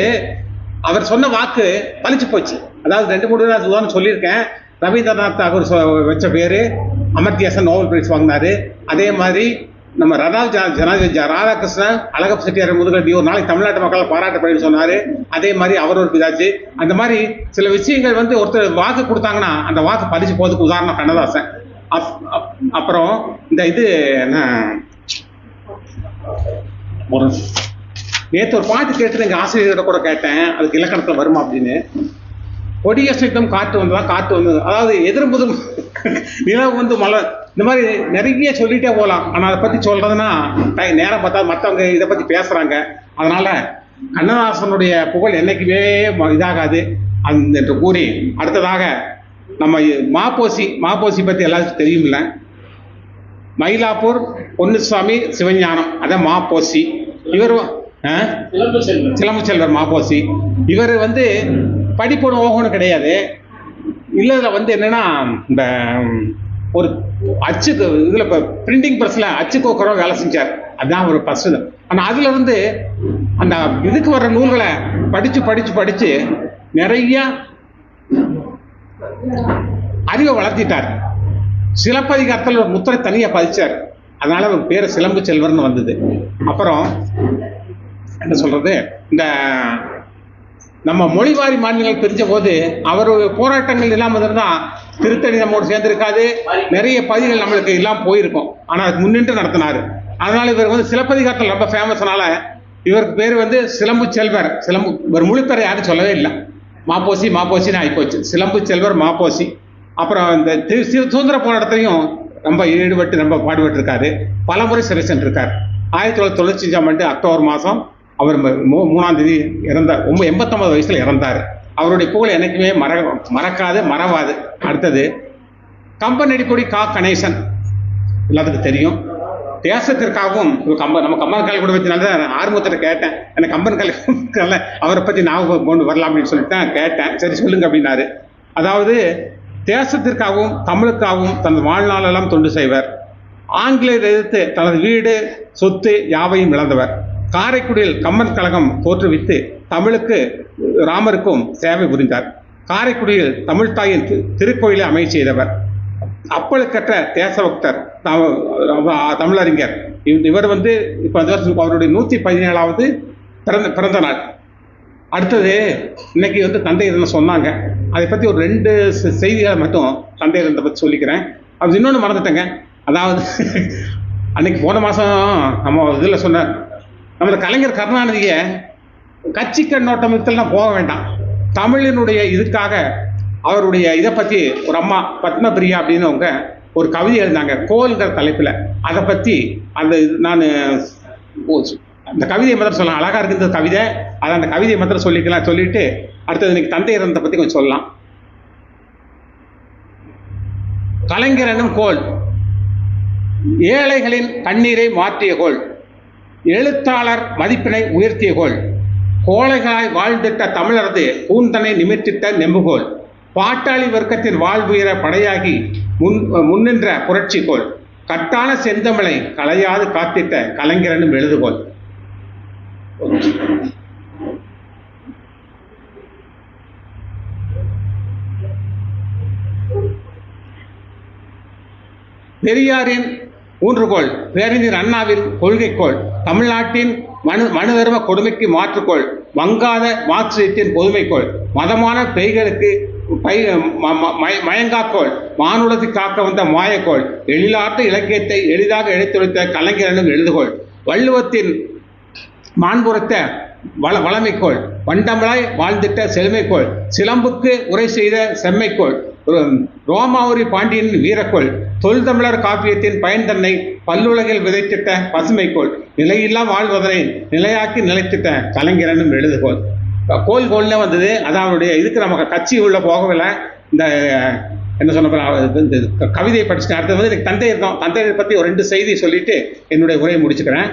அவர் சொன்ன வாக்கு பழிச்சு போச்சு. அதாவது 2-3 உதாரணம் சொல்லியிருக்கேன். ரவீந்திரநாத் தாகூர் வச்ச பேர், அமர்த்தியாசன் நோபல் பிரைஸ் வாங்கினாரு. அதே மாதிரி நம்ம ராதாகிருஷ்ணன் அழகப்ப செட்டியார் முதுகல்வி ஒரு நாளைக்கு தமிழ்நாட்டு மக்களை பாராட்டப்படின்னு சொன்னார். அதே மாதிரி அவர் ஒரு இதாச்சு. அந்த மாதிரி சில விஷயங்கள் ஒருத்தர் வாக்கு கொடுத்தாங்கன்னா அந்த வாக்கு பழிச்சு போகிறதுக்கு உதாரணம் கண்ணதாசன். அப்புறம் இந்த இது என்ன, ஒரு நேற்று ஒரு பாட்டு கேட்டு எங்கள் ஆசிரியர்கிட்ட கூட கேட்டேன், அதுக்கு இலக்கணத்தில் வருமா அப்படின்னு. கொடிய சித்தம் காற்று வந்ததான், காற்று வந்தது. அதாவது எதிர்புதும் நிலவு மழை, இந்த மாதிரி நிறைய சொல்லிட்டே போகலாம். ஆனால் அதை பற்றி சொல்கிறதுனா நேரம் பார்த்தா மற்றவங்க இதை பற்றி பேசுகிறாங்க. அதனால் கண்ணதாசனுடைய புகழ் என்றைக்குமே இதாகாது என்று கூறி, அடுத்ததாக நம்ம மாப்போசி பற்றி எல்லாத்துக்கும் தெரியுமில்ல. மயிலாப்பூர் பொன்னுசாமி சிவஞானம், அதான் மாப்போசி. இவர் சிலம்பு செல்வர் மாப்போசி. இவர் படிப்போடு ஓகணும் கிடையாது. இல்லதில் என்னன்னா, இந்த ஒரு அச்சுக்கு இதில் இப்போ பிரிண்டிங் ப்ரெஸ்ஸில் அச்சு கோக்கரோ வேலை செஞ்சார். அதுதான் ஒரு ஃபஸ்ட்டு. ஆனால் அதில் அந்த இதுக்கு வர்ற நூல்களை படித்து நிறைய அறிவை வளர்த்திட்டார். சிலப்பதிகாரத்தில் ஒரு முத்திரை தனியாக பதிச்சார். அதனால ஒரு பேர் சிலம்பு செல்வர்னு வந்தது. அப்புறம் என்ன சொல்றது, இந்த நம்ம மொழிவாரி மாநிலங்கள் பிரிஞ்ச போது அவருடைய போராட்டங்கள் இல்லாமல் இருந்தால் திருத்தணி நம்மோடு சேர்ந்திருக்காது, நிறைய பதிகள் நம்மளுக்கு இல்லாமல் போயிருக்கும். ஆனால் அதுக்கு முன்னின்று நடத்தினார். அதனால இவர் சிலப்பதிகாரத்தில் ரொம்ப ஃபேமஸ்னால இவருக்கு பேர் சிலம்பு செல்வர். ஒரு முழுப்பேரை யாரும் சொல்லவே இல்லை. மாப்போசின்னு ஆகிப்போச்சு, சிலம்பு செல்வர் மாப்போசி. அப்புறம் இந்த சுதந்திர போராட்டத்தையும் ரொம்ப ஈடுபட்டு ரொம்ப பாடுபட்டிருக்காரு. பல முறை சிறை சென்றிருக்கார். 1995 அக்டோபர் மாதம் அவர் 3ஆம் தேதி இறந்தார். 89 வயசுல இறந்தார். அவருடைய புகழ் என்னைக்குமே மறவாது. அடுத்தது கம்பன் அடிப்பொடி கணேசன், எல்லாத்துக்கும் தெரியும். தேசத்திற்காகவும் நம்ம கம்பன் கலை கூட பற்றி நல்ல ஆர்வத்தை கேட்டேன். எனக்கு கம்பன் கலை அவரை பற்றி ஞாபகம் கொண்டு வரலாம் அப்படின்னு சொல்லிட்டு தான் கேட்டேன். சரி சொல்லுங்க அப்படின்னாரு. அதாவது தேசத்திற்காகவும் தமிழுக்காகவும் தனது வாழ்நாளெல்லாம் தொண்டு செய்வர். ஆங்கிலேயர் எதிர்த்து தனது வீடு சொத்து யாவையும் இழந்தவர். காரைக்குடியில் கம்பன் கழகம் தோற்றுவித்து தமிழுக்கு ராமருக்கும் சேவை புரிந்தார். காரைக்குடியில் தமிழ்தாயின் திருக்கோயிலை அமைய செய்தவர். அப்பழுக்கற்ற தேசபக்தர், தமிழறிஞர். இவர் இப்போ அவருடைய 117வது பிறந்த நாள். அடுத்தது இன்னைக்கு தந்தை தினம் சொன்னாங்க. அதை பற்றி ஒரு 2 செய்திகளை மட்டும் தந்தை தினத்தை பற்றி சொல்லிக்கிறேன். அது இன்னொன்று மறந்துட்டேங்க. அதாவது அன்னைக்கு போன மாதம் நம்ம இதில் சொன்ன நம்ம கலைஞர் கருணாநிதியை கட்சி கண்ணோட்டத்தில் போக வேண்டாம், தமிழினுடைய இதுக்காக அவருடைய இதை பற்றி ஒரு அம்மா பத்மபிரியா அப்படின்னவங்க ஒரு கவிதை எழுந்தாங்க கோல்ங்கிற தலைப்பில். அதை பற்றி நான் அந்த கவிதையை மாத்திரம் சொல்லலாம். அழகாக இருக்குது கவிதை. அதை அந்த கவிதையை மாத்திரம் சொல்லிட்டு அடுத்தது இன்னைக்கு தந்தை இறந்ததை பற்றி கொஞ்சம் சொல்லலாம். கலைஞர் எனும் கோல் ஏழைகளின் கண்ணீரை மாற்றிய கோல், எழுத்தாளர் மதிப்பினை உயர்த்திய கோல், கோழைகளாய் வாழ்ந்திட்ட தமிழரது பூந்தனை நிமித்திட்ட நெம்புகோல், பாட்டாளி வர்க்கத்தின் வாழ்வுயர படையாகி முன்னின்ற புரட்சி கோல், கட்டான செந்தமிழை களையாது காத்திட்ட கலைஞரனும் எழுதுகோல். பெரியாரின் ஊன்றுகோல், பேரறிஞர் அண்ணாவின் கொள்கைக்கோள், தமிழ்நாட்டின் மனுதர்ம கொடுமைக்கு மாற்றுக்கோள், வங்காத மார்க்சியத்தின் பொதுமைக்கோள், மதமான பெய்களுக்கு மயங்காக்கோள், மானுடத்தை காக்க வந்த மாயக்கோள், எழிலாட்ட இலக்கியத்தை எளிதாக எடுத்துரைத்த கலைஞரனும் எழுதுகோள், வள்ளுவத்தின் மாண்புறத்த வளமைக்கோள், வண்டமலாய் வாழ்ந்திட்ட செழுமைக்கோள், சிலம்புக்கு உரை செய்த செம்மைக்கோள், ரோமாவூரி பாண்டியனின் வீரக்கோள், தொல்தமிழர் காப்பியத்தின் பயன் தன்னை பல்லுலகில் விதைத்திட்ட பசுமைக்கோள், நிலையில்லா வாழ்வதனை நிலையாக்கி நிலைத்திட்ட கலைஞரனும் எழுதுகோள். கோல்னே வந்தது. அதான் அவருடைய இதுக்கு நமக்கு கட்சி உள்ள போகவில்லை. இந்த என்ன சொன்ன கவிதையை படிச்சுட்டு அடுத்தது வந்து எனக்கு தந்தையை பற்றி ஒரு 2 செய்தி சொல்லிட்டு என்னுடைய உரையை முடிச்சுக்கிறேன்.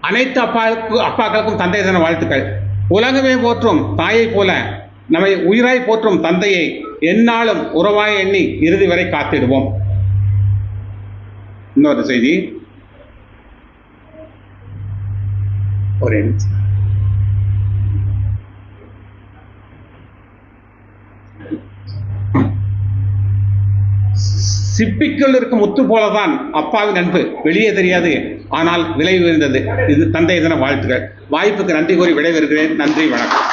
அனைத்து அப்பாக்களுக்கும் தந்தை தின வாழ்த்துக்கள். உலகமே போற்றும் தாயை போல நம்மை உயிராய் போற்றும் தந்தையை எந்நாளும் உறவாய் எண்ணி இறுதி வரை காத்திடுவோம். இன்னொரு செய்தி. ஒரே சிப்பிக்குள் இருக்கும் முத்து போலதான் அப்பாவின் அன்பு, வெளியே தெரியாது ஆனால் விலை உயர்ந்தது. இது தந்தை தின வாழ்த்துக்கள். வாய்ப்புக்கு நன்றி கூறி விடைபெறுகிறேன். நன்றி, வணக்கம்.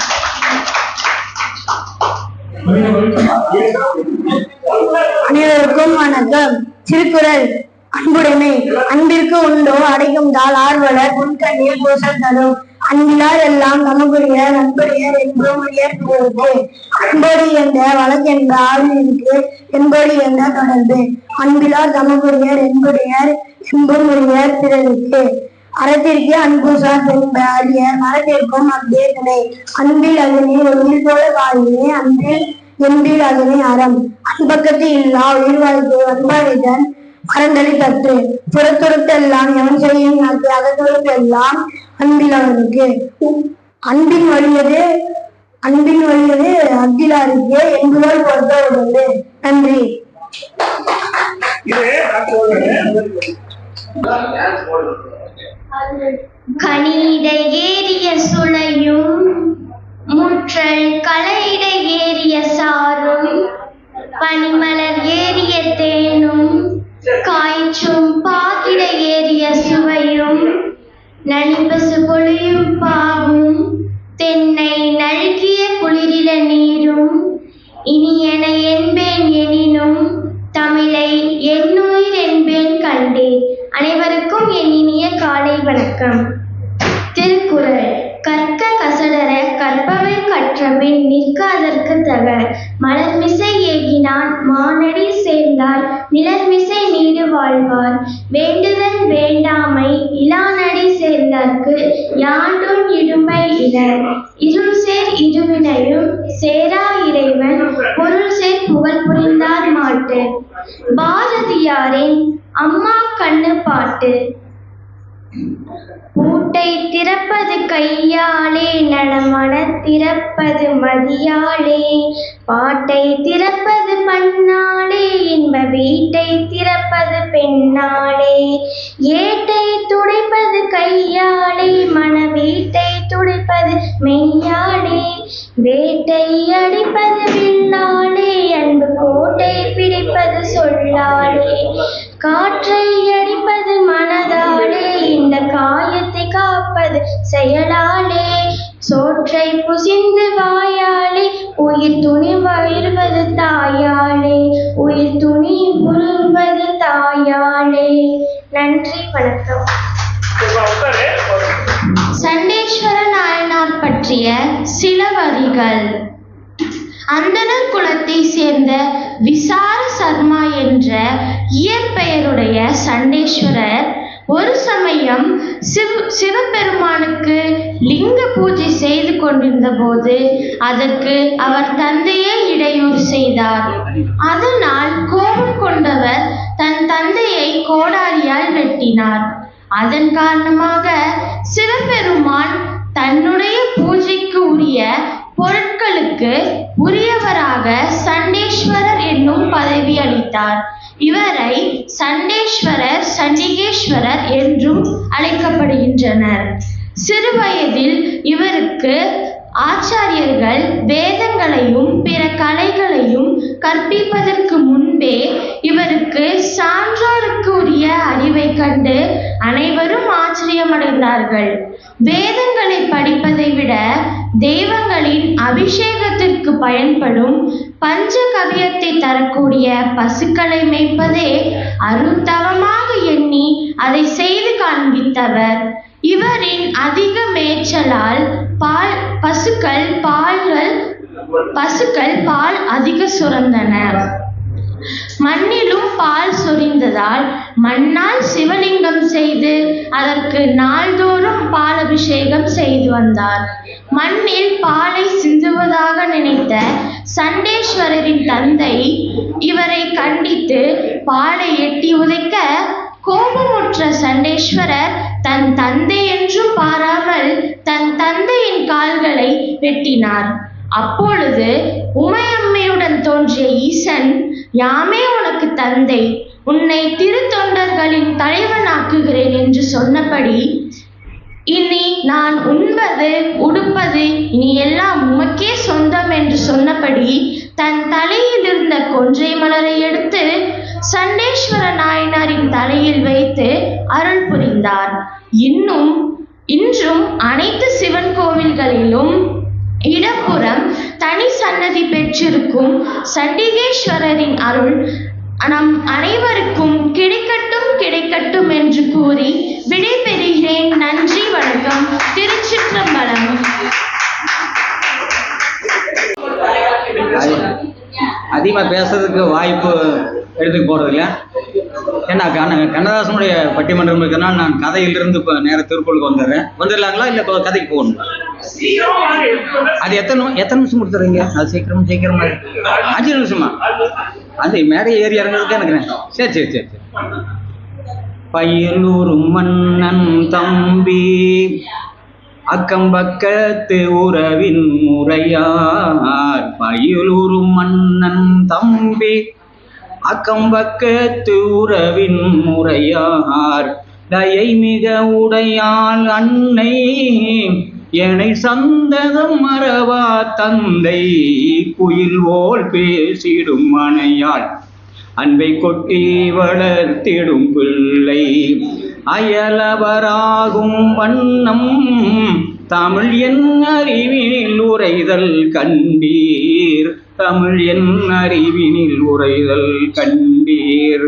அனைவருக்கும் வணக்கம். திருக்குறள். அன்புடைமை. அன்பிற்கு உண்டோ அடைக்கும் தாள் ஆர்வலர் முன்கண்ணில் பூசல் தரும். அன்பிலார் எல்லாம் தமக்குரிய நண்புடையர் என்றும் உயர்த்துவதற்கு. அன்பொடி என்ற வழக்கென்ற ஆளுநருக்கு என்பொடி என்ற தொடர்பு. அன்பிலார் தமக்குரியர் என்புடையர் என்பும் உரியர் பிறருக்கு. அறத்திற்கு அன்புசார் என்ப அறியர் மரத்திற்கும் அங்கே துணை. அன்பில் அதனை உயிர் போல வாழ்வே அன்பில் என்பில் அதனை அறம். அன்பக்கத்து இல்லா உயிர் வாழ்க்கை அன்பாளிதன் மறந்தளி கற்று. புறத்துறுத்தெல்லாம் எவன் செய்யும் அகத்துறுத்தெல்லாம் அன்பில் அவனுக்கு. அன்பின் வழியது அத்திலாருக்கு என்பதோடு பொறுத்த உடனே. நன்றி. கனியிட ஏறிய சுளையும் முற்றல் களையிட ஏறிய சாரும் பனிமலர் ஏறிய தேனும் காய்ச்சும் பாகிட ஏறிய சுவையும் நனிபசு பொழியும் பாவும் தென்னை நல்கிய குளிரில நீரும் இனியன என்பேன் எனினும் தமிழை என்னுயிர் என்பேன் கண்டேன். அனைவருக்கும் என் இனிய காலை வணக்கம். திருக்குறள். கற்க கசடர கற்பவர் கற்றபின் நிற்காதற்கு தக. மலர்மிசை ஏகினான் மானடி சேர்ந்தார் நிலர்மிசை நீடு வாழ்வார். வேண்டுதல் வேண்டாமை இலானடி சேர்ந்தார்க்கு யாண்டும் இடுமை இலர். இருள் சேர் இருவினையும் சேரா இறைவன் பொருள் சேர் புகழ் புரிந்தார் மாட்டு. பாரதியாரின் அம்மா கண்ணு பாட்டு. பூட்டை திறப்பது கையாலே நலமன திறப்பது மதியாலே. பாட்டை திறப்பது பண்ணாலே இன்ப வீட்டை திறப்பது பெண்ணாலே. ஏட்டை துடைப்பது கையாலே மன வீட்டை துடைப்பது மெய்யாலே. வேட்டை அடிப்பது வில்லாலே அன்பு கோட்டை பிடிப்பது சொல்லாலே. காற்றை அடிப்பது மனதாலே இந்த காயத்தை காப்பது செயலாலே. சோற்றை புசிந்து வாயாலே உயிர் துணி வருவது தாயாலே. உயிர் துணி புரிவது நன்றி, வணக்கம். சண்டேஸ்வர நாயனார் பற்றிய சில வரிகள். அந்தணர் குலத்தை சேர்ந்த விசார சர்மா என்ற இயற்பெயருடைய சண்டேஸ்வரர் ஒரு சமயம் சிவபெருமானுக்கு லிங்க பூஜை செய்து கொண்டிருந்த போது அதற்கு அவர் தந்தையே இடையூறு செய்தார். அதனால் கோபம் கொண்டவர் தன் தந்தையை கோடாரியால் வெட்டினார். அதன் காரணமாக சிவபெருமான் தன்னுடைய பூஜைக்கு உரிய பொருட்களுக்கு உரியவராக சண்டேஸ்வரர் என்னும் பதவி அளித்தார். இவரை சண்டேஸ்வரர், சண்டிகேஸ்வரர் என்றும் அழைக்கப்படுகின்றனர். சிறுவயதில் இவருக்கு ஆச்சாரியர்கள் வேதங்களையும் பிற கலைகளையும் கற்பிப்பதற்கு முன்பே இவருக்கு சான்றோருக்கு உரிய அறிவை கண்டு அனைவரும் ஆச்சரியமடைந்தார்கள். வேதங்களை படிப்பதை விட தெய்வங்களின் அபிஷேகத்திற்கு பயன்படும் பஞ்ச கவியத்தை தரக்கூடிய பசுக்களை மேய்ப்பதே அருந்தவமாக எண்ணி அதை செய்து காண்பித்தவர். இவரின் அதிக மேய்ச்சலால் பசுக்கள் பால் அதிக சுரந்தன. மண்ணிலும் பால் சொரிந்ததால் மண்ணால் சிவலிங்கம் செய்து அதற்கு நாள்தோறும் பால் அபிஷேகம் செய்து வந்தார். மண்ணில் பாலை சிந்துவதாக நினைத்த சண்டேஸ்வரரின் தந்தை இவரை கண்டித்து பாலை எட்டி உதைக்க கோபமுற்ற சண்டேஸ்வரர் தன் தந்தை என்றும் பாராமல் தன் தந்தையின் கால்களை வெட்டினார். அப்பொழுது உமையம்மையுடன் தோன்றிய ஈசன், யாமே உனக்கு தந்தை, உன்னை திருத்தொண்டர்களின் தலைவனாக்குகிறேன் என்று சொன்னபடி இனி நான் உண்பது உடுப்பது இனி எல்லாம் உமக்கே சொந்தம் என்று சொன்னபடி தன் தலையில் இருந்த கொன்றை மலரை எடுத்து சண்டேஸ்வர நாயனாரின் தலையில் வைத்து அருள் புரிந்தார். இன்றும் அனைத்து சிவன் கோவில்களிலும் இடப்புறம் தனி சன்னதி பெற்றிருக்கும் சண்டிகேஸ்வரரின் அருள் நம் அனைவருக்கும் கிடைக்கட்டும் கிடைக்கட்டும் என்று கூறி விடைபெறுகிறேன். நன்றி, வணக்கம். திருச்சிற்றம்பலம். அதிகமாக பேசுறதுக்கு வாய்ப்பு எடுத்துக்க போறது இல்லை. ஏன்னா கண்ணதாசனுடைய பட்டிமன்றம் இருக்கிறதுனால நான் கதையிலிருந்து இப்போ நேர திருக்குறளுக்கு வந்துடலாங்களா இல்லை கதைக்கு போகணும்? அது எத்தனை நிமிஷம் கொடுத்துறீங்க? அது சீக்கிரமா 5 நிமிஷமா? அந்த மேடை ஏறி இறங்குறதுக்கு எனக்கு சரி. பயிலூர் மன்னன் தம்பி அக்கம் பக்கத்து உறவின் முறையார். பயிலூர் மன்னன் தம்பி அக்கம் பக்கத்து உறவின் முறையார். தயை மிக உடையாள் அன்னை என்னை சந்ததம் மறவா தந்தை. குயில் போல் பேசிடும் மனையாள் அன்பை கொட்டி வளர்த்திடும் பிள்ளை. அயலவராகும் வண்ணம் தமிழ் என் அறிவினில் உரைதல் கண்டீர். தமிழ் என் அறிவினில் உரைதல் கண்டீர்.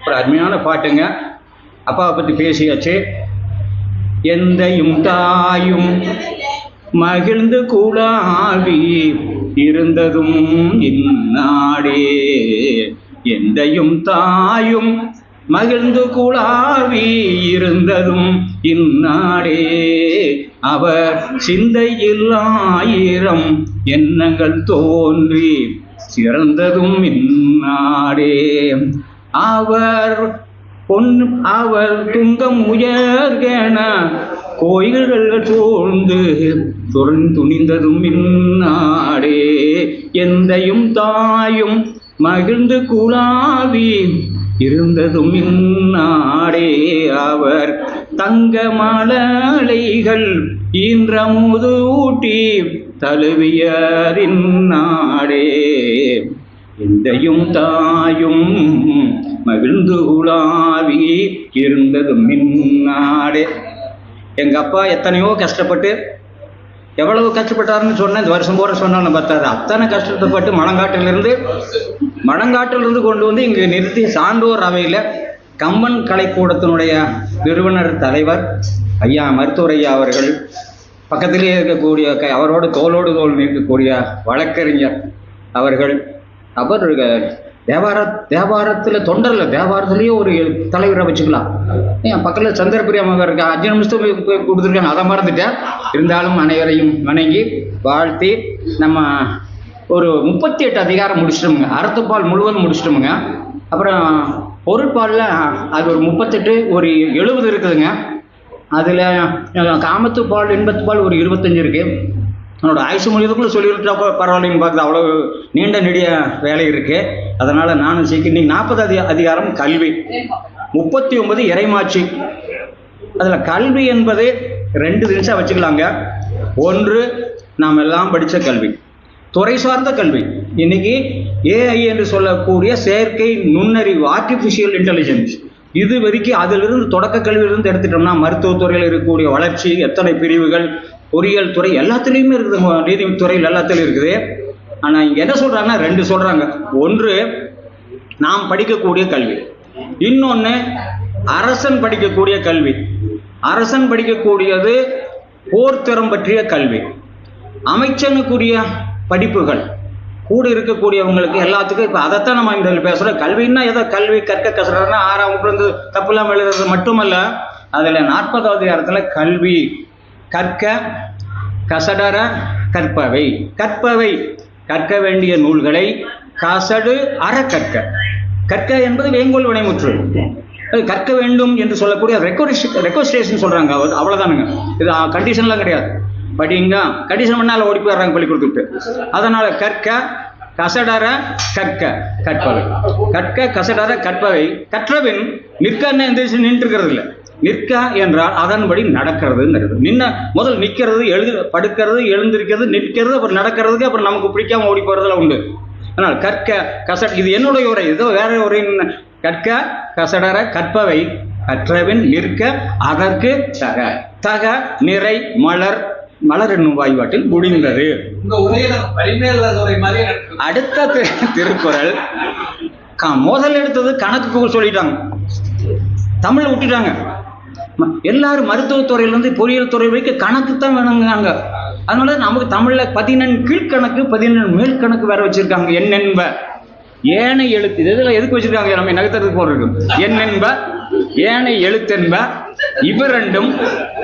ஒரு அருமையான பாட்டுங்க. அப்பாவை பற்றி பேசியாச்சு. எந்தையும் தாயும் மகிழ்ந்து குழாவி இருந்ததும் இந்நாடே. எந்தையும் தாயும் மகிழ்ந்து குழாவி இருந்ததும் இந்நாடே. அவர் சிந்தையில் 1000 எண்ணங்கள் தோன்றி சிறந்ததும் இந்நாடே. அவர் துங்கம் உயர்கென கோயில்கள் சூழ்ந்து துணிந்ததும் இந்நாடே. எந்தையும் தாயும் மகிழ்ந்து குழாவி இருந்ததும் இந்நாடே. அவர் தங்க மலலைகள் ஈன்றமுது ஊட்டி தழுவியரின் நாடே. எந்தையும் தாயும் மகிழ்ந்து குழாவி இருந்ததும் இந்நாடே. எங்க அப்பா எத்தனையோ கஷ்டப்பட்டு, எவ்வளவு கஷ்டப்பட்டாருன்னு சொன்னேன். இந்த வருஷம் போற சொன்னாலும் பார்த்தாரு. அத்தனை கஷ்டப்பட்டு மணங்காட்டிலிருந்து கொண்டு வந்து இங்கே நிறுத்தி சான்றோர் அவையில் கம்பன் கலைக்கூடத்தினுடைய நிறுவனர் தலைவர் ஐயா மருத்துவர் ஐயா அவர்கள், பக்கத்திலே இருக்கக்கூடிய அவரோடு தோளோடு தோல் நிற்கக்கூடிய வழக்கறிஞர் அவர்கள், அவர் தேவாரத்தில் தொண்டரில் தேவாரத்திலேயே ஒரு தலைவரை வச்சுக்கலாம். என் பக்கத்தில் சந்திரபிரியா மகர் இருக்கா, 5 நிமிஷத்துக்கு கொடுத்துருக்காங்க, அதை மறந்துட்டேன். இருந்தாலும் அனைவரையும் வணங்கி வாழ்த்தி நம்ம ஒரு 38 அதிகாரம் முடிச்சிட்டோமுங்க. அறத்துப்பால் முழுவதும் முடிச்சிட்டோமுங்க. அப்புறம் பொருட்பாலில் அது ஒரு 38, ஒரு 70 இருக்குதுங்க. அதில் காமத்துப்பால் இன்பத்துப்பால் ஒரு 25 இருக்குது. என்னோட ஆயுசு மொழியதுக்குள்ளே சொல்லிவிட்டா பரவாயில்லைன்னு பார்க்குது, அவ்வளோ நீண்ட நெடிய வேலை இருக்குது. அதனால் நானும் சீக்கிரம் இன்னைக்கு 40 அதிகாரம் கல்வி, 39 இறைமாட்சி. அதில் கல்வி என்பது 2 நிமிஷம் வச்சுக்கலாங்க. ஒன்று, நாம் எல்லாம் படித்த கல்வி, துறை சார்ந்த கல்வி. இன்னைக்கு ஏஐ என்று சொல்லக்கூடிய செயற்கை நுண்ணறிவு, ஆர்டிஃபிஷியல் இன்டெலிஜென்ஸ், இது வரைக்கும் அதிலிருந்து தொடக்க கல்வியிலிருந்து எடுத்துட்டோம்னா மருத்துவத்துறையில் இருக்கக்கூடிய வளர்ச்சி, எத்தனை பிரிவுகள், பொறியியல் துறை எல்லாத்துலேயுமே இருக்குது, நீதித்துறையில் எல்லாத்துலேயும் இருக்குது. ஆனால் இங்கே என்ன சொல்கிறாங்கன்னா 2 சொல்கிறாங்க. ஒன்று, நாம் படிக்கக்கூடிய கல்வி. இன்னொன்று, அரசன் படிக்கக்கூடிய கல்வி. அரசன் படிக்கக்கூடியது போர்த்திறம் பற்றிய கல்வி. அமைச்சனுக்குரிய படிப்புகள் கூட இருக்கக்கூடியவங்களுக்கு எல்லாத்துக்கும் இப்போ அதைத்தான் நம்ம இந்த பேசுகிறோம். கல்வின்னா ஏதோ கல்வி கற்க கசடனா 6ஆம் வகுப்புலேருந்து தப்பு இல்லாமல் எழுதுறது மட்டுமல்ல. அதில் 40வது அதிகாரத்தில் கல்வி கற்க கசடர கற்பவை, கற்பவை கற்க வேண்டிய நூல்களை கசடு அற கற்க. கற்க என்பது வேங்கோல் வினைமுற்று, கற்க வேண்டும் என்று சொல்லக்கூடிய ரெக்வஸ்டேஷன் சொல்றாங்க, அவ்வளவுதானுங்க. இது கண்டிஷன்லாம் கிடையாது. படிங்க கண்டிஷன் பண்ணால ஓடி போயிடுறாங்க பள்ளி கொடுத்துட்டு. அதனால கற்க கசடர கற்க கற்பவை, கற்க கசடர கற்பவை. கற்றவின் நிற்க நின்று இருக்கிறது இல்லை, நிற்க என்றால் அதன்படி நடக்கிறதுங்கிறது. முதல் நிற்கிறது, படுக்கிறது, எழுந்திருக்கிறது, நிற்கிறது, அப்புறம் நடக்கிறதுக்கு, அப்புறம் நமக்கு பிடிக்காம ஓடி போறதுல உண்டு. ஆனால் கற்க கசட, இது என்னுடைய உரை, ஏதோ வேற உரை. கற்க கசடர கற்பவை கற்றவின் நிற்க அதற்கு தக, தக நிறை மலர், மலர் என்னும் வாய்வாட்டில் முடிந்தது. அடுத்த திருக்குறள் முதல் எடுத்தது கணக்கு சொல்லிட்டாங்க, தமிழ் விட்டுட்டாங்க. எல்லாரும் மருத்துவத்துறையிலிருந்து பொறியியல் துறை வரைக்கும் கணக்கு தான் வேணுங்கிறாங்க. அதனால நமக்கு தமிழ்ல 14 கீழ்கணக்கு 14 மேல் கணக்கு வேற வச்சிருக்காங்க. எண்ணென்ப ஏனை எழுத்து, இதெல்லாம் எதுக்கு வச்சிருக்காங்க? நம்ம நகர்த்துறதுக்கு போடுறோம். எண்ணென்ப ஏனை எழுத்தென்ப இவ்விரண்டும்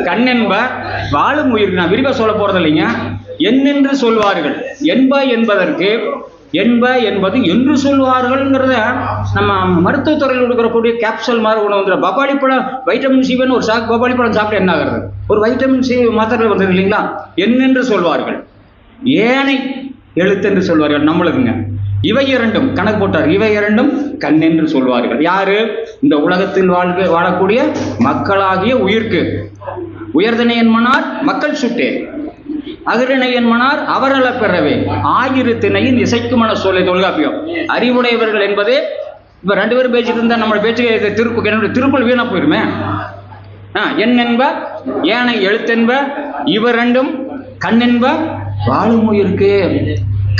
கண்ணென்ப வாழும் உயிர். நான் விரிவா சொல்ல போறது இல்லைங்க. என்னென்று சொல்வார்கள், என்ப என்பதற்கு, என்ப என்பது என்று சொல்வார்கள்ங்கிறத நம்ம மருத்துவத்துறையில் கொடுக்கக்கூடிய கேப்சல் மாதிரி ஒன்று வந்துடும். பப்பாளி பழம் வைட்டமின் சி வேணும், ஒரு பப்பாளி பழம் சாப்பிட்டு என்ன ஆகிறது? ஒரு வைட்டமின் சி மாத்திரை வந்தது இல்லைங்களா? என்னென்று சொல்வார்கள், ஏனை எழுத்தென்று சொல்வார்கள். நம்மளுக்குங்க இவை இரண்டும் கணக்கு போட்டார். இவை இரண்டும் கண் என்று சொல்வார்கள். யாரு? இந்த உலகத்தில் வாழக்கூடிய மக்களாகிய உயிர்க்கு. உயர்தனை என்பனார் மக்கள் சுட்டே, அகிரிணை என்பனார் அவரள பெறவே, ஆயிரு திணையின் இசைக்குமன சொல்லை தொல்காப்பியம். அறிவுடையவர்கள் என்பதே இப்ப 2 பேரும் பேச்சுட்டு இருந்தா நம்ம பேச்சு திருக்குறள் வீணா போயிருமே. என் என்ப ஏனை எழுத்தென்ப இவ ரெண்டும் கண் என்ப வாழும் உயிருக்கு.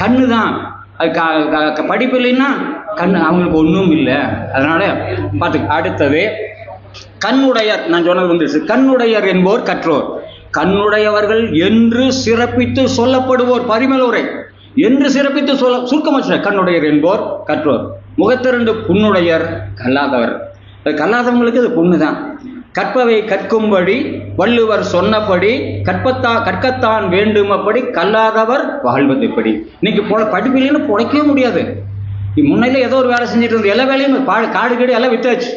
கண்ணு தான் அது, படிப்பு இல்லைன்னா கண் அவங்களுக்கு ஒன்றும் இல்லை. அதனால பார்த்து அடுத்தது கண்ணுடையர். நான் சொன்னது வந்துருச்சு. கண்ணுடையர் என்போர் கற்றோர், கண்ணுடையவர்கள் என்று சிறப்பித்து சொல்லப்படுவோர். பரிமலுரை என்று சிறப்பித்து சொல்ல சுருக்கமாக கண்ணுடையர் என்போர் கற்றோர். முகத்திரண்டு புண்ணுடையர் கல்லாதவர். கல்லாதவங்களுக்கு அது புண்ணு தான். கற்பவை கற்கும்படி வள்ளுவர் சொன்னபடி கற்கத்தான் வேண்டுமப்படி கல்லாதவர் வாழ்வது எப்படி. இன்னைக்கு படிப்பில்லைன்னு பிழைக்கவே முடியாது. முன்னையில ஏதோ ஒரு வேலை செஞ்சுட்டு இருந்தது, எல்லா வேலையும் காடு கீடு எல்லாம் வித்தாச்சு.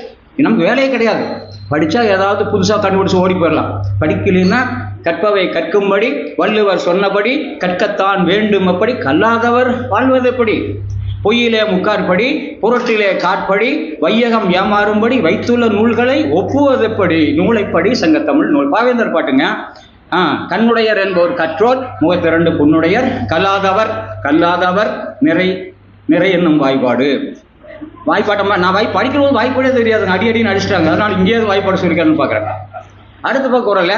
நமக்கு வேலையே கிடையாது. படித்தா ஏதாவது புதுசாக கண்டுபிடிச்சு ஓடி போயிடலாம். படிக்கலைன்னா கற்பவை கற்கும்படி வள்ளுவர் சொன்னபடி கற்கத்தான் வேண்டும் அப்படி கல்லாதவர் வாழ்வது எப்படி. பொய்யிலே முக்காற்படி புரட்டிலே காற்படி வையகம் ஏமாறும்படி வைத்துள்ள நூல்களை ஒப்புவதெப்படி நூலைப்படி சங்கத்தமிழ் நூல். பாவேந்தர் பாட்டுங்க. கண்ணுடையர் என்பவர் கற்றோர், முகத்திரண்டு புண்ணுடையர் கல்லாதவர் நிறை என்னும் வாய்ப்பாடு. வாய்ப்பாட்டமா நான் படிக்கிறபோது வாய்ப்பாடே தெரியாதுங்க, அடின்னு அடிச்சிட்டாங்க. அதனால இங்கேயாவது வாய்ப்பாடு சொல்லிக்கணும்னு பார்க்குறேன். அடுத்த பக்கம் குரல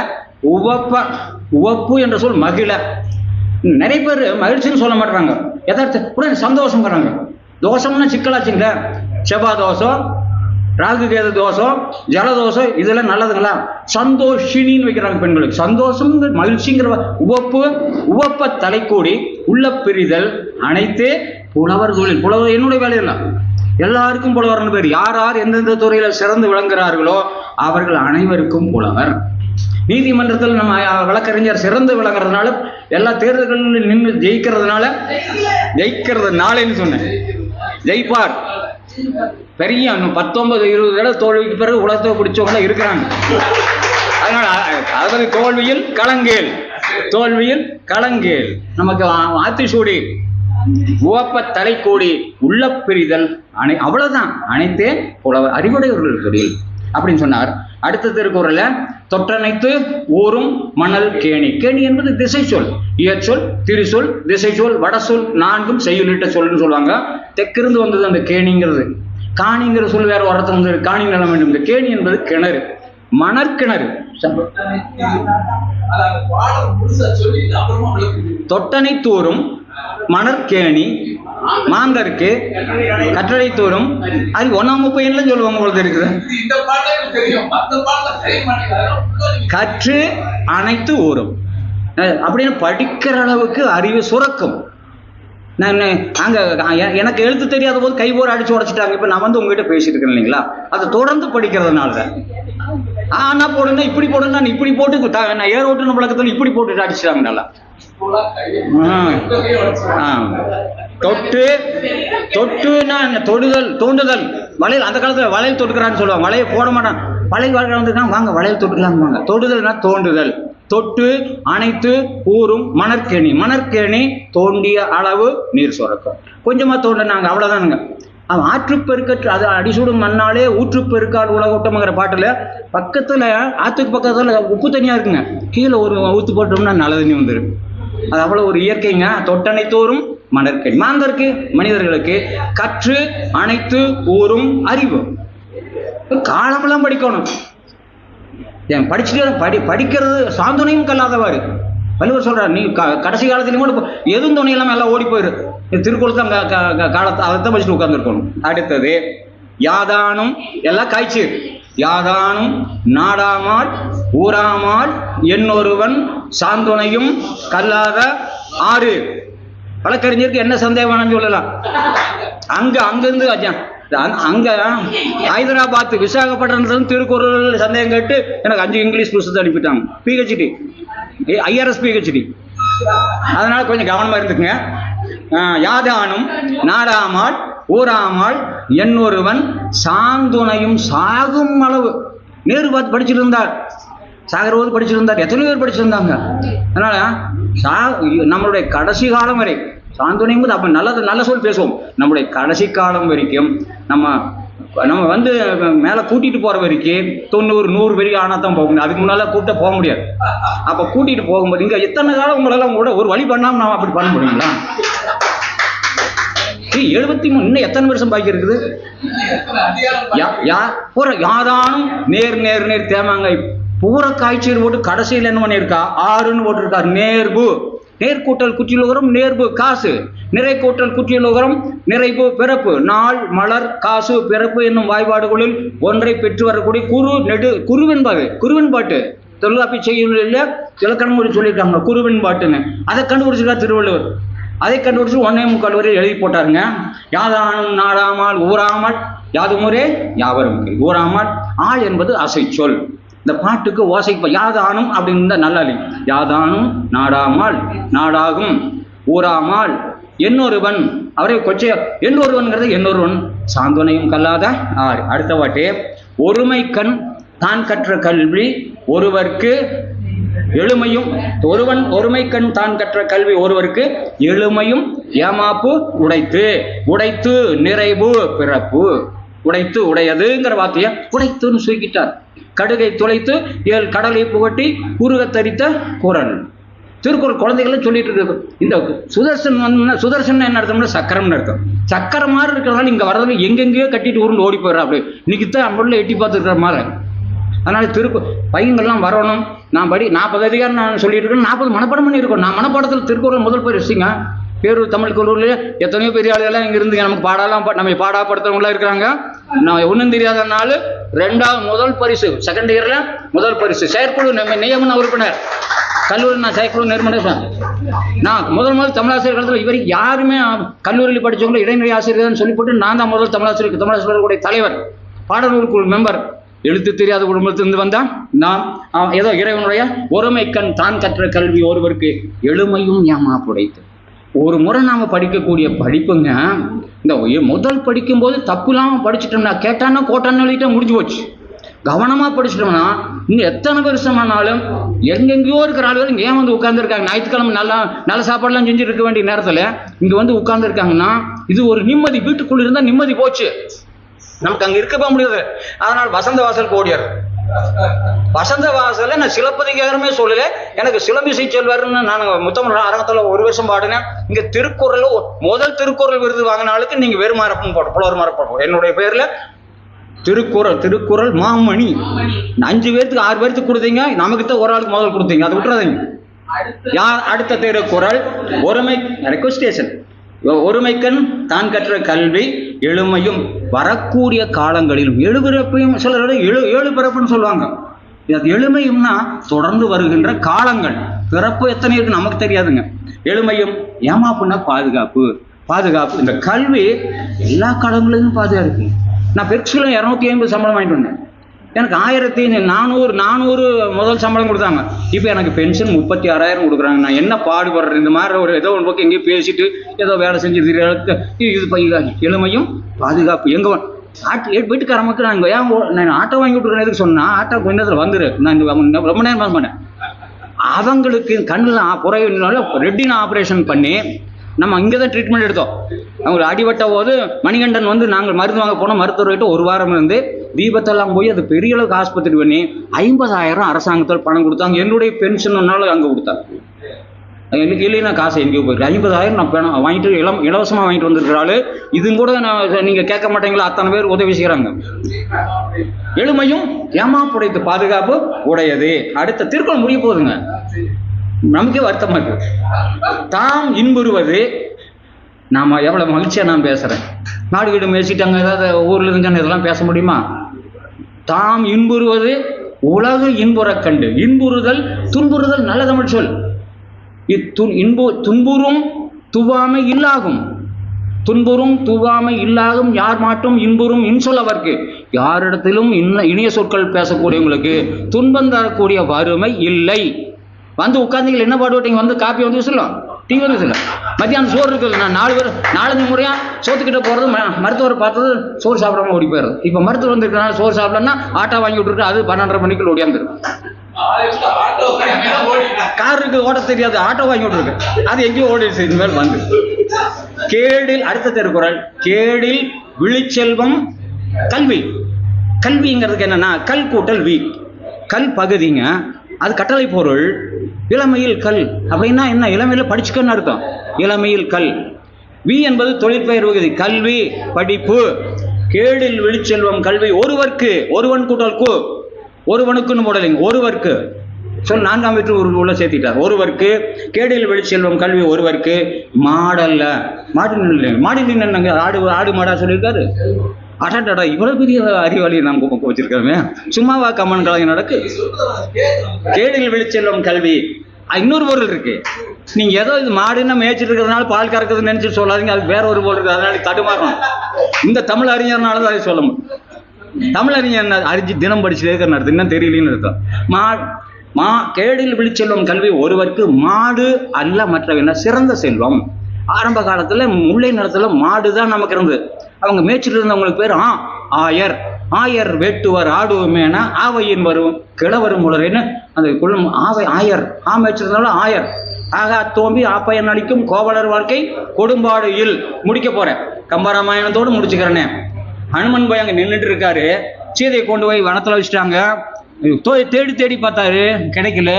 உவப்பு என்ற சொல் மகிழ. நிறைய பேர் மகிழ்ச்சின்னு சொல்ல மாட்டாங்க, எதார்த்த உடனே சந்தோஷம் வராங்க. தோஷம்னா சிக்கலாச்சுங்க. செவ்வாய் தோஷம், ராகு கேது தோஷம், ஜலதோஷம் இதெல்லாம் நல்லதுங்களா? சந்தோஷினின்னு வைக்கிறாங்க பெண்களுக்கு. சந்தோஷம் மகிழ்ச்சிங்கிற உவப்ப தலைக்கூடி உள்ள பிரிதல் அனைத்தே புலவர் தொழில். புலவர் என்னுடைய வேலையில்லை, எல்லாருக்கும் புலவர்னு பேர். யார் யார் எந்தெந்த துறையில சிறந்து விளங்குகிறார்களோ அவர்கள் அனைவருக்கும் புலவர். நீதிமன்றத்தில் நம்ம வழக்கறிஞர் சிறந்து விளங்குறதுனால, எல்லா தேர்தல்களில் நின்று ஜெயிக்கிறதுனாலன்னு சொன்னேன். ஜெயிப்பார் பெரிய 19-20 தடவை தோல்விக்கு பிறகு உலகத்தை பிடிச்சவங்க இருக்கிறாங்க. அதனால அதாவது தோல்வியில் களங்கேல் நமக்கு ஆத்திசூடி உவப்ப தலை கூடி உள்ள பிரிதல் அவ்வளவுதான். அனைத்தே புலவர் அறிவுடையவர்கள் தொழில் அப்படின்னு சொன்னார். அடுத்த திருக்குறள்ல தொற்றனைத்து ஊரும் மணல் கேணி. கேணி என்பது திசை சொல், இயற்சொல், திரிசொல், திசை சொல், வடசொல், 4ம் செய்யுளிட்ட சொல்லுன்னு சொல்லுவாங்க. தெற்கிருந்து வந்தது அந்த கேணிங்கிறது. காணிங்கிற சொல் வேற வரத்து வந்து காணி நிலம் வேண்டும். இந்த கேணி என்பது கிணறு, மணற்கிணறு. தொட்டனை தூரும் மணற்கேணி மாந்தருக்கு கற்றடை தூரும். அது 1ஆம் பையன்ல சொல்லுவாங்க போல இருக்குது. கற்று அனைத்து ஊரும் அப்படின்னு படிக்கிற அளவுக்கு அறிவு சுரக்கும். நான் அங்க எனக்கு எழுத்து தெரியாத போது கை போர் அடிச்சு உடைச்சிட்டாங்க. இப்ப நான் வந்து உங்ககிட்ட பேசிட்டு இருக்கேன் இல்லைங்களா? அதை தொடர்ந்து படிக்கிறதுனால ஆனா போடுன்னா இப்படி போடுன்னா இப்படி போட்டு நான் ஏர் ஓட்டுன பழக்கத்தில் இப்படி போட்டு அடிச்சிட்டாங்க. நல்லா தொடுதல் தூண்டுதல். வளையல் அந்த காலத்துல வளையல் தொட்டுக்கிறான்னு சொல்லுவாங்க. வளைய போட மாட்டான். வளையல் வந்துருக்காங்க, வாங்க வளையல் தொட்டுக்கலாங்க. தொடுதல்னா தோண்டுதல். தொட்டு அனைத்து ஊரும் மணற்கேணி. மணற்கேணி தோண்டிய அளவு நீர் சுரக்கும். கொஞ்சமா தோண்டினாங்க, அவ்வளவுதானுங்க. அவன் ஆற்றுப்பெருக்கற்று அது அடிசூடும் மண்ணாலே ஊற்றுப்பெருக்கால் உலகோட்டம்ங்கிற பாட்டுல பக்கத்துல ஆற்றுக்கு பக்கத்துல உப்பு தனியா இருக்குங்க, கீழே ஒரு ஊத்து போட்டோம்னா நல்ல தண்ணி வந்துடும். அது அவ்வளவு ஒரு இயற்கைங்க. தொட்டனை தோறும் மணற்கேணி. மாந்தருக்கு மனிதர்களுக்கு கற்று அனைத்து ஊரும் அறிவு. காலமெல்லாம் படிக்கணும். ஏன் படிச்சுட்டு படிக்கிறது சாந்தனையும் கல்லாதவாறு. வள்ளுவர் சொல்றார், நீ கடைசி காலத்திலையும் கூட எதுவும் துணை இல்லாம எல்லாம் ஓடி போயிரு. திருக்குறள் தான் காலத்தை அதைத்தான் வச்சுட்டு உட்கார்ந்துருக்கணும். அடுத்தது யாதானும் எல்லாம் காய்ச்சி. யாதானும் நாடாமால் ஊராமால் என்னொருவன் சாந்துணையும் கல்லாத ஆறு. வழக்கறிஞருக்கு என்ன சந்தேகம் சொல்லலாம். அங்கிருந்து அங்க ஹைதராபாத் விசாகப்பட்டினம் திருக்குறள் சந்தேகம் கேட்டு எனக்கு 5 இங்கிலீஷ் புத்தகத்தை அனுப்பிட்டாங்க. PhD IRS PhD. அதனால கொஞ்சம் கவனமா இருந்துக்குங்க. யாதானும் நாடாமால் ஊராமால் என்னொருவன் சாந்துணையும் சாகும் அளவு. நேரு பார்த்து படிச்சிருந்தார், சாகரோது படிச்சிருந்தார், எத்தனை பேர் படிச்சிருந்தாங்க. அதனால நம்மளுடைய கடைசி காலம் வரை சாந்துணையும் போது அப்ப நல்ல சொல் பேசுவோம். நம்முடைய கடைசி காலம் வரைக்கும் நம்ம வந்து மேல கூட்டிட்டு போற வரைக்கும் 90-100 பேருக்கு ஆனா தான் போக முடியும். அதுக்கு முன்னால கூட்ட போக முடியாது. அப்ப கூட்டிட்டு போகும்போது இங்க எத்தனை காலம் உங்களால உங்களோட ஒரு வழி பண்ணாம நாம அப்படி பண்ண முடியுங்களா? 73 இன்னும் எத்தனை வருஷம் பாக்கி இருக்குது? யாதானும் நேர் தேமாங்காய் பூரா காய்ச்சல் போட்டு கடைசியில் என்ன பண்ணியிருக்கா? 6ன்னு போட்டிருக்காரு. நேர்பு. நேர்கூட்டல் குற்றியலுகரம் நேர்பு காசு. நிறை கூட்டல் குற்றியலுகரம் நிறைவு பிறப்பு. நாள் மலர் காசு பிறப்பு என்னும் வாய்பாடுகளில் ஒன்றை பெற்று வரக்கூடிய குருவெண்பாட்டு தொல்காப்பி செய்யுள் இலக்கணம் சொல்லியிருக்காங்க குருவெண்பாட்டுன்னு. அதை கண்டுபிடிச்சிருக்கா திருவள்ளுவர். அதை கண்டுபிடிச்சு 1.25 வரை எழுதி போட்டாருங்க. யாதானும் நாடாமால் ஊராமல் யாதுமுறை யாவரும் ஊராமல். ஆள் என்பது அசை சொல். இந்த பாட்டுக்கு ஓசை யாதானும் அப்படின்னு நல்லா இல்லை. யாதானும் நாடாமால் நாடாகும் ஊராமால் என்னொருவன் அவரை கொச்சை என்னொருவன்கிறது என்னொருவன் சாந்துணையும் கல்லாத ஆறு. அடுத்த வாட்டே ஒருமை கண் தான் கற்ற கல்வி ஒருவர்க்கு எளிமையும். ஒருமை கண் தான் கற்ற கல்வி ஒருவருக்கு எளிமையும் ஏமாப்பு உடைத்து நிறைவு பிறப்பு. உடைத்து உடையதுங்கிற வார்த்தைய உடைத்துன்னு சுருக்கிட்டார். கடுகை துளைத்து 7 கடலை புகட்டி குறுக தரித்த குரல். திருக்குறள் குழந்தைகளும் சொல்லிட்டு இருக்கு. இந்த சுதர்சன் என்ன அர்த்தம்னா சக்கரம்னு அர்த்தம். சக்கரம் மாதிரி இருக்கிறதால இங்க வர்றதுல எங்கெங்கேயோ கட்டிட்டு உருண்டு ஓடி போயிடுறா. அப்படி இன்னைக்கு தான் அம்புள்ள எட்டி பார்த்துருக்கிற மாதிரி. அதனால பையங்கள்லாம் வரணும். நான் 40 அதிகாரம் நான் சொல்லிட்டு இருக்கேன். 40 மனப்பாடம் பண்ணியிருக்கோம். நான் மனப்பாடத்தில் திருக்குறள் முதல் போய் வச்சுங்க. பேரூர் தமிழ் கல்லூரியில் எத்தனையோ பெரிய ஆளுகள்லாம் இங்கே இருந்து நமக்கு நம்ம பாடாப்படுத்துறவங்களாம் இருக்கிறாங்க. நான் ஒன்றும் தெரியாதனால முதல் பரிசு, செகண்ட் இயரில் முதல் பரிசு, செயற்குழு நியமன உறுப்பினர், கல்லூரி நான் செயற்குழு நிறுவனம். நான் முதல் தமிழாசிரியர் காலத்தில் இவரை யாருமே கல்லூரியில் படித்தவங்களும் இடைநிலை ஆசிரியர்னு சொல்லி போட்டு நான் தான் முதல் தமிழாசிரியர்களுடைய தலைவர், பாடநூல் குழு மெம்பர். எழுத்து தெரியாத குடும்பத்திலிருந்து வந்தான் நான். ஏதோ இறைவனுடைய ஒருமை கண் தான் கற்ற கல்வி ஒருவருக்கு எளிமையும் ஏமாப்புடைத்து. ஒரு முறை நாம படிக்கக்கூடிய படிப்புங்க, இந்த முதல் படிக்கும்போது தப்பு இல்லாமல் படிச்சுட்டோம்னா கேட்டான்னா கோட்டான்னு எழுதிட்டா முடிஞ்சு போச்சு. கவனமா படிச்சிட்டோம்னா இன்னும் எத்தனை வருஷமானாலும் எங்கெங்கயோ இருக்கிற ஆளுகள் இங்கே ஏன் வந்து உட்கார்ந்துருக்காங்க. ஞாயிற்றுக்கிழமை நல்ல சாப்பாடுலாம் செஞ்சுட்டு இருக்க வேண்டிய நேரத்தில் இங்க வந்து உட்கார்ந்துருக்காங்கன்னா இது ஒரு நிம்மதி. வீட்டுக்குள்ள இருந்தா நிம்மதி போச்சு, நமக்கு அங்க இருக்க முடியாது. அதனால் வசந்த வாசல் ஓடியார். வசந்த வாசல நான் சிலப்பதிகாரமே சொல்லல, எனக்கு சிலம்பிசை செல்வர்னு நான் முத்தமிழ் அரங்கத்துல ஒரு வருஷம் பாடினேன். இங்க திருக்குறள் முதல் திருக்குறள் விருது வாங்கின ஆளுக்கு நீங்க வெறுமாறப்புன்னு போட்டோம், புலவர் மாறப்போம். என்னுடைய பேர்ல திருக்குறள் மாமணி 5 பேருக்கு 6 பேருக்கு கொடுத்தீங்க, நமக்கு தான் ஒரு ஆளுக்கு முதல் கொடுத்தீங்க, அதை விட்டுறாதீங்க. யார் அடுத்த திருக்குறள் ஒருமை ரெக்வஸ்டேஷன், ஒருமைக்கண் தான் கற்ற கல்வி எளிமையும் வரக்கூடிய காலங்களிலும். எழுபிறப்பையும் சிலரோட ஏழு பிறப்புன்னு சொல்லுவாங்க. எளிமையும்னா தொடர்ந்து வருகின்ற காலங்கள். பிறப்பு எத்தனை இருக்கு நமக்கு தெரியாதுங்க. எளிமையும் ஏமாப்புன்னா பாதுகாப்பு. இந்த கல்வி எல்லா காலங்களிலும் பாதுகாப்பு. நான் பெருசுல 250 சம்பளம் வாங்கிட்டு வந்தேன். எனக்கு 1400 முதல் சம்பளம் கொடுத்தாங்க. இப்போ எனக்கு பென்ஷன் 36,000 கொடுக்குறாங்க. நான் என்ன பாடுபடுறேன்? இந்த மாதிரி ஒரு ஏதோ ஒரு பக்கம் எங்கேயும் பேசிட்டு ஏதோ வேலை செஞ்சு இது எளிமையும் பாதுகாப்பு. எங்க வீட்டுக்கார மக்கள் நான் ஆட்டோ வாங்கி விட்டுருக்கேன். எதுக்கு சொன்னா ஆட்டோ கொஞ்ச நேரத்தில் வந்துரு, நான் ரொம்ப நேரம் பண்ணேன். அவங்களுக்கு கண்ணில் புறையினால ரெட்டினா ஆப்ரேஷன் பண்ணி நம்ம இங்கே தான் ட்ரீட்மெண்ட் எடுத்தோம். அவங்களுக்கு அடிபட்ட போது மணிகண்டன் வந்து நாங்கள் மருந்து வாங்க போனோம். மருத்துவர்கிட்ட 1 வாரம் இருந்து தீபத்தெல்லாம் போய் அது பெரிய அளவுக்கு ஆஸ்பத்திரி பண்ணி 50,000 அரசாங்கத்தால் பணம் கொடுத்தாங்க. என்னுடைய பென்ஷன்னாலும் அங்கே கொடுத்தாங்க. இல்லைன்னா காசை எங்கேயோ போயிட்டு 50,000 நான் பணம் வாங்கிட்டு இலவசமாக வாங்கிட்டு வந்திருக்கிறாள். இதுவும் கூட நீங்கள் கேட்க மாட்டீங்களா? அத்தனை பேர் உதவி செய்கிறாங்க. எளிமையும் ஏமாப்புடைத்து பாதுகாப்பு உடையது. அடுத்த திருக்குறள் முடிய போகுதுங்க, நமக்கே வருத்தமா இருக்கு. தாம் இன்புறுவது, நாம எவ்வளவு மகிழ்ச்சியா நான் பேசுறேன். நாடு வீடு மேய்ச்சிட்டாங்க, ஏதாவது ஊர்ல இருந்தாங்க, இதெல்லாம் பேச முடியுமா? தாம் இன்புறுவது உலகு இன்புறக் கண்டு. இன்புறுதல் துன்புறுதல் நல்ல தமிழ் சொல். துன்புறும் துவாமை இல்லாகும், துன்புறும் துவாமை இல்லாகும் யார் மாட்டும் இன்புறும் இன்சொல் அவர்க்கு. யாரிடத்திலும் இனிய சொற்கள் பேசக்கூடியவங்களுக்கு துன்பம் தரக்கூடிய வறுமை இல்லை. வந்து உட்காந்துங்கள், என்ன பாடுவீங்க? வந்து காப்பி வந்து சொல்லலாம், டீ வந்து சொல்லலாம். மத்தியானம் சோறு இருக்குது. நான் 4 முறையா சோத்துக்கிட்ட போறது, மருத்துவரை பார்த்தது சோறு சாப்பிடாம ஓடி போயிடுறது. இப்போ மருத்துவர் வந்துருக்கனால சோறு சாப்பிடலன்னா ஆட்டோ வாங்கி விட்டுருக்கு, அது 12:30 மணிக்குள்ள ஓடியாந்துரும். காருக்கு ஓட தெரியாது, ஆட்டோ வாங்கி விட்டுருக்கு, அது எங்கேயும் ஓடிடுச்சு. இனிமேல் வந்து கேடில் அடுத்த திருக்குறள் கேடில் விழிச்செல்வம் கல்வி. கல்விங்கிறதுக்கு என்னன்னா கல் கூட்டல் வி. கல் பகுதிங்க, அது கட்டளை பொருள். இளமையில் கல் அப்படின்னா என்ன? இளமையில படிச்சுக்கன்னு அர்த்தம். இளமையில் கல். வி என்பது தொழிற்பெயர் வகுதி. கல்வி படிப்பு. கேடில் விழிச்செல்வம் கல்வி ஒருவர்க்கு, ஒருவன் கூட்டல் கு, ஒருவனுக்குன்னு போடலைங்க, ஒருவர்க்கு சொல் 4ஆம் வீட்டு உள்ள சேர்த்திட்டார். ஒருவர்க்கு கேடில் வெளிச்செல்வம் கல்வி ஒருவர்க்கு மாடல்ல மாடி நின்று ஆடு மாடா சொல்லியிருக்காரு. அடாடா, இவ்வளவு பெரிய அறிவாளி நாம் வச்சிருக்கோமே, சும்மாவா கம்மன் கலைஞர் நடக்கு. கேடில் வெளிச்செல்வம் கல்வி இன்னொரு பொருள் இருக்கு. நீங்க ஏதோ இது மாடுன்னா மேய்ச்சிட்டு இருக்கிறதுனால பால் கறக்குதுன்னு நினைச்சிட்டு சொல்லாதீங்க, அது வேற ஒரு பொருள் இருக்கு, அதனால தடுமாறணும். இந்த தமிழ் அறிஞர்னால தான் அதை சொல்ல முடியும். தமிழ் அறிஞர் அறிஞ்சு தினம் படிச்சுட்டே இருக்கிற அர்த்தம், இன்னும் தெரியலன்னு அர்த்தம். கேடில் விழிச்செல்வம் கல்வி ஒருவருக்கு மாடு அல்ல மற்றவன சிறந்த செல்வம். ஆரம்ப காலத்துல முல்லை நிலத்துல மாடுதான் நமக்கு இருந்தது. அவங்க மேய்ச்சிட்டு இருந்தவங்களுக்கு பேர் ஆயர். ஆயர் வேட்டுவர் ஆடுவோமேனா ஆவையின் வரும் கிழவரும் உலர்ன்னு அந்த குளம் ஆயர் மேய்ச்சிருந்தாலும் ஆயர். ஆக தோம்பி ஆப்பையன் அளிக்கும் கோவலர் வாழ்க்கை கொடும்பாடு இல். முடிக்க போறேன், கம்பராமாயணத்தோடு முடிச்சுக்கிறேனே. ஹனுமன் போய் அங்க நின்றுட்டு இருக்காரு, சீதையை கொண்டு போய் வனத்துல வச்சுட்டாங்க. தேடி தேடி பார்த்தாரு, கிடைக்கல.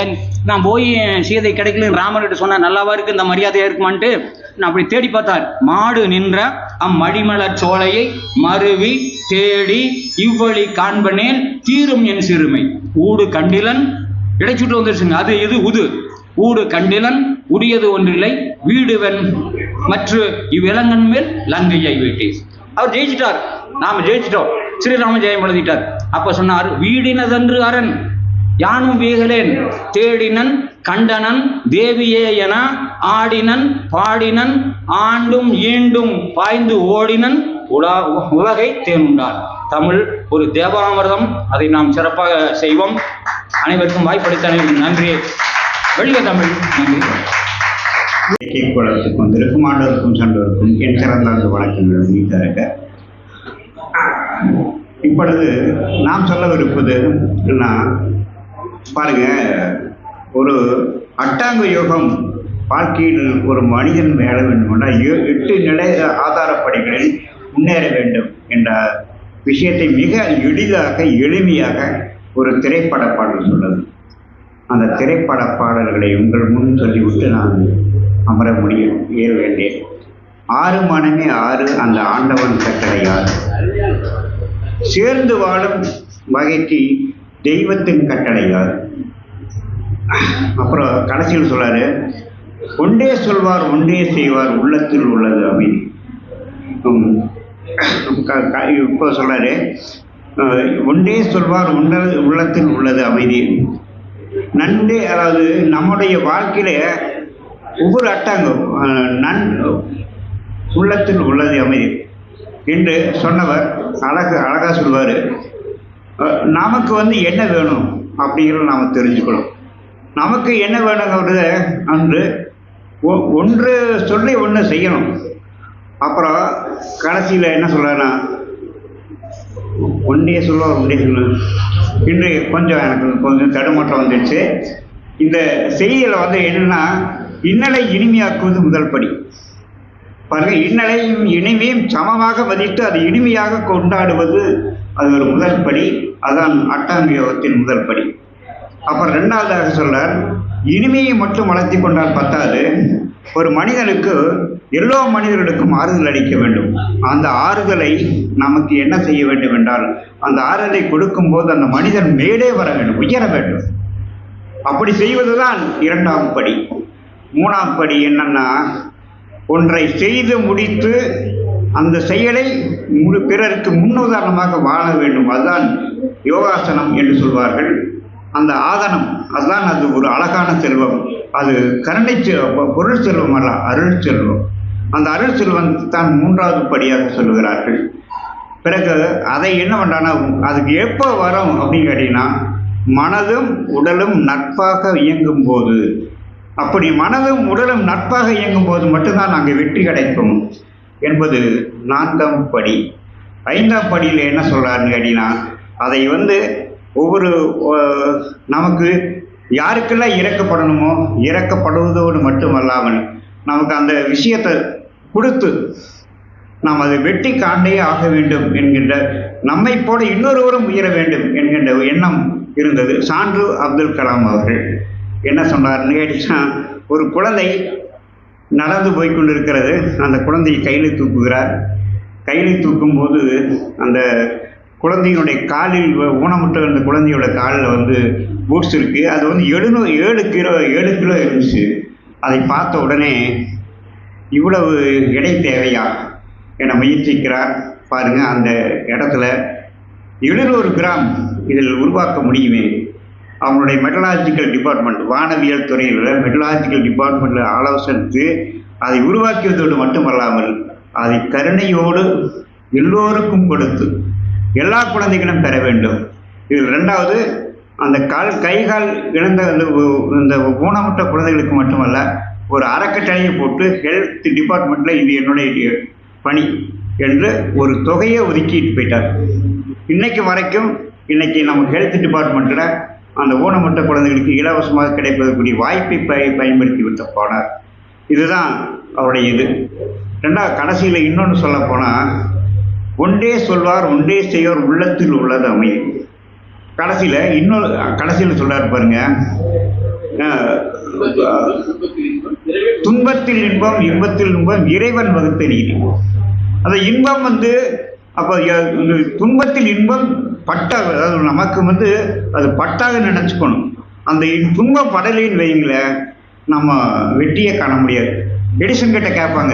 நான் போய் சீதை கிடைக்கலன்னு ராமர்கிட்ட சொன்னா நல்லாவா இருக்கு, இந்த மரியாதையா இருக்குமான்ட்டு நான் அப்படி தேடி பார்த்தார். மாடு நின்ற அம்மடிமலர் சோலையை மருவி தேடி இவ்வழி காண்பனேன் தீரும் என் சிறுமை. ஊடு கண்டிலன் இடைச்சுட்டு வந்துருச்சுங்க. அது இது உது ஊடு கண்டிலன் உரியது ஒன்றில்லை வீடுவன் மற்ற இவ்விலங்கன் மேல் லங்கையை வீட்டீர். அவர் ஜெயிச்சிட்டார், நாம ஜெயிச்சிட்டோம், ஸ்ரீராம ஜெயம் எழுதிட்டார். அப்ப சொன்னார், வீடினதன்று அரண் யானும் வீகலேன் தேடினன் கண்டனன் தேவியே என ஆடினன் பாடினன் ஆண்டும் ஈண்டும் பாய்ந்து ஓடினன் உலகை தேனுண்டான். தமிழ் ஒரு தேவாமிர்தம், அதை நாம் சிறப்பாக செய்வோம். அனைவருக்கும் வாய்ப்பளித்த அனைவருக்கும் நன்றி. வெளிய தமிழ். நன்றி. குளத்துக்கு வந்திருக்கும் ஆண்டவருக்கும் சென்றவருக்கும் என் சிறந்த வணக்கங்கள் நீட்டாக. இப்பொழுது நாம் சொல்லவிருப்பது பாருங்க, ஒரு அட்டாங்க யோகம் வாழ்க்கையில் ஒரு மனிதன் மேல வேண்டுமென்றால் 8 நிலை ஆதாரப்படிகளில் முன்னேற வேண்டும் என்ற விஷயத்தை மிக எளிதாக எளிமையாக ஒரு திரைப்பட பாடல் சொல்லுது. அந்த திரைப்பட பாடல்களை உங்கள் முன் சொல்லிவிட்டு நான் அமர முடியும் ஏற வேண்டேன். 6 மனமே 6 அந்த ஆண்டவன் கட்டளை 6 சேர்ந்து வாழும் வகைக்கு தெய்வத்தின் கட்டளை 6. அப்புறம் கடைசியில் சொல்றாரு, ஒன்றே சொல்வார் ஒன்றே செய்வார் உள்ளத்தில் உள்ளது அமைதி. இப்போ சொல்றாரு, ஒன்றே சொல்வார் உள்ளத்தில் உள்ளது அமைதி. நன்றே, அதாவது நம்முடைய வாழ்க்கையில ஒவ்வொரு அட்டாங்கம் உள்ளத்தில் உள்ளது அமைதி என்று சொன்னவர் அழகா சொல்வாரு. நமக்கு என்ன வேணும் அப்படிங்கிறத நாம் தெரிஞ்சுக்கணும். நமக்கு என்ன வேணுங்கிறத அன்று ஒன்று சொல்லி ஒன்று செய்யணும். அப்புறம் கடைசியில் என்ன சொல்றேன்னா, ஒன்றே சொல்லுவார் ஒன்றே சொல்லணும். இன்று எனக்கு கொஞ்சம் தடுமாற்றம் வந்துடுச்சு. இந்த செய்தியில் என்னன்னா, இன்னலை இனிமையாக்குவது முதல் படி. பாருங்க, இன்னலையும் இனிமையும் சமமாக மதித்து அதை இனிமையாக கொண்டாடுவது அது ஒரு முதல் படி. அதான் அட்டாங்க யோகத்தின் முதல் படி. அப்புறம் 2வதாக சொல்றார், இனிமையை மட்டும் வளர்த்தி கொண்டால் பத்தாது, ஒரு மனிதனுக்கு எல்லா மனிதர்களுக்கும் ஆறுதல் அளிக்க வேண்டும். அந்த ஆறுதலை நமக்கு என்ன செய்ய வேண்டும் என்றால், அந்த ஆறுதலை கொடுக்கும் போது அந்த மனிதன் மேலே வர வேண்டும், உயர வேண்டும். அப்படி செய்வதுதான் 2ஆம் படி. 3ஆம் படி என்னன்னா, ஒன்றை செய்து முடித்து அந்த செயலை பிறருக்கு முன்னுதாரணமாக வாழ வேண்டும். அதுதான் யோகாசனம் என்று சொல்வார்கள். அந்த ஆதனம், அதுதான் அது ஒரு அழகான செல்வம். அது கருணை பொருள் செல்வம் அல்ல, அருள் செல்வம். அந்த அருள் செல்வம் தான் 3வது படியாக சொல்லுகிறார்கள். பிறகு அதை என்ன பண்றானா, அதுக்கு எப்போ வரும் அப்படின்னு கேட்டீங்கன்னா, மனதும் உடலும் நட்பாக இயங்கும் போது. அப்படி மனதும் உடலும் நட்பாக இயங்கும் போது மட்டும்தான் நாங்கள் வெற்றி கிடைக்கும் என்பது 4ஆம் படி. 5ஆம் படியில் என்ன சொல்றாருன்னு கேட்டீங்கன்னா, அதை ஒவ்வொரு நமக்கு யாருக்கெல்லாம் இறக்கப்படணுமோ இறக்கப்படுவதோடு மட்டுமல்லாமல் நமக்கு அந்த விஷயத்தை கொடுத்து நாம் அதை வெற்றி காண்டே ஆக வேண்டும் என்கின்ற, நம்மை போல இன்னொருவரும் உயர வேண்டும் என்கின்ற எண்ணம் இருந்தது. சான்று அப்துல் கலாம் அவர்கள் என்ன சொன்னார்னு கேட்டீங்கன்னா, ஒரு குழந்தை நடந்து போய்கொண்டிருக்கிறது. அந்த குழந்தையை கையில் தூக்குகிறார். கையில் தூக்கும்போது அந்த குழந்தையினுடைய காலில் ஊனமுற்ற அந்த குழந்தையோட காலில் பூட்ஸ் இருக்கு. அது 7 கிலோ இருந்துச்சு. அதை பார்த்த உடனே இவ்வளவு எடை தேவையா என முயற்சிக்கிறார். பாருங்க, அந்த இடத்துல 700 கிராம் இதில் உருவாக்க முடியுமே. அவங்களுடைய மெட்டலாஜிக்கல் டிபார்ட்மெண்ட், வானவியல் துறையில் மெட்டலாஜிக்கல் டிபார்ட்மெண்ட்டில் ஆலோசனைத்து அதை உருவாக்கியதோடு மட்டுமல்லாமல் அதை கருணையோடு எல்லோருக்கும் கொடுத்து எல்லா குழந்தைகளும் பெற வேண்டும். இதில் 2வது, அந்த கைகால் இழந்த இந்த ஊனமுற்ற குழந்தைகளுக்கு மட்டுமல்ல, ஒரு அறக்கட்டளையை போட்டு ஹெல்த் டிபார்ட்மெண்ட்டில் இது என்னுடைய பணி என்று ஒரு தொகையை ஒதுக்கிட்டு போயிட்டார். இன்னைக்கு வரைக்கும் நம்ம ஹெல்த் டிபார்ட்மெண்ட்டில் அந்த ஊனமுற்ற குழந்தைகளுக்கு இலவசமாக கிடைப்பதற்குரிய வாய்ப்பை பயன்படுத்தி விட்டு போனார். இதுதான் அவருடைய இது. 2வது கடைசியில் இன்னொன்று சொல்ல போனால், ஒன்றே சொல்வார் ஒன்றே செய்வார் உள்ளத்தில் உள்ளது அமைதி. கடைசியில் சொல்றாரு பாருங்க, துன்பத்தில் இன்பம் இன்பத்தில் இன்பம் இறைவன் வகுத்த நீதி. அந்த இன்பம் அப்போ துன்பத்தில் இன்பம் பட்டாக, அதாவது நமக்கு அது பட்டாக நினைச்சுக்கணும். அந்த துன்பம் படலின்னு வைங்களேன், நம்ம வெற்றியை காண முடியாது. எடிசன் கிட்ட கேட்பாங்க,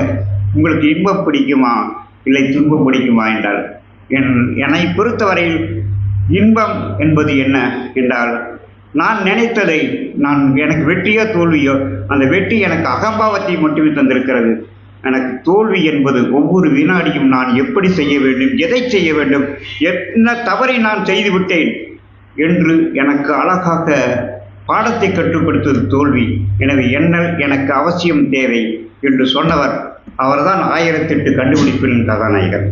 உங்களுக்கு இன்பம் பிடிக்குமா இல்லை துன்பம் பிடிக்குமா என்றால், என்னை பொறுத்தவரையில் இன்பம் என்பது என்ன என்றால், நான் நினைத்ததை எனக்கு வெற்றியோ தோல்வியோ, அந்த வெற்றி எனக்கு அகம்பாவத்தை மட்டுமே தந்திருக்கிறது. எனக்கு தோல்வி என்பது ஒவ்வொரு வினாடியும் நான் எப்படி செய்ய வேண்டும், எதை செய்ய வேண்டும், என்ன தவறை நான் செய்துவிட்டேன் என்று எனக்கு அழகாக பாடத்தை கற்றுக் கொடுத்தது தோல்வி. எனவே எண்ணல் எனக்கு அவசியம் தேவை என்று சொன்னவர் அவர்தான் 1008 கண்டுபிடிப்பின் கதாநாயகர்.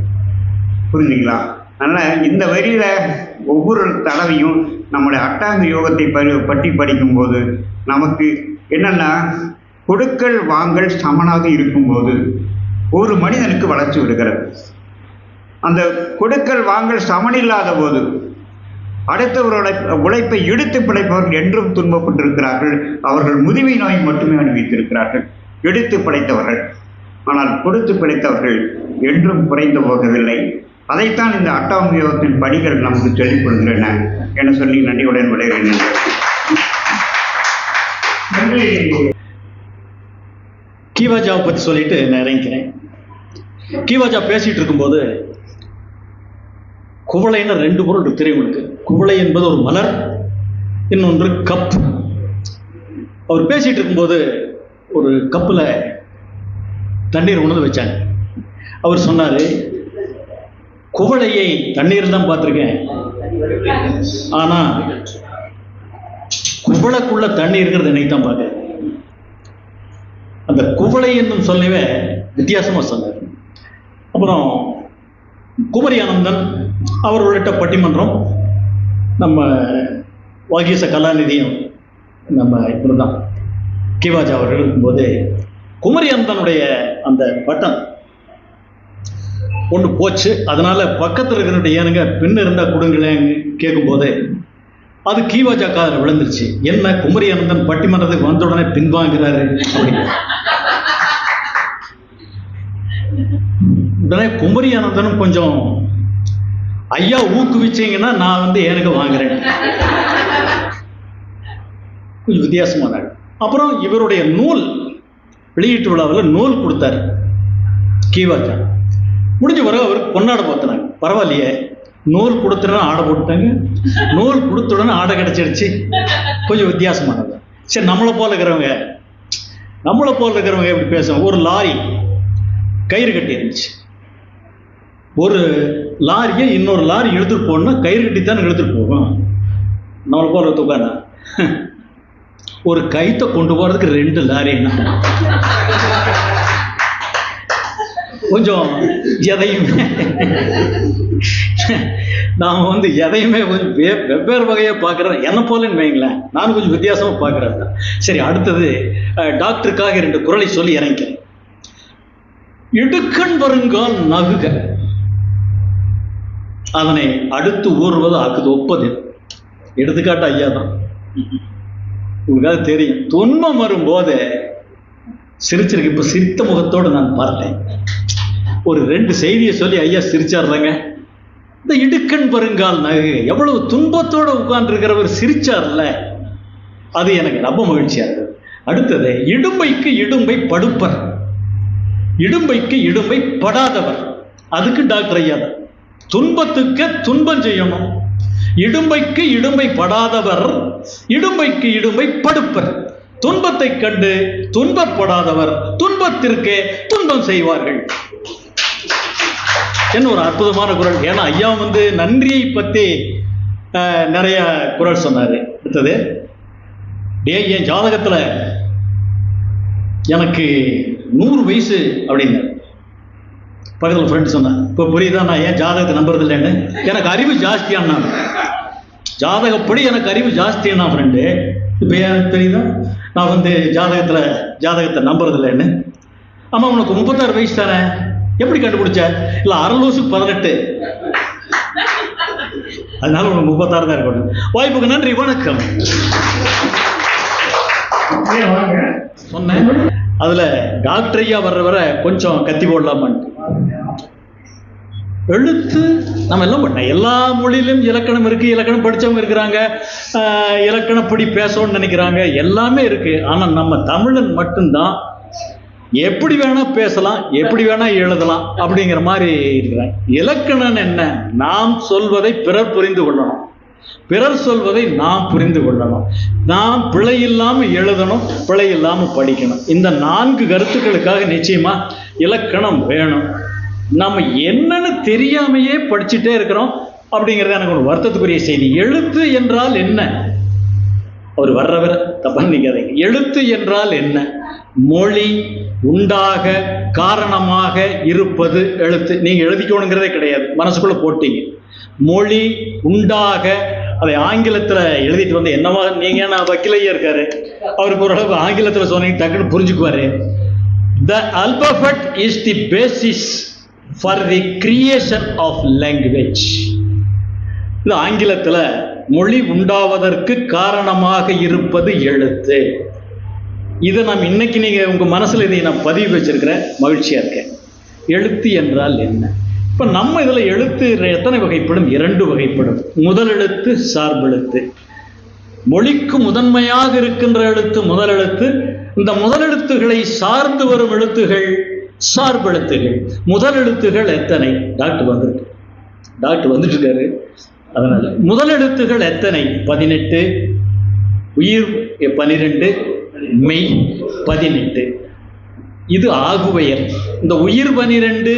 புரிஞ்சுங்களா? அதனால் இந்த வரியில ஒவ்வொரு தடவையும் நம்முடைய அட்டாங்க யோகத்தை பற்றி படிக்கும்போது நமக்கு என்னன்னா, கொடுக்கல் வாங்கல் சமனாக இருக்கும்போது ஒரு மனிதனுக்கு வளர்ச்சி விடுகிறது. அந்த கொடுக்கல் வாங்கல் சமனில்லாத போது அடுத்தவரோட உழைப்பை இழுத்து பிழைப்பவர்கள் என்றும் துன்பப்பட்டிருக்கிறார்கள். அவர்கள் முதுமை நோய் மட்டுமே அனுபவித்திருக்கிறார்கள், எடுத்து பிழைத்தவர்கள். ஆனால் கொடுத்து பிழைத்தவர்கள் என்றும் குறைந்து போகவில்லை. அதைத்தான் இந்த அட்டாங்க யோகத்தின் படிகள் நமக்கு சொல்லிக் கொடுக்கின்றன என சொல்லி நன்றியுடன் விடைபெறுகிறேன். கீவாஜாவை பற்றி சொல்லிட்டு நான் இறங்கிக்கிறேன். கீவாஜா பேசிட்டு இருக்கும்போது குவளைன்னு 2 பொருள் தெரியும் உங்களுக்கு. குவளை என்பது ஒரு மலர், இன்னொன்று கப். அவர் பேசிட்டு இருக்கும்போது ஒரு கப்பில் தண்ணீர் உணர்ந்து வச்சாங்க. அவர் சொன்னார், குவளையை தண்ணீர் தான் பார்த்துருக்கேன், ஆனால் குவளைக்குள்ள தண்ணி இருக்கிறது என்னை தான் பார்க்குறேன். அந்த குவளை என்னும் சொல்லவே வித்தியாசமாக சொன்னார். அப்புறம் குமரி ஆனந்தன் அவர் உள்ளிட்ட பட்டிமன்றம், நம்ம வாகீச கலாநிதியும் நம்ம இப்படி தான் கீவாஜா அவர்கள் இருக்கும்போது குமரி ஆனந்தனுடைய அந்த பட்டன் ஒன்று போச்சு. அதனால பக்கத்தில் இருக்கிற ஏனுங்க பின்ன இருந்தால் கொடுங்களேன் கேட்கும்போது அது கீவாஜா காதில் விழுந்துருச்சு. என்ன குமரி ஆனந்தன் பட்டிமன்றத்துக்கு வந்த உடனே பின்வாங்கிறாரு அப்படின்னு. உடனே குமரி ஆனந்தனும் கொஞ்சம், ஐயா ஊக்குவிச்சீங்கன்னா நான் எனக்கு வாங்குறேன். கொஞ்சம் வித்தியாசமான. அப்புறம் இவருடைய நூல் வெளியீட்டு விழாவில் நூல் கொடுத்தாரு கீவாஜா. முடிஞ்ச பிறகு அவர் கொண்டாட பார்த்தாங்க. பரவாயில்லையே, நூல் கொடுத்துடனே ஆடை போட்டாங்க, நூல் கொடுத்த உடனே ஆடை கிடச்சிடுச்சு. கொஞ்சம் வித்தியாசமானது. சரி, நம்மளை போல இருக்கிறவங்க எப்படி பேசுவாங்க? ஒரு லாரி கயிறு கட்டி இருந்துச்சு. ஒரு லாரியை இன்னொரு லாரி எடுத்துட்டு போகணும்னா கயிறு கட்டித்தானே எடுத்துட்டு போகும். நம்மளை போல துக்கானா ஒரு கைத்தை கொண்டு போறதுக்கு 2 லாரின்னா கொஞ்சம் எதையுமே நாம் எதையுமே கொஞ்சம் வெவ்வேறு வகையாக பார்க்குறேன். என்ன போலன்னு வைங்களேன், நானும் கொஞ்சம் வித்தியாசமாக பார்க்குறேன். சரி, அடுத்தது டாக்டருக்காக 2 குறளை சொல்லி இறங்கிக்கிறேன். இடுக்கண் வருங்கால் நகுக, அதனை அடுத்து ஊறுவது ஆக்குது ஒப்பது. எடுத்துக்காட்டு ஐயா தான், உங்களுக்காக தெரியும். துன்பம் வரும்போது சிரிச்சிருக்கு. இப்போ சிரித்த முகத்தோடு நான் பார்த்தேன். ஒரு 2 செய்தியை சொல்லி ஐயா சிரிச்சாடுறாங்க. இந்த இடுக்கண் வருங்கால் நகு, எவ்வளவு துன்பத்தோடு உட்கார்ந்துருக்கிறவர் சிரிச்சார்ல, அது எனக்கு ரொம்ப மகிழ்ச்சியா இருக்கு. அடுத்தது இடும்பைக்கு இடும்பை படுப்பர், இடும்பைக்கு இடும்பை படாதவர். அதுக்கு டாக்டர் ஐயா தான். துன்பத்துக்கு துன்பம் செய்யணும். இடும்பைக்கு இடும்பை படாதவர், இடும்பைக்கு இடும்பை படுப்பர். துன்பத்தை கண்டு துன்பப்படாதவர் துன்பத்திற்கே துன்பம் செய்வார்கள். என்ன ஒரு அற்புதமான குறள். ஏன்னா ஐயா நன்றியை பற்றி நிறைய குறள் சொன்னார். அடுத்தது, என் ஜாதகத்தில் எனக்கு 100 வயசு அப்படின்னு பக்கத்தில் ஃப்ரெண்டு சொன்னேன். இப்போ புரியுதா நான் ஏன் ஜாதகத்தை நம்புறது இல்லைன்னு? எனக்கு அறிவு ஜாஸ்தியானா, ஜாதகப்படி எனக்கு அறிவு ஜாஸ்தியானா ஃப்ரெண்டு. இப்போ ஏன் தெரியுதா நான் ஜாதகத்தை நம்புறது இல்லைன்னு? ஆமாம், உனக்கு 36 வயசு தானே, எப்படி கண்டுபிடிச்ச? இல்லை, அரலூசுக்கு 18, அதனால உனக்கு 36 தான் இருக்கணும். வாய்ப்புக்கு நன்றி, வணக்கம் சொன்னேன். அதுல டாக்டர் ஐயா வர்ற வர கொஞ்சம் கத்தி போடலாமான்ட்டு எழுத்து நம்ம எல்லாம் பண்ண எல்லா மொழியிலும் இலக்கணம் இருக்கு, இலக்கணம் படித்தவங்க இருக்கிறாங்க, இலக்கணப்படி பேசணும்னு நினைக்கிறாங்க, எல்லாமே இருக்கு. ஆனால் நம்ம தமிழன் மட்டும்தான் எப்படி வேணா பேசலாம், எப்படி வேணா எழுதலாம் அப்படிங்கிற மாதிரி இருக்கிறாங்க. இலக்கணம் என்ன? நாம் சொல்வதை பிறர் புரிந்து கொள்ளணும், பிறர் சொல்வதை நாம் புரிந்து கொள்ளணும், நாம் பிழை இல்லாமல் எழுதணும், பிழை இல்லாமல் படிக்கணும். இந்த 4 கருத்துக்களுக்காக நிச்சயமா இலக்கணம் வேணும். நம்ம என்னன்னு தெரியாமையே படிச்சுட்டே இருக்கிறோம் அப்படிங்கிறது எனக்கு ஒரு வருத்தத்துக்குரிய செய்தி. எழுத்து என்றால் என்ன? அவர் வர்றவர் தப்பா நினைக்காதீங்க. எழுத்து என்றால் என்ன? மொழி உண்டாக காரணமாக இருப்பது எழுத்து. நீங்க எழுதிக்கணுங்கிறதே கிடையாது, மனசுக்குள்ள போட்டீங்க. மொழி உண்டாக, அதை ஆங்கிலத்தில் எழுதிட்டு வந்து என்னவா, நீங்க நான் வக்கீலையே இருக்காரு, அவருக்கு ஓரளவுக்கு ஆங்கிலத்தில் சொன்னீங்க டக்குன்னு புரிஞ்சுக்குவாரு. The alphabet is the basis for the creation of language. இது ஆங்கிலத்தில் மொழி உண்டாவதற்கு காரணமாக இருப்பது எழுத்து. இதை நாம் இன்னைக்கு நீங்கள் உங்கள் மனசில் இதை நான் பதிவு வச்சிருக்கிறேன், மகிழ்ச்சியாக இருக்கேன். எழுத்து என்றால் என்ன? இப்போ நம்ம இதில் எழுத்து எத்தனை வகைப்படும்? 2 வகைப்படும். முதல் எழுத்து, சார்பெழுத்து. மொழிக்கு முதன்மையாக இருக்கின்ற எழுத்து முதல் எழுத்து. இந்த முதல் எழுத்துக்களை சார்ந்து வரும் எழுத்துகள் சார்பெழுத்துகள். முதல் எழுத்துகள் எத்தனை? டாக்டர் வந்துட்டு இருக்காரு, அதனால முதல் எழுத்துகள் எத்தனை? 18, உயிர் 12, மெய் 18. இது ஆகுபெயர். இந்த உயிர் 12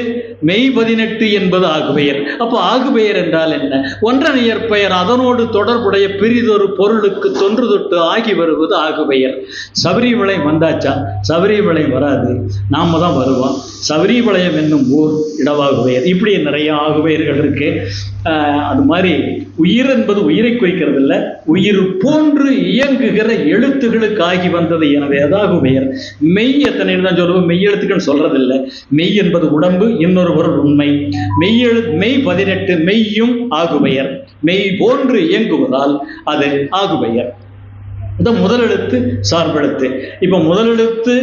மெய் 18 என்பது ஆகுபெயர். அப்போ ஆகுபெயர் என்றால் என்ன? ஒன்றன் இயற்பெயர் அதனோடு தொடர்புடைய பிரிதொரு பொருளுக்கு தொன்று தொட்டு ஆகி வருவது ஆகுபெயர். சபரிமலை வந்தாச்சா? சபரிமலை வராது, நாம தான் வருவோம். சபரிமலையம் என்னும் ஊர் இடவாகுபெயர். இப்படி நிறைய ஆகுபெயர்கள் இருக்கு. அது மாதிரி உயிர் என்பது உயிரை குறிக்கிறது இல்லை, உயிர் போன்று இயங்குகிற எழுத்துகளுக்கு ஆகி வந்தது. எனவே அதாகு பெயர். மெய் எத்தனை தான் சொல்லுவோம், மெய் எழுத்துக்கள் சொல்றதில்லை. மெய் என்பது உடம்பு, இன்னொரு பொருள் உண்மை. மெய் 18 மெய்யும் ஆகுபெயர். மெய் போன்று இயங்குவதால் அது ஆகுபெயர். இந்த முதல் எழுத்து சார்பெழுத்து. இப்போ முதல் எழுத்து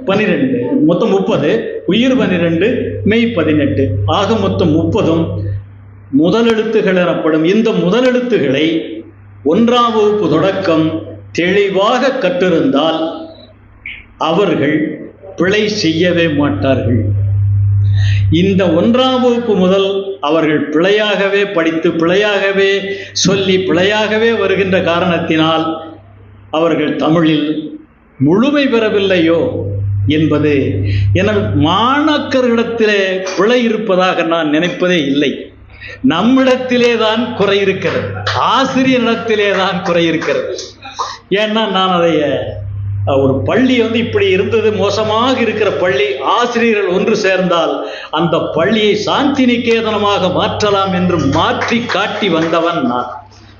12, மொத்தம் 30, உயிர் 12 மெய் 18 ஆக மொத்தம் 30 முதல் எழுத்துகள் எனப்படும். இந்த முதல் எழுத்துக்களை 1ஆம் வகுப்பு தொடக்கம் தெளிவாக கற்றிருந்தால் அவர்கள் பிழை செய்யவே மாட்டார்கள். இந்த 1ஆம் வகுப்பு முதல் அவர்கள் பிழையாகவே படித்து, பிழையாகவே சொல்லி, பிழையாகவே வருகின்ற காரணத்தினால் அவர்கள் தமிழில் முழுமை பெறவில்லையோ என்பது எனது மாணாக்கர்களிடத்திலே பிழை இருப்பதாக நான் நினைப்பதே இல்லை. நம்மிடத்திலே தான் குறை இருக்கிறது, ஆசிரியரிடத்திலே தான் குறை இருக்கிறது. ஏன்னா நான் அதைய ஒரு பள்ளி இப்படி இருந்தது, மோசமாக இருக்கிற பள்ளி, ஆசிரியர்கள் ஒன்று சேர்ந்தால் அந்த பள்ளியை சாந்தி நிகேதனமாக மாற்றலாம் என்று மாற்றி காட்டி வந்தவன் நான்.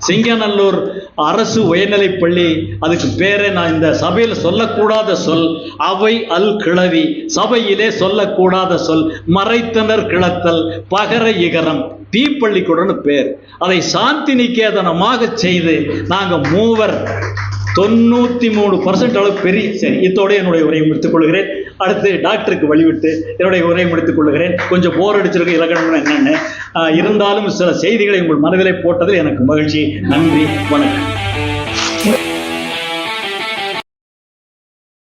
சிங்கநல்லூர் அரசு உயர்நிலைப் பள்ளி, அதுக்கு பேரே நான் இந்த சபையில் சொல்லக்கூடாத சொல் அவை அல் கிளவி. சபையிலே சொல்லக்கூடாத சொல் மறைத்தனர் கிளத்தல் பகர இகரம் தீப்பள்ளிக்கூடன்னு பேர். அதை சாந்தி நிகேதனமாக செய்து நாங்கள் மூவர் 93% அளவு பெரிய. சரி, இத்தோடு என்னுடைய உரையை முடித்துக் கொள்கிறேன். அடுத்து டாக்டருக்கு வழிவிட்டு என்னுடைய உரையை முடித்துக் கொள்கிறேன். கொஞ்சம் போர் அடிச்சிருக்க இலக்கணம் என்னென்னு இருந்தாலும் சில செய்திகளை உங்கள் மனதிலே போட்டதில் எனக்கு மகிழ்ச்சி. நன்றி, வணக்கம்.